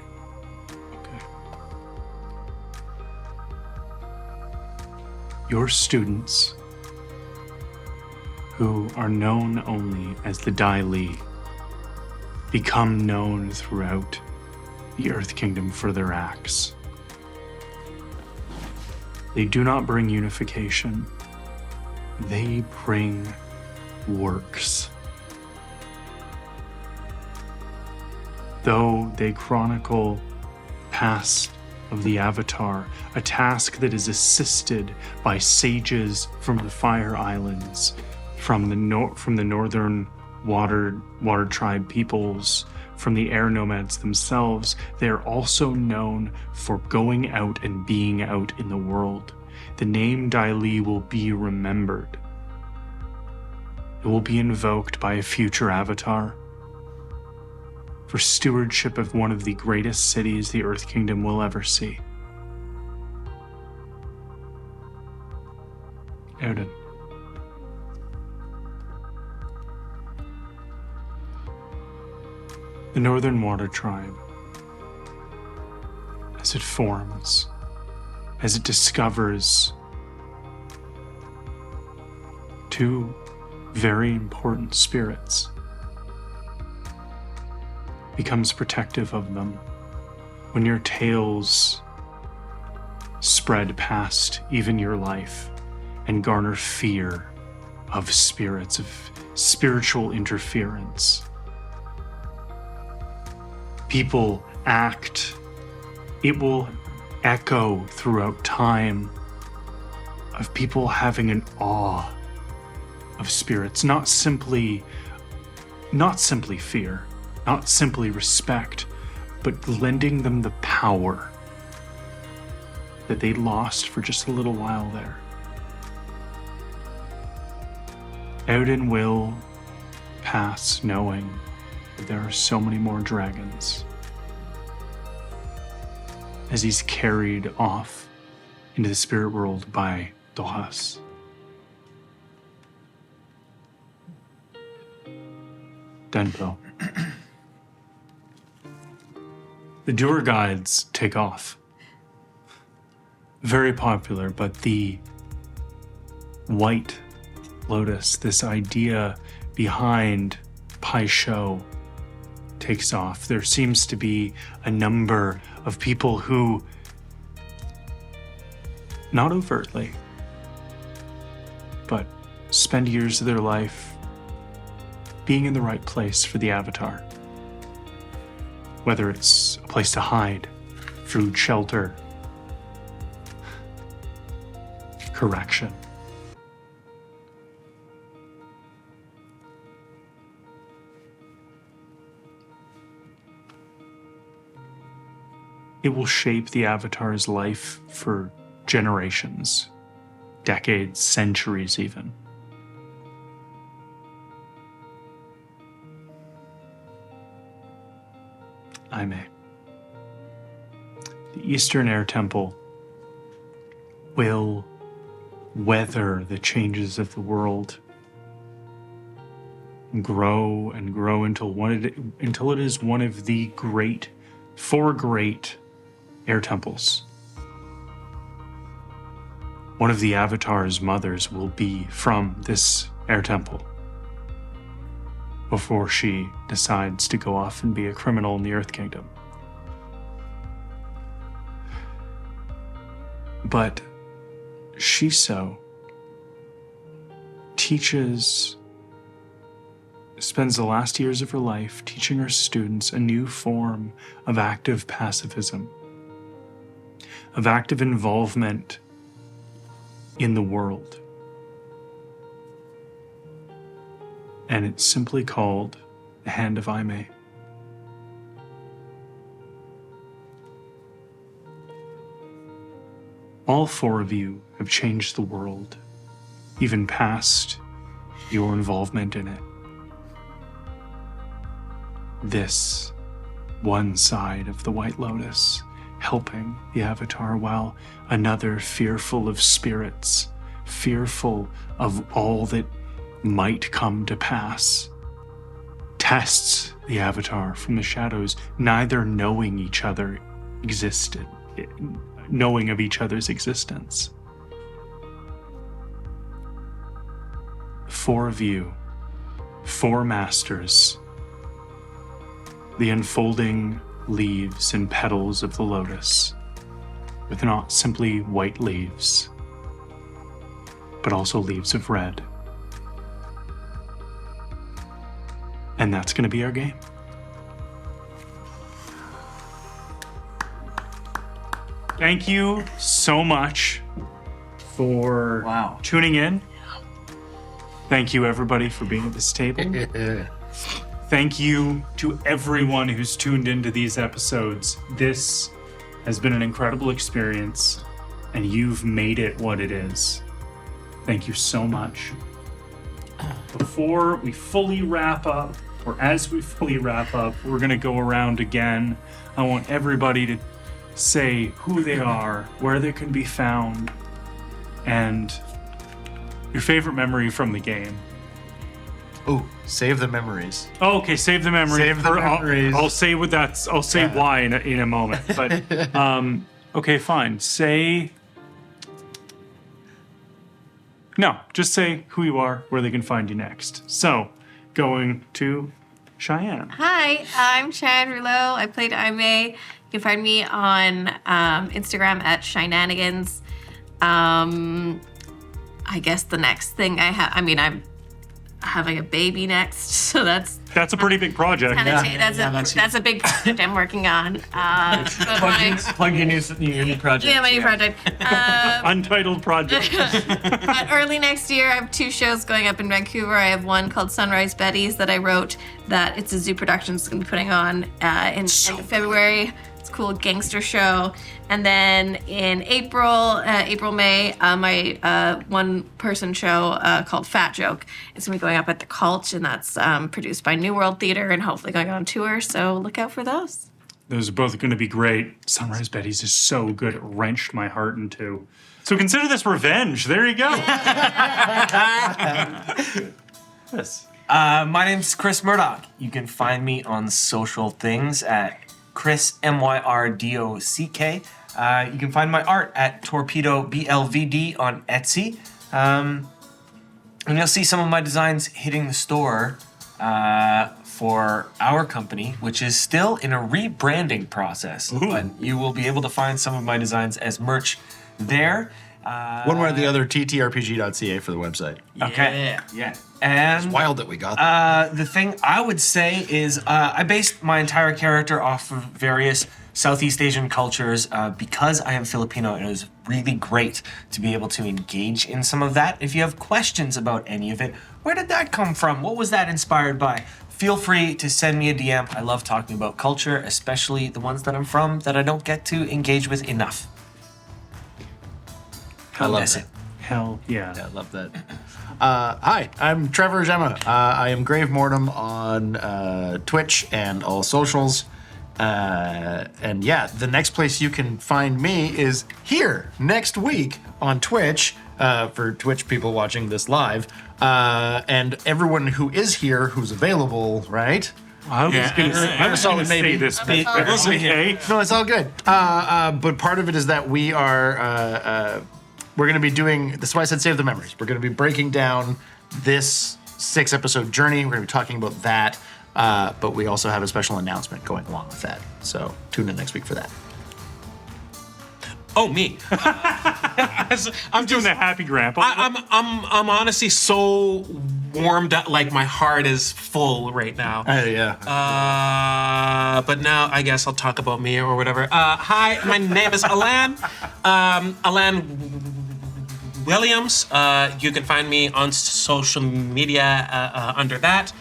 Your students, who are known only as the Dai Li, become known throughout the Earth Kingdom for their acts. They do not bring unification. They bring works. Though they chronicle past of the Avatar, a task that is assisted by sages from the Fire Islands, from the northern water tribe peoples, from the air nomads themselves. They are also known for going out and being out in the world. The name Dai Li will be remembered. It will be invoked by a future Avatar for stewardship of one of the greatest cities the Earth Kingdom will ever see. Odin. The Northern Water Tribe, as it forms, as it discovers two very important spirits, becomes protective of them. When your tales spread past even your life and garner fear of spirits, of spiritual interference, people act, it will echo throughout time of people having an awe of spirits, not simply fear, not simply respect, but lending them the power that they lost for just a little while there. Odin will pass knowing that there are so many more dragons as he's carried off into the spirit world by Dohas. Denpo. The tour guides take off. Very popular, but the white Lotus, this idea behind Paisho, takes off. There seems to be a number of people who, not overtly, but spend years of their life being in the right place for the Avatar. Whether it's a place to hide, food, shelter, correction. It will shape the Avatar's life for generations, decades, centuries even. Aime. The Eastern Air Temple will weather the changes of the world, grow and grow until it is one of the four great air temples. One of the Avatar's mothers will be from this air temple before she decides to go off and be a criminal in the Earth Kingdom. But Shiso spends the last years of her life teaching her students a new form of active pacifism, of active involvement in the world. And it's simply called the Hand of Aime. All four of you have changed the world, even past your involvement in it. This one side of the White Lotus helping the Avatar, while another fearful of spirits, fearful of all that might come to pass, tests the Avatar from the shadows, neither knowing of each other's existence. Four of you, four masters, the unfolding leaves and petals of the lotus, with not simply white leaves, but also leaves of red. And that's going to be our game. Thank you so much for tuning in. Thank you, everybody, for being at this table. Thank you to everyone who's tuned into these episodes. This has been an incredible experience, and you've made it what it is. Thank you so much. Before we fully wrap up, or as we fully wrap up, we're going to go around again. I want everybody to say who they are, where they can be found, and your favorite memory from the game. Oh, save the memories. Oh, okay, save the memories. Save the memories. I'll say what that's. I'll say why in a moment. But okay, fine. Just say who you are, where they can find you next. So, going to Cheyenne. Hi, I'm Cheyenne Rouleau. I played Aime. You can find me on Instagram at Shenanigans. I guess the next thing I'm having a baby next, so that's a pretty big project. That's a big project I'm working on. Plug your new project. Yeah, my new project. Untitled project. But early next year, I have 2 shows going up in Vancouver. I have one called Sunrise Betties that I wrote that it's a Zoo Productions going to be putting on in end of February. It's a cool gangster show. And then in May, my one-person show called Fat Joke is going to be going up at the Cult, and that's produced by New World Theater and hopefully going on tour, so look out for those. Those are both going to be great. Sunrise Betties is so good. It wrenched my heart in two. So consider this revenge. There you go. Yes. My name's Chris Murdoch. You can find me on social things at Chris MYRDOCK. You can find my art at Torpedo BLVD on Etsy. And you'll see some of my designs hitting the store for our company, which is still in a rebranding process. Ooh. But you will be able to find some of my designs as merch there. One way or the other, ttrpg.ca for the website. Okay. Yeah. And It's wild that we got that. the thing I would say is I based my entire character off of various Southeast Asian cultures because I am Filipino, and it was really great to be able to engage in some of that. If you have questions about any of it, where did that come from? What was that inspired by? feel free to send me a DM. I love talking about culture, especially the ones that I'm from that I don't get to engage with enough. I love That's that. it. Hell yeah. I love that. Hi, I'm Trevor Gemma. I am Grave Mortem on Twitch and all socials. And yeah, the next place you can find me is here next week on Twitch for Twitch people watching this live. And everyone who is here who's available, right? I was going to solid maybe. say this bit. Okay. No, it's all good. But part of it is that we are we're going to be doing. That's why I said save the memories. We're going to be breaking down this 6-episode journey. We're going to be talking about that. But we also have a special announcement going along with that. So tune in next week for that. Oh, me. I'm doing the happy grandpa. I'm honestly so warmed up, like my heart is full right now. Yeah. But now I guess I'll talk about me or whatever. Hi, my name is Alan. Alan Williams. You can find me on social media under that.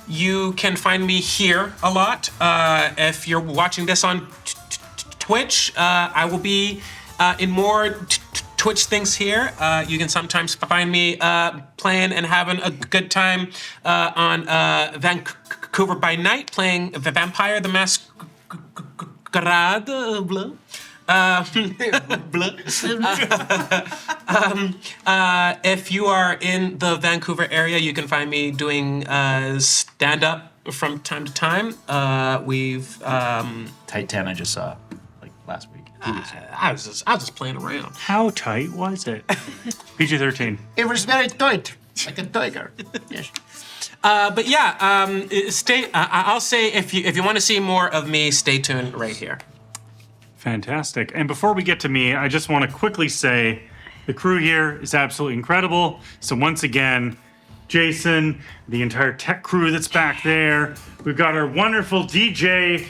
You can find me here a lot. If you're watching this on Twitch, I will be in more Twitch things here. You can sometimes find me playing and having a good time on Vancouver by Night, playing Vampire the Masquerade. If you are in the Vancouver area, you can find me doing stand-up from time to time. We've Tight 10 I just saw like last week. I was just playing around. How tight was it? PG-13. It was very tight, like a tiger. Yes. But yeah, stay. I'll say if you want to see more of me, stay tuned right here. Fantastic. And before we get to me, I just want to quickly say the crew here is absolutely incredible. So once again, Jason, the entire tech crew that's back there. We've got our wonderful DJ.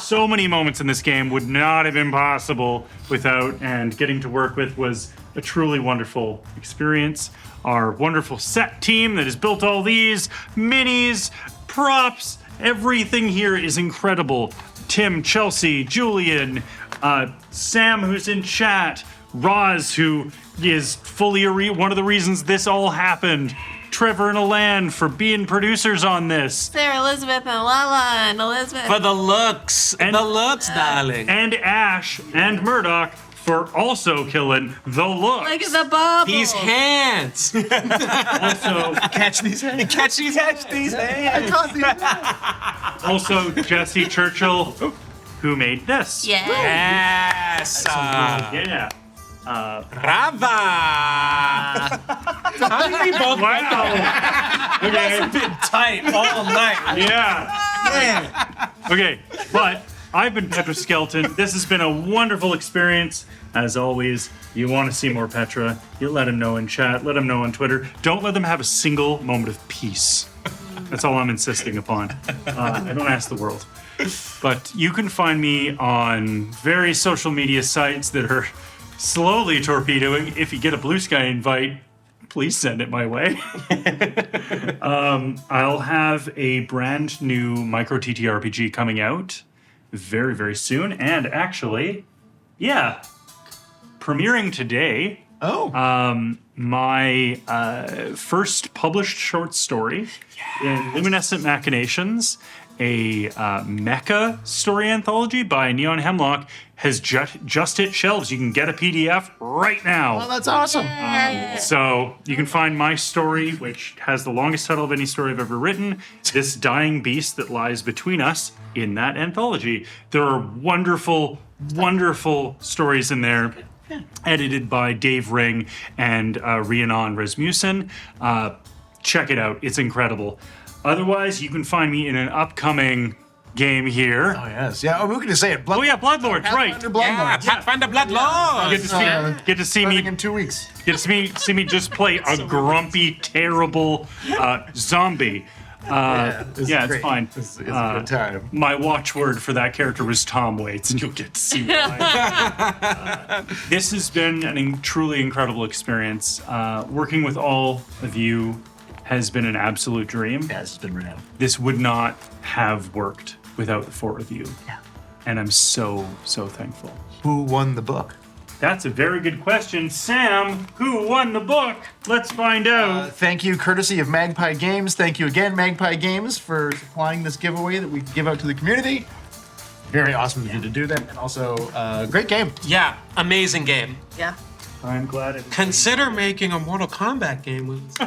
So many moments in this game would not have been possible without, and getting to work with was a truly wonderful experience. Our wonderful set team that has built all these minis, props, everything here is incredible. Tim, Chelsea, Julian, Sam, who's in chat, Roz, who is fully one of the reasons this all happened, Trevor and Alan for being producers on this, Sarah Elizabeth and Lala and Elizabeth. For the looks, darling. and Ash and Murdoch for also killing the looks. Look at the bubble. These hands. Also, Catch these hands. Catch these hands. also Jesse Churchill, who made this. Yeah. Yes. Yeah. Rava. How did we both? Wow. Okay. Been tight all night. Yeah. Okay, but I've been Petra Skelton. This has been a wonderful experience. As always, you want to see more Petra, you let him know in chat, let him know on Twitter. Don't let them have a single moment of peace. That's all I'm insisting upon. I don't ask the world. But you can find me on various social media sites that are slowly torpedoing. If you get a Blue Sky invite, please send it my way. I'll have a brand new micro TTRPG coming out very, very soon. And actually, yeah, premiering today. My first published short story in Luminescent Machinations, a mecha story anthology by Neon Hemlock, has just hit shelves. You can get a PDF right now. Oh, that's awesome. So you can find my story, which has the longest title of any story I've ever written, This Dying Beast That Lies Between Us, in that anthology. There are wonderful, wonderful stories in there, edited by Dave Ring and Rhiannon Rasmussen. Check it out. It's incredible. Otherwise, you can find me in an upcoming game here. Oh, yes. Yeah, we're going to say it. Oh, yeah, Bloodlords, right. Bloodlords. Pathfinder Bloodlords. Get to see me in 2 weeks. Get to see me just play a grumpy, terrible zombie. Yeah, it's fine. It's a good time. My watchword for that character was Tom Waits, and you'll get to see why. This has been truly incredible experience. Working with all of you has been an absolute dream. Yeah, this has been rad. This would not have worked without the four of you. Yeah. And I'm so, so thankful. Who won the book? That's a very good question. Sam, who won the book? Let's find out. Thank you, courtesy of Magpie Games. Thank you again, Magpie Games, for supplying this giveaway that we give out to the community. Very awesome of you to do that. And also, great game. Yeah, amazing game. Yeah. I'm glad it. Consider making a Mortal Kombat game with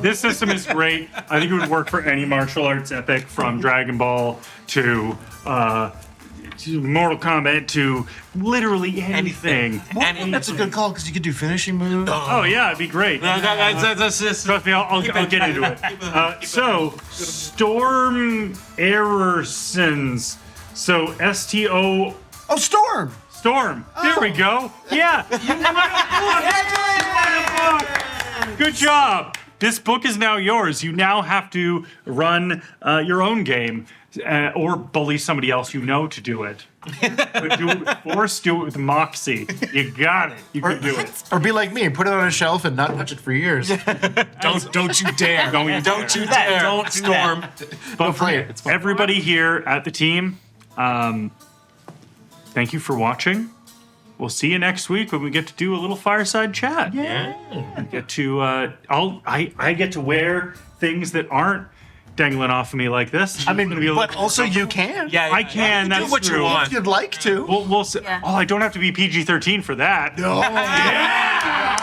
This system is great. I think it would work for any martial arts epic, from Dragon Ball to Mortal Kombat to literally anything. That's a good call, because you could do finishing moves. Oh yeah, it'd be great. Trust me, I'll get into it. So, Storm Erersons. So, STO. Oh, Storm! Storm. There we go. Yeah. Good job. This book is now yours. You now have to run your own game, or bully somebody else you know to do it. But do it with force, do it with moxie. You got it. You can do it. Or be like me and put it on a shelf and not touch it for years. Don't you dare. Don't you dare. Don't Storm. But play it. It's fun. everybody here at the team, thank you for watching. We'll see you next week when we get to do a little fireside chat. Yeah. Get to I get to wear things that aren't dangling off of me like this. I mean, It's gonna be a but little- also you can. Yeah, I can. do That's what true. you want. If you'd like to. We'll see. Yeah. Oh, I don't have to be PG-13 for that. No. Yeah.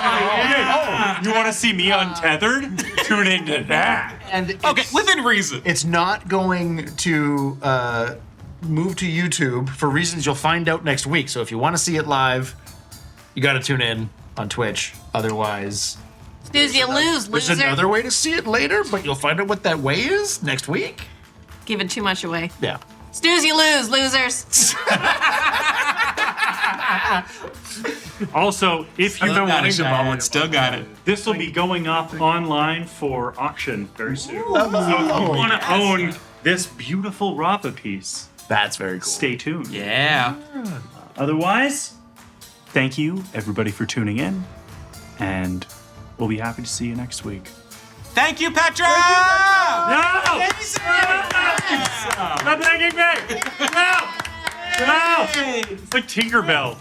You want to see me untethered? Tune into that. And Okay, within reason. it's not going to move to YouTube for reasons you'll find out next week. So if you want to see it live, you got to tune in on Twitch. Otherwise, Snooze, you lose, there's loser. another way to see it later, but you'll find out what that way is next week. Giving too much away. Yeah. Snooze, you lose, losers. Also, if you've been wanting to, Still got it. this will be going up online for auction very soon. So if you want to own this beautiful Rava piece, That's very cool. stay tuned. Yeah. Otherwise, thank you everybody for tuning in, and we'll be happy to see you next week. Thank you, Petra! No! Stop thanking me! No! No! It's like Tinkerbell.